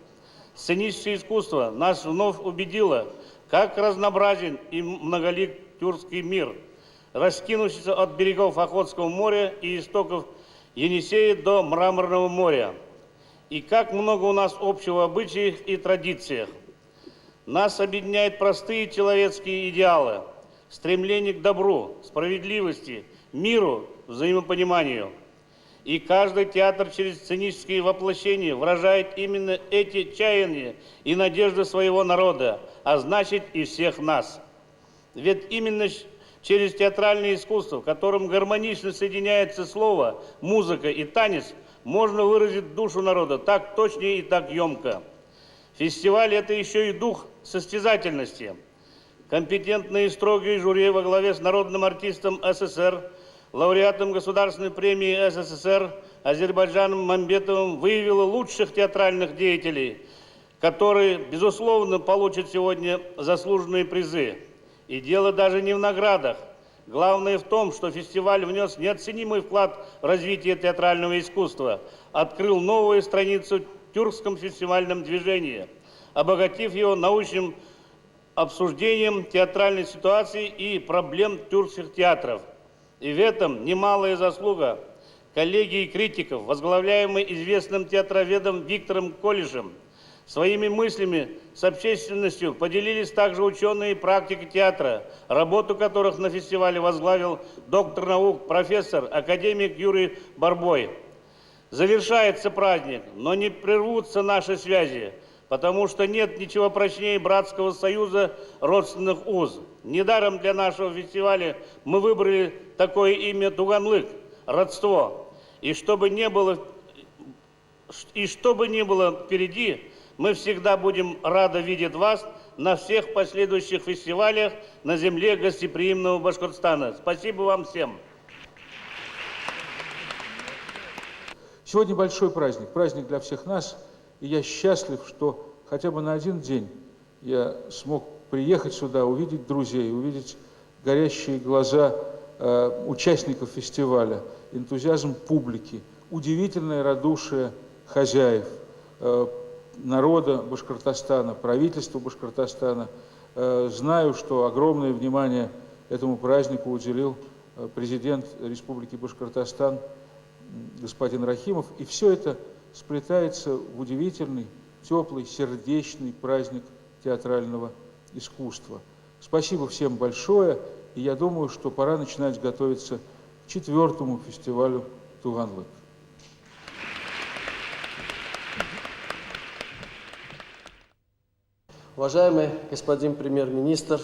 Сценическое искусство нас вновь убедило, как разнообразен и многолик тюркский мир, раскинувшийся от берегов Охотского моря и истоков Енисея до Мраморного моря. И как много у нас общего в обычаях и традициях. Нас объединяют простые человеческие идеалы, стремление к добру, справедливости, миру, взаимопониманию. И каждый театр через сценические воплощения выражает именно эти чаяния и надежды своего народа, а значит и всех нас. Ведь именно через театральное искусство, в котором гармонично соединяется слово, музыка и танец, можно выразить душу народа так точно и так емко. Фестиваль – это еще и дух состязательности. Компетентные и строгие жюри во главе с народным артистом СССР, лауреатом Государственной премии СССР Азербайджаном Мамбетовым выявило лучших театральных деятелей, которые, безусловно, получат сегодня заслуженные призы. И дело даже не в наградах. Главное в том, что фестиваль внес неоценимый вклад в развитие театрального искусства, открыл новую страницу в тюркском фестивальном движении, обогатив его научным обсуждением театральной ситуации и проблем тюркских театров. И в этом немалая заслуга коллегии критиков, возглавляемой известным театроведом Виктором Коллишем. Своими мыслями с общественностью поделились также ученые и практики театра, работу которых на фестивале возглавил доктор наук, профессор, академик Юрий Барбой. Завершается праздник, но не прервутся наши связи, потому что нет ничего прочнее братского союза родственных уз. Недаром для нашего фестиваля мы выбрали такое имя Туганлык – родство. И чтобы не было впереди, мы всегда будем рады видеть вас на всех последующих фестивалях на земле гостеприимного Башкортостана. Спасибо вам всем. Сегодня большой праздник, праздник для всех нас, и я счастлив, что хотя бы на один день я смог приехать сюда, увидеть друзей, увидеть горящие глаза участников фестиваля, энтузиазм публики, удивительное радушие хозяев, народа Башкортостана, правительства Башкортостана. Знаю, что огромное внимание этому празднику уделил президент Республики Башкортостан господин Рахимов. И все это сплетается в удивительный, теплый, сердечный праздник театрального искусства. Спасибо всем большое, и я думаю, что пора начинать готовиться к 4-му фестивалю «Туганлык». Уважаемый господин премьер-министр,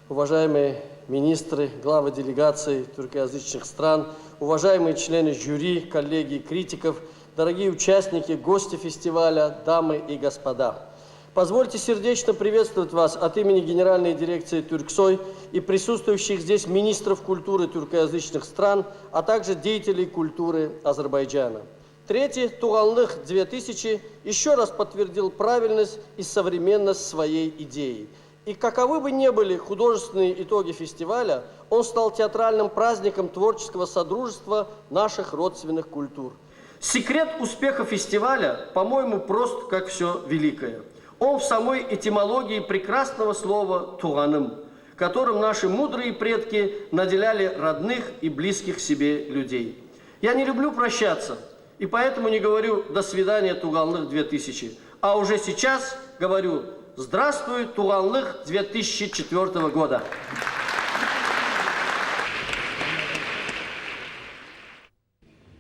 уважаемые министры, главы делегаций тюркоязычных стран, уважаемые члены жюри, коллеги, критиков, дорогие участники, гости фестиваля, дамы и господа. Позвольте сердечно приветствовать вас от имени Генеральной дирекции Тюрксой и присутствующих здесь министров культуры тюркоязычных стран, а также деятелей культуры Азербайджана. Третий Туганлык 2000 еще раз подтвердил правильность и современность своей идеи. И каковы бы ни были художественные итоги фестиваля, он стал театральным праздником творческого содружества наших родственных культур. Секрет успеха фестиваля, по-моему, прост, как все великое. Он в самой этимологии прекрасного слова «туганым», которым наши мудрые предки наделяли родных и близких себе людей. Я не люблю прощаться, и поэтому не говорю «до свидания, Туганлык 2000», а уже сейчас говорю «Здравствуй, Туганлык 2004 года».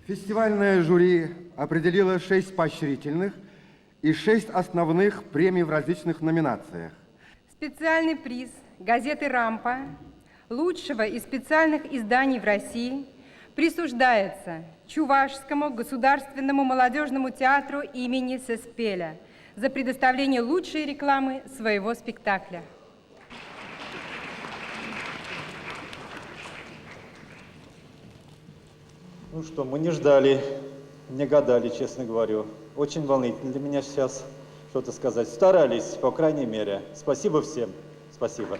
Фестивальное жюри определило 6 поощрительных и 6 основных премий в различных номинациях. Специальный приз газеты «Рампа» лучшего из специальных изданий в России присуждается Чувашскому государственному молодежному театру имени Сеспеля за предоставление лучшей рекламы своего спектакля. Ну что, мы не ждали, не гадали, честно говорю. Очень волнительно для меня сейчас что-то сказать. Старались, по крайней мере. Спасибо всем. Спасибо.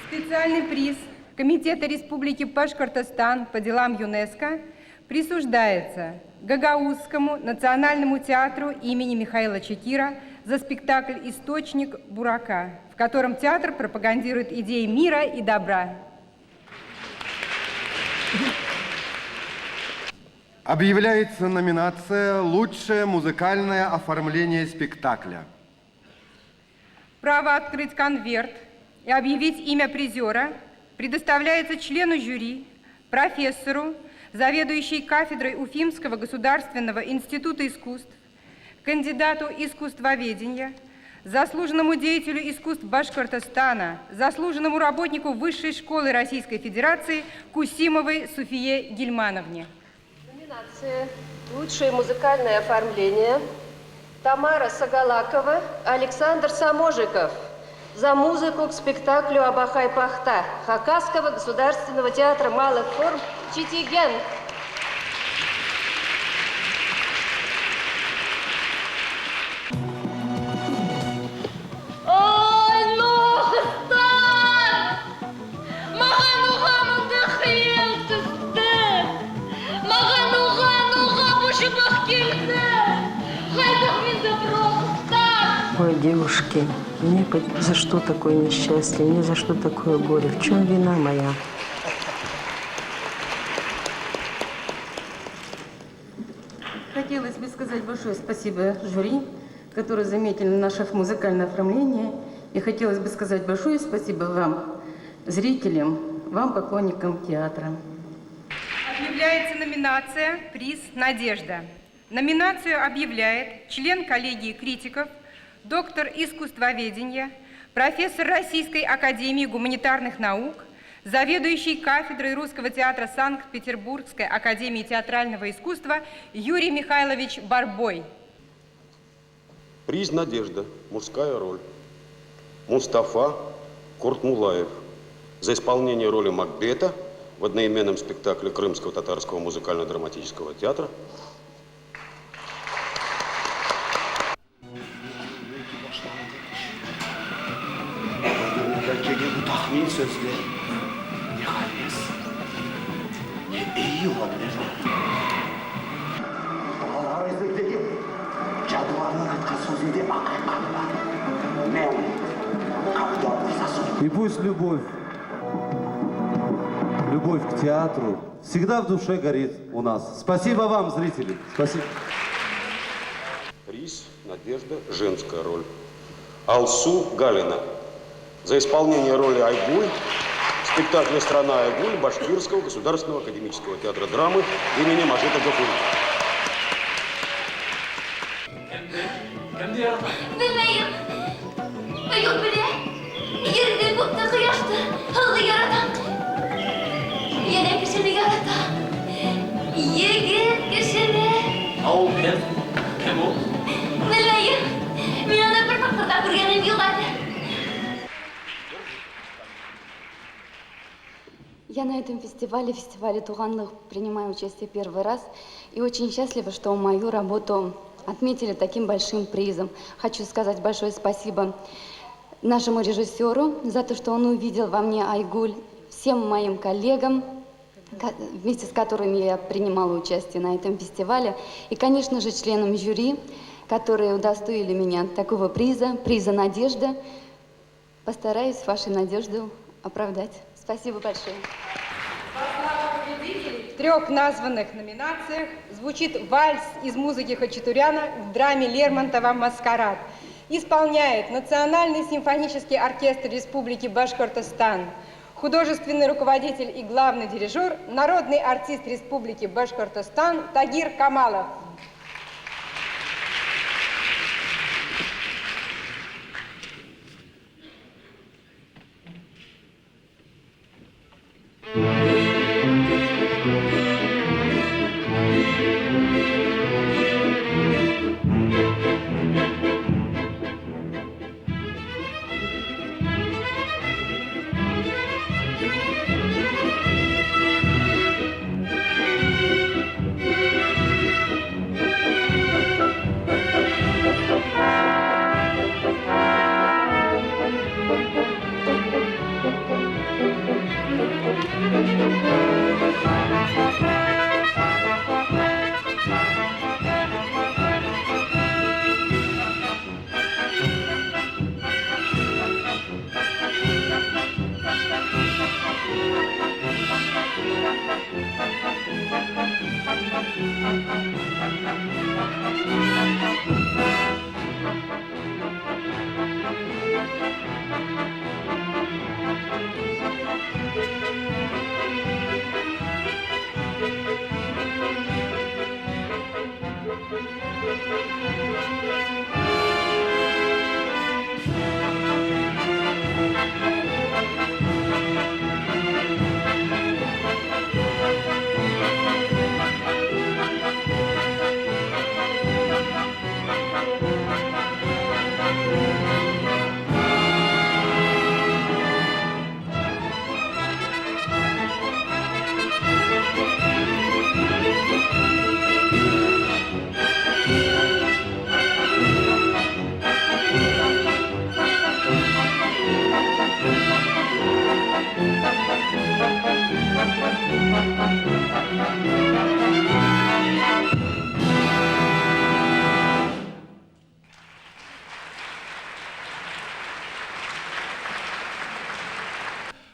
Специальный приз Комитета Республики Башкортостан по делам ЮНЕСКО присуждается Гагаузскому национальному театру имени Михаила Чекира за спектакль «Источник Бурака», в котором театр пропагандирует идеи мира и добра. Объявляется номинация «Лучшее музыкальное оформление спектакля». Право открыть конверт и объявить имя призера предоставляется члену жюри, профессору, заведующей кафедрой Уфимского государственного института искусств, кандидату искусствоведения, заслуженному деятелю искусств Башкортостана, заслуженному работнику Высшей школы Российской Федерации Кусимовой Суфие Гильмановне. Номинация «Лучшее музыкальное оформление» Тамара Сагалакова, Александр Саможиков за музыку к спектаклю «Абахай-Пахта» Хакасского государственного театра малых форм «Читиген». Ой, Нохстан! Мағануға қиыл түсті. Мағануға бұшыбық келді. Қайдық менді просто. Ой, девушки, мне за что такое несчастье, мне за что такое горе? В чем вина моя? Хотелось бы сказать большое спасибо жюри, которые заметили наше музыкальное оформление. И хотелось бы сказать большое спасибо вам, зрителям, вам, поклонникам театра. Объявляется номинация «Приз Надежда». Номинацию объявляет член коллегии критиков, доктор искусствоведения, профессор Российской академии гуманитарных наук, заведующий кафедрой Русского театра Санкт-Петербургской академии театрального искусства Юрий Михайлович Барбой. Приз «Надежда. Мужская роль». Мустафа Куртмулаев за исполнение роли Макбета в одноименном спектакле Крымского татарского музыкально-драматического театра. Tahmin sözle nihayet iyi olabilir. И пусть любовь к театру всегда в душе горит у нас. Спасибо вам, зрители. Спасибо. Приз «Надежда. Женская роль». Алсу Галина за исполнение роли Айгуль в спектакле «Страна Айгуль» Башкирского государственного академического театра драмы имени Мажита Гафури. Bilmeyin. Yok bile. Yerinde bukta kıyaştı. Hıllı yaratan. Yine kişini yaratan. Yegin kişini. Ау, kim o? Bilmeyin. Ben ona bir bakırda kurgenim yok adı. Я на этом фестивале Туганлых, принимаю участие первый раз. И очень счастлива, что мою работу отметили таким большим призом. Хочу сказать большое спасибо нашему режиссеру за то, что он увидел во мне Айгуль, всем моим коллегам, вместе с которыми я принимала участие на этом фестивале, и, конечно же, членам жюри, которые удостоили меня такого приза «Надежда». Постараюсь вашу надежду оправдать. Спасибо большое. В 3 названных номинациях звучит вальс из музыки Хачатуряна в драме Лермонтова «Маскарад». Исполняет Национальный симфонический оркестр Республики Башкортостан, художественный руководитель и главный дирижер, народный артист Республики Башкортостан Тагир Камалов.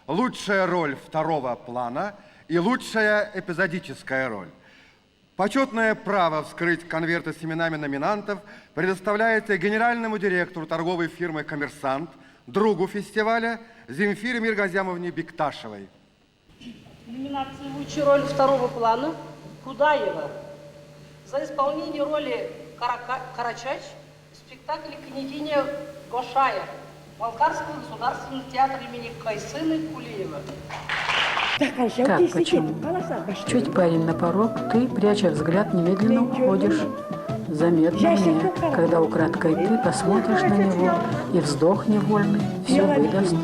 Лучшая роль второго плана и лучшая эпизодическая роль. Почетное право вскрыть конверты с именами номинантов предоставляется генеральному директору торговой фирмы «Коммерсант», другу фестиваля Земфире Миргазямовне Бекташевой. Номинация «Лучшая роль второго плана» Кудаева за исполнение роли Карачач в спектакле «Княгиня Гошая» Балкарского государственного театра имени Кайсыны Кулиева. Как, почему? Чуть парень на порог, ты, пряча взгляд, немедленно уходишь. Заметно мне, когда украдкой ты посмотришь на него, и вздох невольный все выдаст.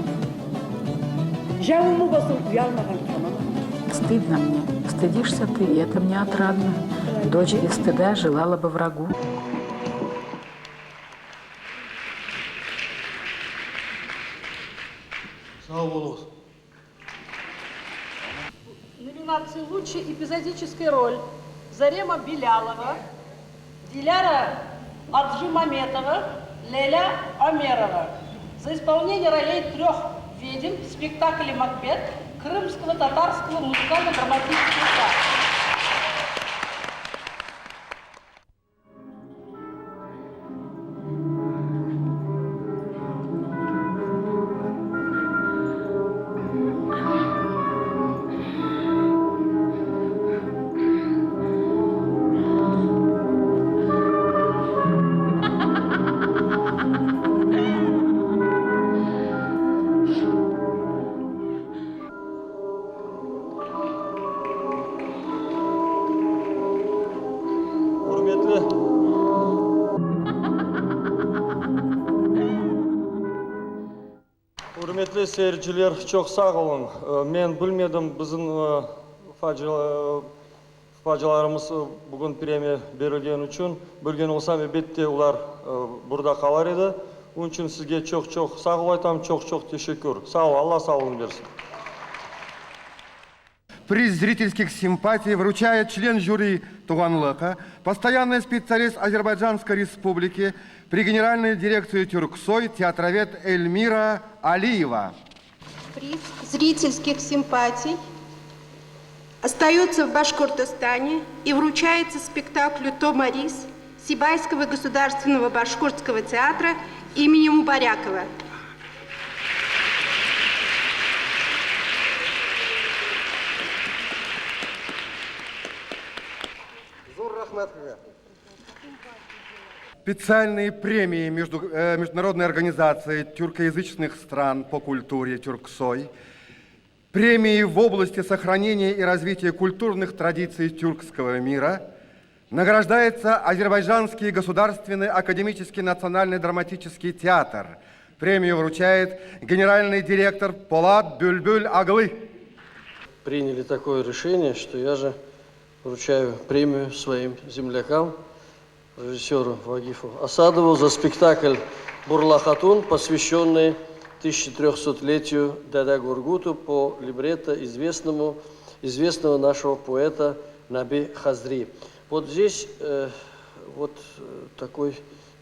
Стыдно мне, стыдишься ты, и это мне отрадно. Дочь без стыда желала бы врагу. Sağ olun. Номинации «Лучшая эпизодическая роль» Зарема Белялова, Диляра Аджимаметова, Леля Амерова. За исполнение ролей 3 ведьм в спектакле «Макбет» Крымского татарского музыкально-драматического театра. Hürmetli seyirciler, çok sağ olun. Men bilmedim bizim facialarımız bugün premiya berilgeni için. Bilgen olsam elbette ular burada kalar edi. Onun için sizge çok sağ ol aytam, çok teşekkür. Sağ ol, Allah sağ olun versin. Приз зрительских симпатий вручает член жюри Туганлыка, постоянный специалист Азербайджанской Республики при Генеральной дирекции Тюрксой, театровед Эльмира Алиева. Приз зрительских симпатий остается в Башкортостане и вручается спектаклю «Томарис» Сибайского государственного башкирского театра имени Мубарякова. Специальные премии Международной организации тюркоязычных стран по культуре Тюрксой, премии в области сохранения и развития культурных традиций тюркского мира, награждается Азербайджанский государственный академический национальный драматический театр. Премию вручает генеральный директор Полат Бюльбюль Аглы. Приняли такое решение, что я же вручаю премию своим землякам, режиссеру Вагифу Асадову за спектакль «Бурла Хатун», посвященный 1300-летию Дада Гургуту по либретто известного нашего поэта Наби Хазри. Вот здесь такой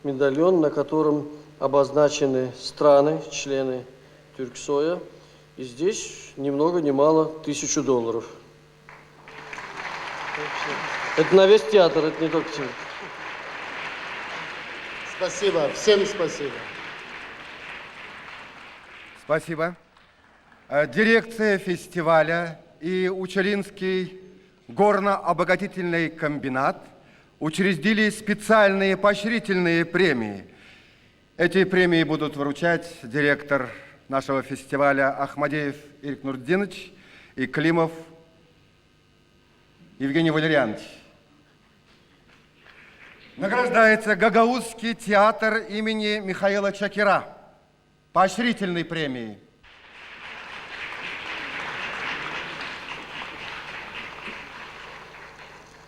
медальон, на котором обозначены страны, члены Тюрксоя. И здесь ни много ни мало $1000. Это на весь театр, это не только театр. Спасибо, всем спасибо. Спасибо. Дирекция фестиваля и Учелинский горно-обогатительный комбинат учредили специальные поощрительные премии. Эти премии будут вручать директор нашего фестиваля Ахмадеев Ирик Нурдинович и Климов Евгений Валерьянович. Награждается Гагаузский театр имени Михаила Чакира поощрительной премией.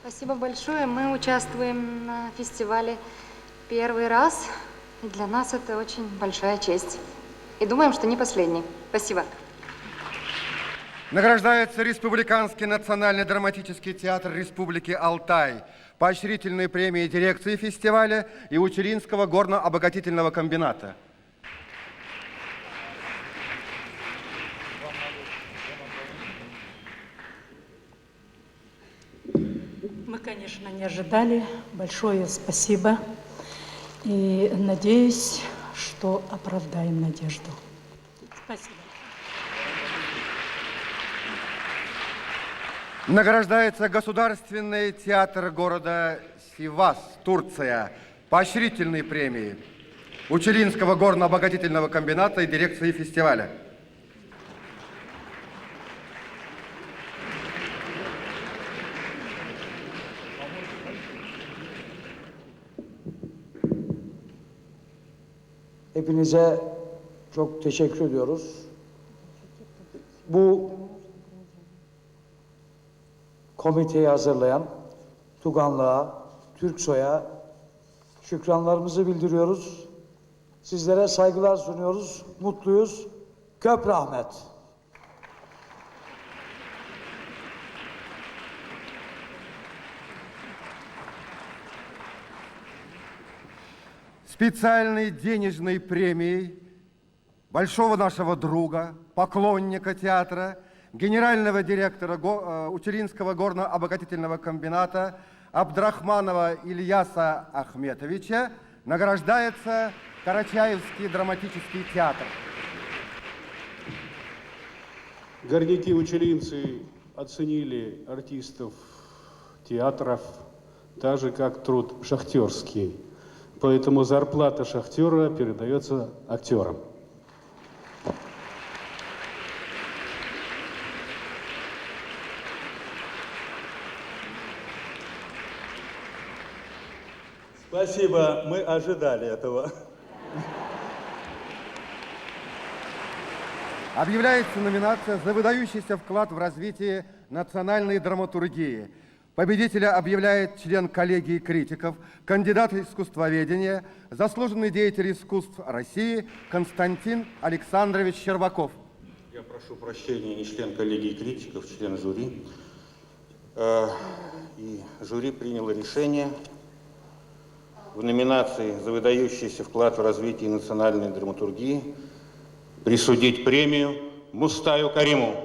Спасибо большое. Мы участвуем на фестивале первый раз. И для нас это очень большая честь. И думаем, что не последний. Спасибо. Награждается Республиканский национальный драматический театр Республики Алтай поощрительной премией дирекции фестиваля и Учелинского горно-обогатительного комбината. Мы, конечно, не ожидали. Большое спасибо. И надеюсь, что оправдаем надежду. Спасибо. Награждается Государственный театр города Сивас, Турция, поощрительной премией Учелинского горно-обогатительного комбината и дирекции фестиваля. Hepinize çok teşekkür ediyoruz. Bu komiteyi hazırlayan Tuganlığa, Türksoy'a şükranlarımızı bildiriyoruz. Sizlere saygılar sunuyoruz, mutluyuz. Köp rahmet. Специальной денежной премией большого нашего друга, поклонника театра, генерального директора Учелинского горно-обогатительного комбината Абдрахманова Ильяса Ахметовича награждается Карачаевский драматический театр. Горняки-учелинцы оценили артистов театров так же, как труд шахтерский. Поэтому зарплата шахтера передается актерам. Спасибо, мы ожидали этого. Объявляется номинация за выдающийся вклад в развитие национальной драматургии. Победителя объявляет член коллегии критиков, кандидат искусствоведения, заслуженный деятель искусств России Константин Александрович Щербаков. Я прошу прощения, не член коллегии критиков, член жюри. И жюри приняло решение в номинации за выдающийся вклад в развитие национальной драматургии присудить премию Мустаю Кариму.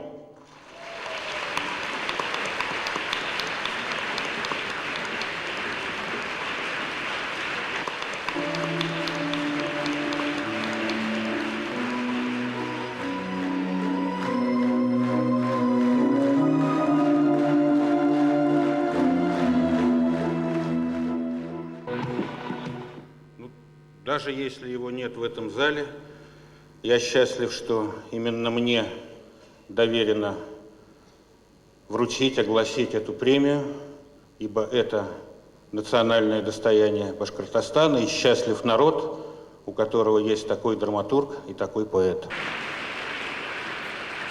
Даже если его нет в этом зале, я счастлив, что именно мне доверено вручить, огласить эту премию, ибо это национальное достояние Башкортостана, и счастлив народ, у которого есть такой драматург и такой поэт.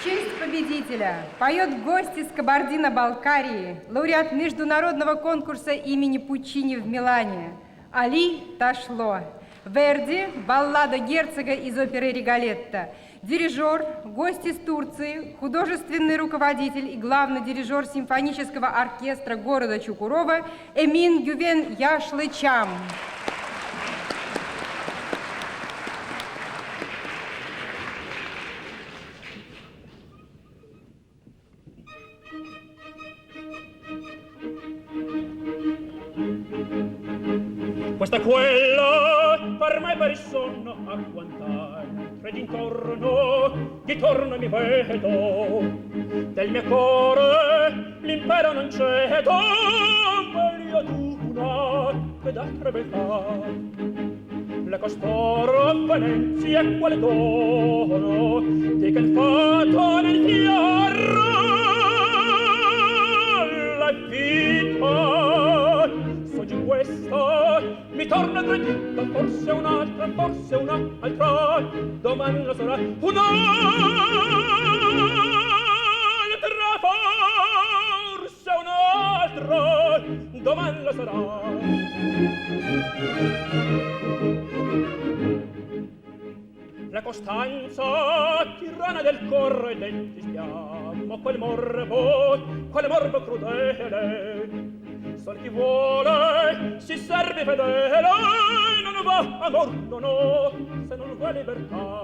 В честь победителя поет гость из Кабардино-Балкарии, лауреат международного конкурса имени Пуччини в Милане, Али Ташло. Верди, баллада герцога из оперы «Риголетто», дирижер, гость из Турции, художественный руководитель и главный дирижер симфонического оркестра города Чукурова Эмин Гювен Яшлычам. Questa quello per me per il sonno a quant'altre d'intorno di torno mi vedo del mio cuore l'impero non cedo meglio d'una che d'altre beltà la costoro Venezia quale dono di che il fato nel fiorro la vita so di questo mi torna tradita, forse un'altra, domani lo sarà forse un'altra, domani lo sarà. La costanza, tirana del corro e del stiamo, quel morbo crudele, sol chi vuole si serve fedele, non va amor, no, se non va libertà.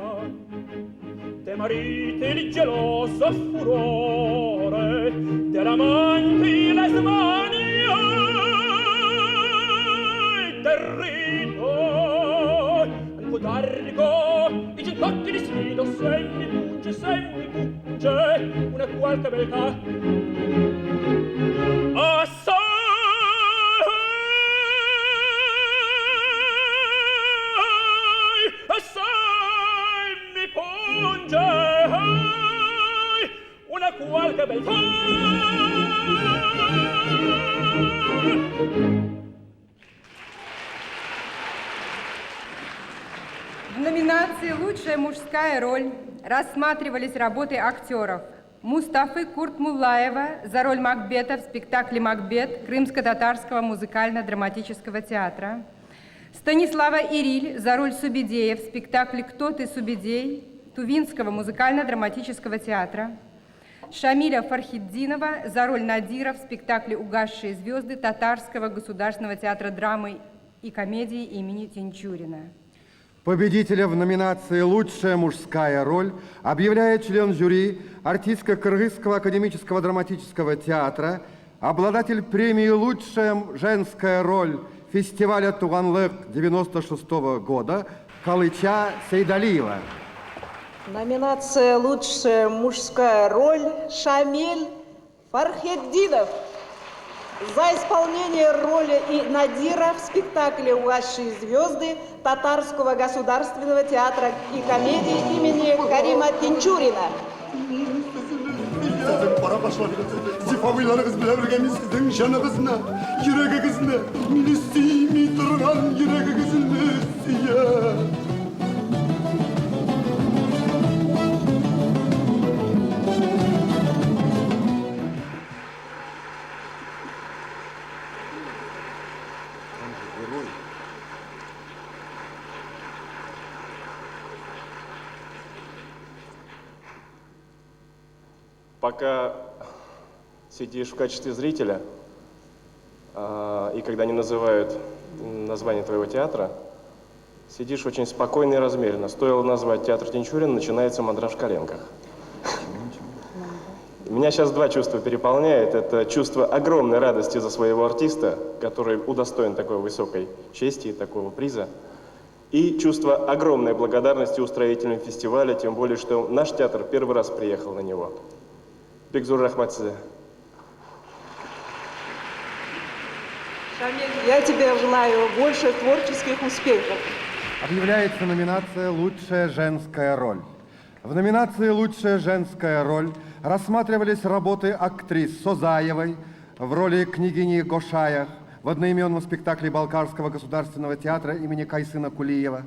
Te mariti il geloso furore, dell'amante le smanie, del rito, al codargo, i centotti di sfido, se mi punge, una qualche beltà. Assai mi punge una qualche beltà. В номинации «Лучшая мужская роль» рассматривались работы актеров Мустафы Куртмуллаева за роль Макбета в спектакле «Макбет» Крымско-татарского музыкально-драматического театра, Станислава Ириль за роль Субидея в спектакле «Кто ты, Субидей», Тувинского музыкально-драматического театра, Шамиля Фархиддинова за роль Надира в спектакле «Угасшие звезды» Татарского государственного театра драмы и комедии имени Тинчурина. Победителя в номинации «Лучшая мужская роль» объявляет член жюри артистка Кыргызского академического драматического театра, обладатель премии «Лучшая женская роль» фестиваля «Туганлык» 96-го года Калыча Сейдалиева. Номинация «Лучшая мужская роль» Шамиль Фархиддинов за исполнение роли и Надира в спектакле «Угасшие звезды» Татарского государственного театра и комедии имени Карима Тинчурина. Пора пошла. Зифавыйларыңыз біле білгеніміз сіздің жаныңызына, жүрегіңізіне, мені сүймей тұрған жүрегіңізіне сүйе. Пока сидишь в качестве зрителя, и когда не называют название твоего театра, сидишь очень спокойно и размеренно. Стоило назвать театр Тинчурина, начинается мандраж в коленках. Меня сейчас два чувства переполняет. Это чувство огромной радости за своего артиста, который удостоен такой высокой чести и такого приза. И чувство огромной благодарности устроителям фестиваля, тем более, что наш театр первый раз приехал на него. Бекзур рахмат сизе. Шамиль, я тебе желаю больше творческих успехов. Объявляется номинация «Лучшая женская роль». В номинации «Лучшая женская роль» рассматривались работы актрис Созаевой в роли княгини Гошаях в одноименном спектакле Балкарского государственного театра имени Кайсына Кулиева,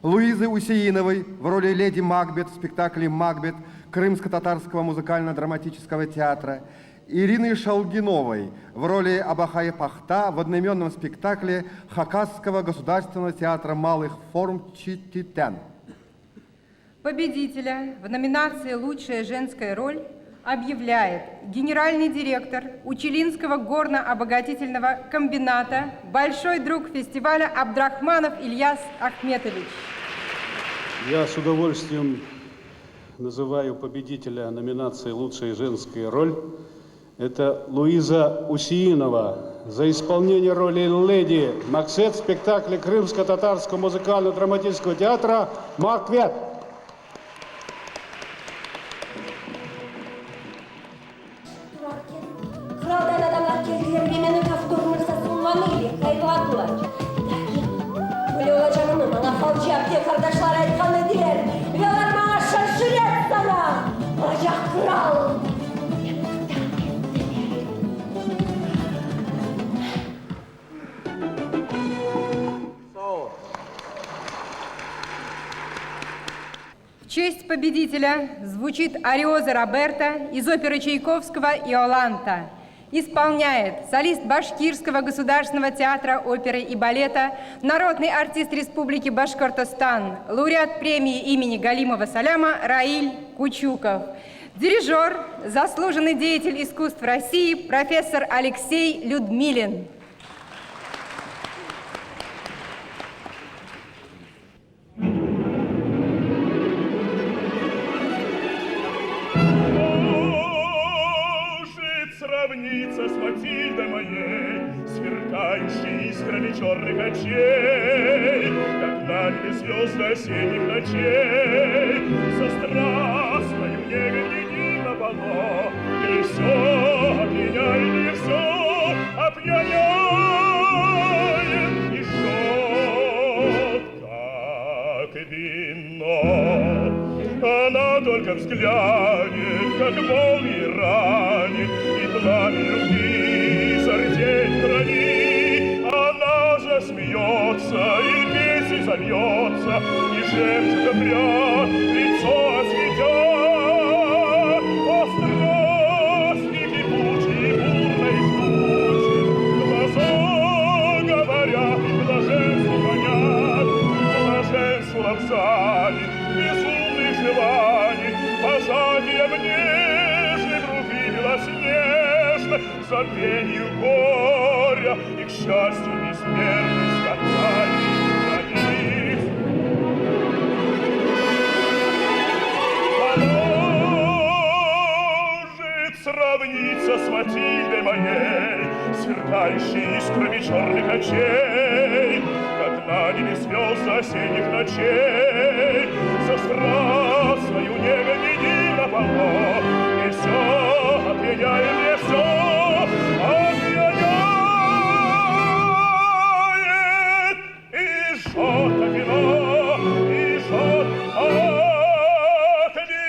Луизы Усеиновой в роли леди Макбет в спектакле «Макбет» Крымско-татарского музыкально-драматического театра, Ирины Шалгиновой в роли Абахай Пахта в одноименном спектакле Хакасского государственного театра малых форм Чититен. Победителя в номинации «Лучшая женская роль» объявляет генеральный директор Учелинского горно-обогатительного комбината, большой друг фестиваля Абдрахманов Ильяс Ахметович. Я с удовольствием называю победителя номинации «Лучшая женская роль». Это Луиза Усеинова за исполнение роли леди Максет в спектакле Крымско-татарского музыкально-драматического театра «Макбет». Kraldan adamlar kendileri yemenin kafkurunursa sunmanıyla kayıtladılar. Böyle olacağını bana falcı yap diye kardeşler ayıkan ediler. Biliyorlar bana şaşırıyor sana. Bacak kral. В честь победителя звучит ариоза Роберта из оперы Чайковского «Иоланта». Исполняет солист Башкирского государственного театра оперы и балета, народный артист Республики Башкортостан, лауреат премии имени Галимова Саляма Раиль Кучуков. Дирижер, заслуженный деятель искусств России, профессор Алексей Людмилин. Сравнится с Матильдой моей, сверкающей искрами черных очей, как на небе звезды осенних ночей, со страстной негой на полно, и все опьяняет, и все опьяняет, и жжет, как вино. Она только взглянет, как молнии ранит, и пламя любви зардеть храни. Она засмеется, и песней зальется, и жемчугом пряд лицо осветя. О, страстник кипучий, бурно и жгучий, глаза говорят, и блаженству манят, блаженству лапсани, безумных желаний. горя и, к счастью, бессмертный с конца границ. Поможет сравниться с Матильдой моей, сверкающей искрами черных очей, как на небе звезд осенних ночей, со страстною негой едино полно, и все опьяняет мне все, опьяняет, и жжет как вино, и жжет как вино.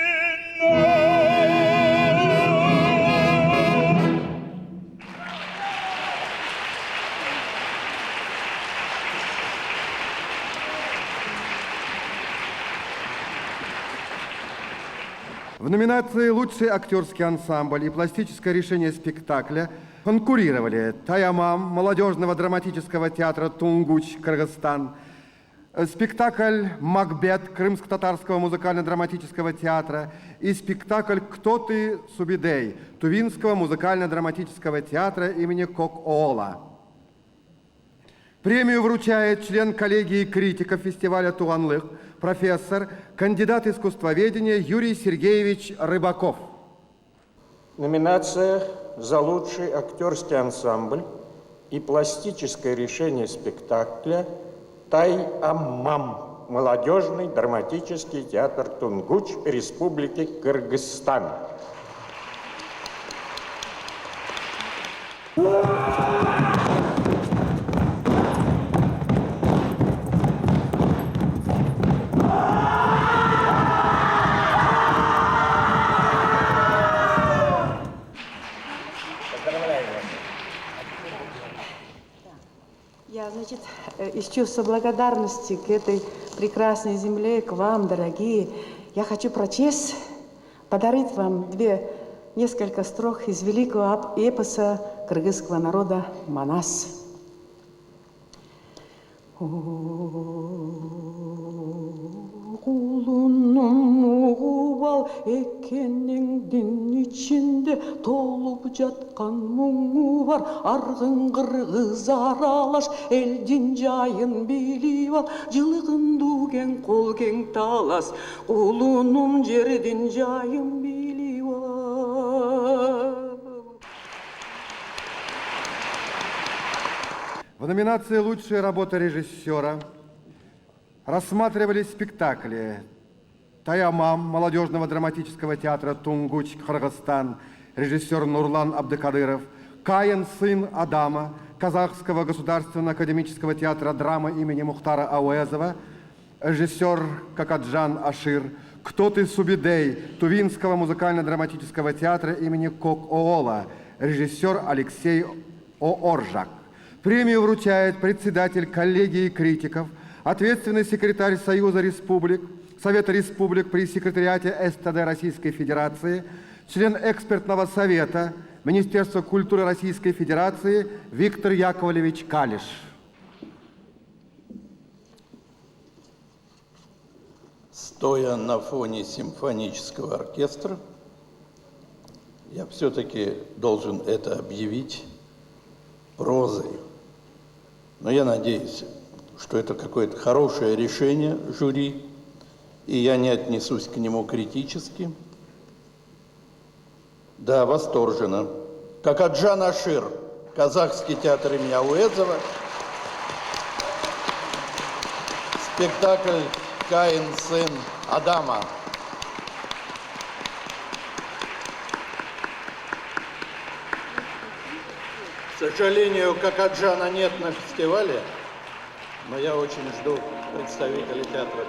В номинации «Лучший актерский ансамбль» и «Пластическое решение спектакля» конкурировали «Таямам» молодежного драматического театра «Тунгуч», Кыргызстан, спектакль «Макбет» Крымско-татарского музыкально-драматического театра и спектакль «Кто ты, Субидей» Тувинского музыкально-драматического театра имени Кок-Оола. Премию вручает член коллегии критиков фестиваля «Туганлык», профессор, кандидат искусствоведения Юрий Сергеевич Рыбаков. Номинация за лучший актерский ансамбль и пластическое решение спектакля «Тай-Аммам» молодежный драматический театр Тунгуч Республики Кыргызстан. Я, из чувства благодарности к этой прекрасной земле, к вам, дорогие, я хочу прочесть, подарить вам несколько строк из великого эпоса кыргызского народа «Манас». Kulunum uval ekeningdin içinde tolup jatkan muңu var. Argın kırgız aralaş eldin jayın bilip al. Жылыгын дуген кол кең талас. Kulunum жердин жайын билип ал. В номинации «Лучшая работа режиссера» рассматривались спектакли «Таямам» молодежного драматического театра «Тунгуч», Кыргызстан, режиссер Нурлан Абдыкадыров, «Каин, сын Адама» Казахского государственного академического театра драма имени Мухтара Ауэзова, режиссер Какаджан Ашир, «Кто ты, Субидей» Тувинского музыкально-драматического театра имени Кок-Оола, режиссер Алексей Ооржак. Премию вручает председатель коллегии критиков, ответственный секретарь Совета республик при секретариате СТД Российской Федерации, член экспертного совета Министерства культуры Российской Федерации Виктор Яковлевич Калиш. Стоя на фоне симфонического оркестра, я все-таки должен это объявить прозой. Но я надеюсь, что это какое-то хорошее решение жюри, и я не отнесусь к нему критически. Да, восторженно. Какаджан Ашир, Казахский театр имени Ауэзова, спектакль «Каин, сын Адама». К сожалению, Какаджана нет на фестивале, но я очень жду представителей театра.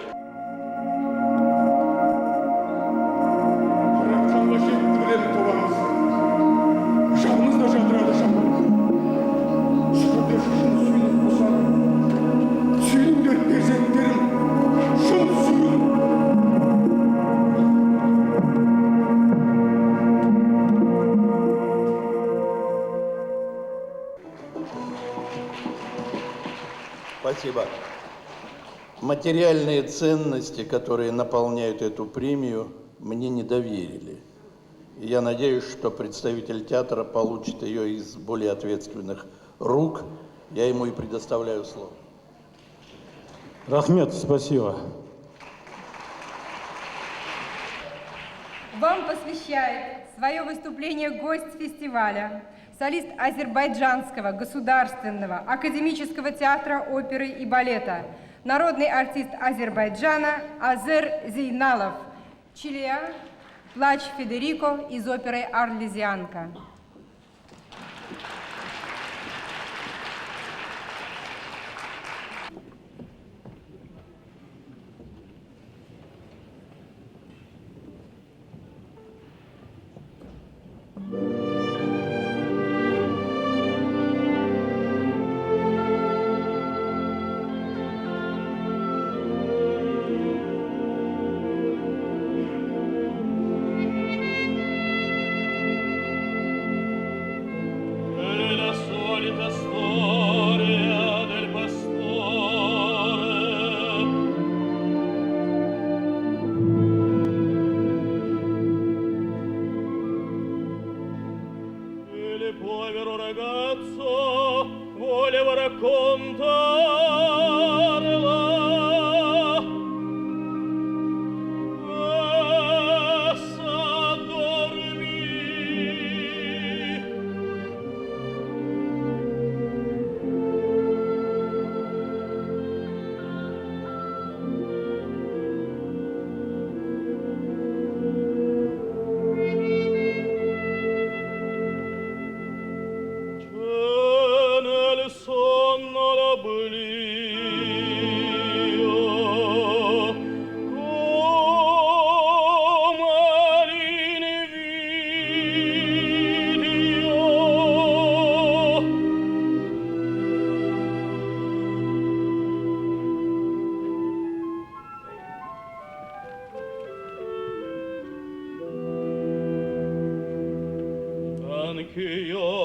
Спасибо. Материальные ценности, которые наполняют эту премию, мне не доверили. И я надеюсь, что представитель театра получит ее из более ответственных рук, я ему и предоставляю слово. Рахмет, спасибо. Вам посвящает свое выступление гость фестиваля, солист Азербайджанского государственного академического театра оперы и балета, народный артист Азербайджана Азер Зейналов, Чилия, «Плач Федерико» из оперы «Арлезианка».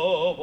Oh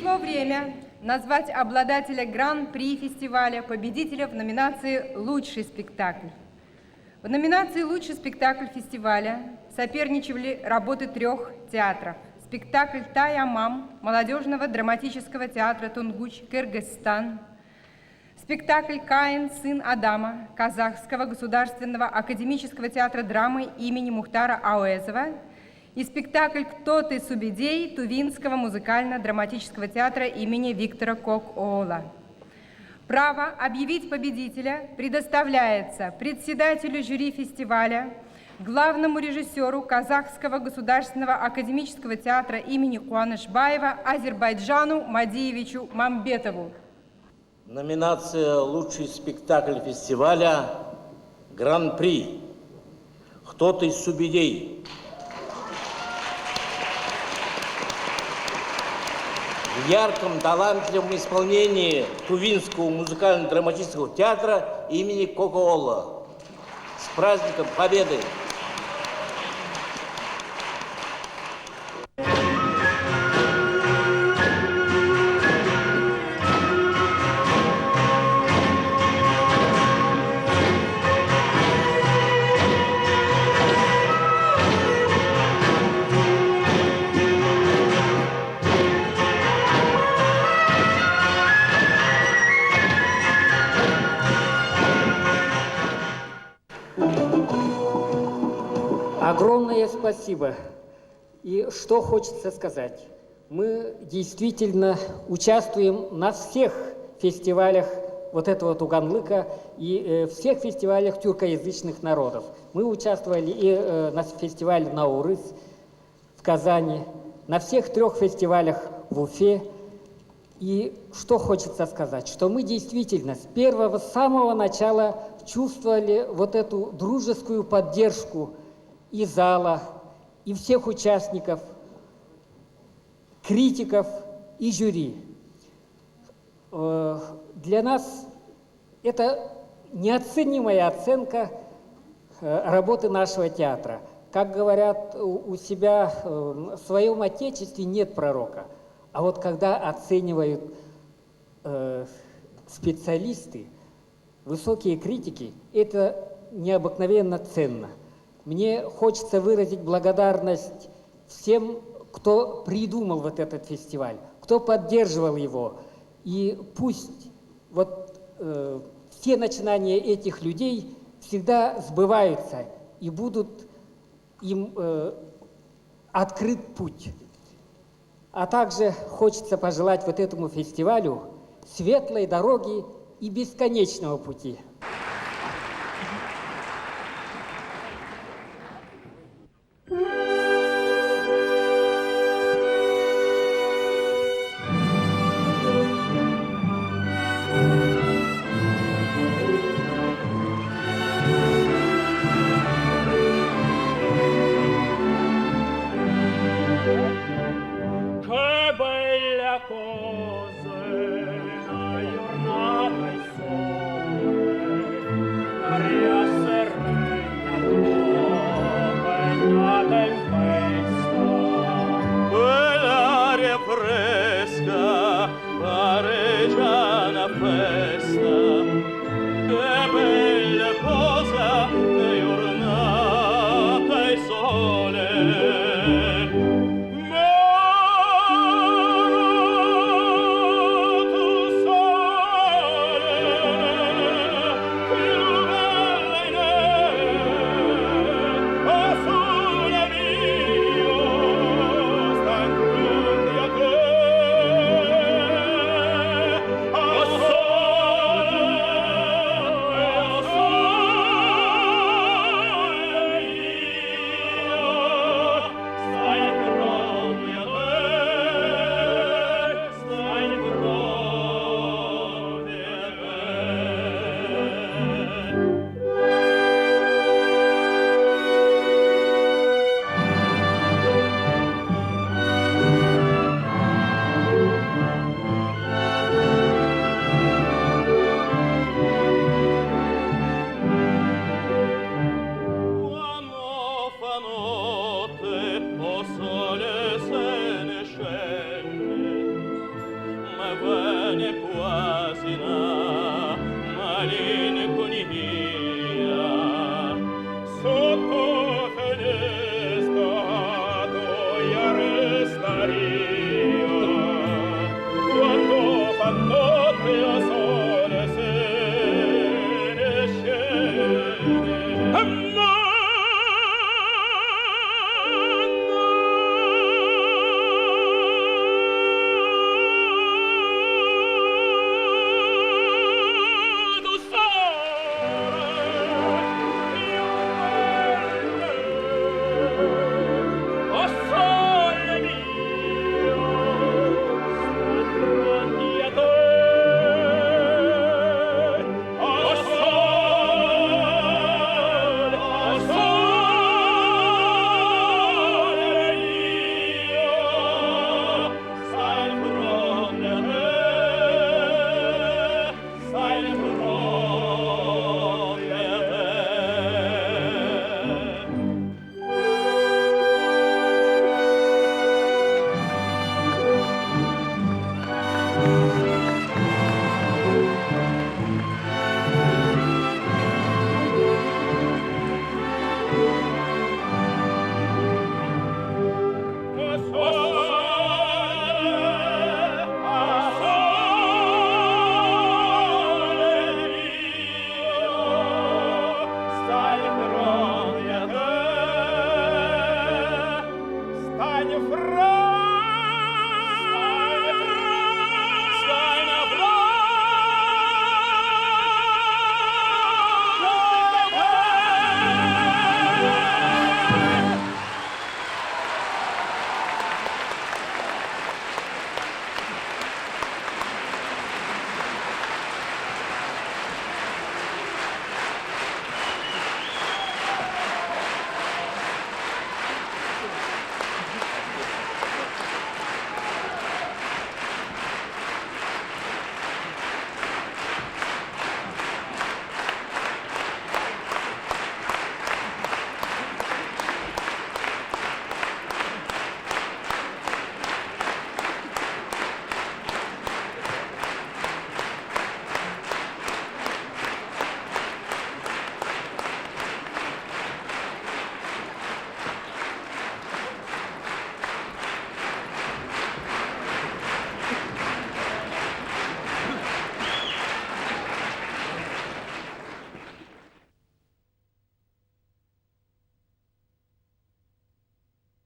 Пришло время назвать обладателя Гран-при фестиваля, победителя в номинации «Лучший спектакль». В номинации «Лучший спектакль фестиваля» соперничали работы 3 театров. Спектакль «Тай Амам» молодежного драматического театра Тунгуч, Кыргызстан. Спектакль «Каин, сын Адама» Казахского государственного академического театра драмы имени Мухтара Ауэзова и спектакль «Кто ты, Субидей» Тувинского музыкально-драматического театра имени Виктора Кок-Оола. Право объявить победителя предоставляется председателю жюри фестиваля, главному режиссеру Казахского государственного академического театра имени Куанышбаева Азербайджану Мадиевичу Мамбетову. Номинация «Лучший спектакль фестиваля» Гран-при «Кто ты, Субидей». В ярком, талантливом исполнении Тувинского музыкально-драматического театра имени Кок-Оола. С праздником Победы! Огромное спасибо. И что хочется сказать. Мы действительно участвуем на всех фестивалях вот этого Туганлыка и всех фестивалях тюркоязычных народов. Мы участвовали и на фестивале Наурыз в Казани, на всех 3 фестивалях в Уфе. И что хочется сказать, что мы действительно с самого начала чувствовали вот эту дружескую поддержку и зала, и всех участников, критиков и жюри. Для нас это неоценимая оценка работы нашего театра. Как говорят у себя, в своем отечестве нет пророка. А вот когда оценивают специалисты, высокие критики, это необыкновенно ценно. Мне хочется выразить благодарность всем, кто придумал вот этот фестиваль, кто поддерживал его. И пусть вот все начинания этих людей всегда сбываются и будут им открыт путь. А также хочется пожелать вот этому фестивалю светлой дороги и бесконечного пути. giovane Quasina, malinconia, sotto fenestra io restaria, quando fa notte a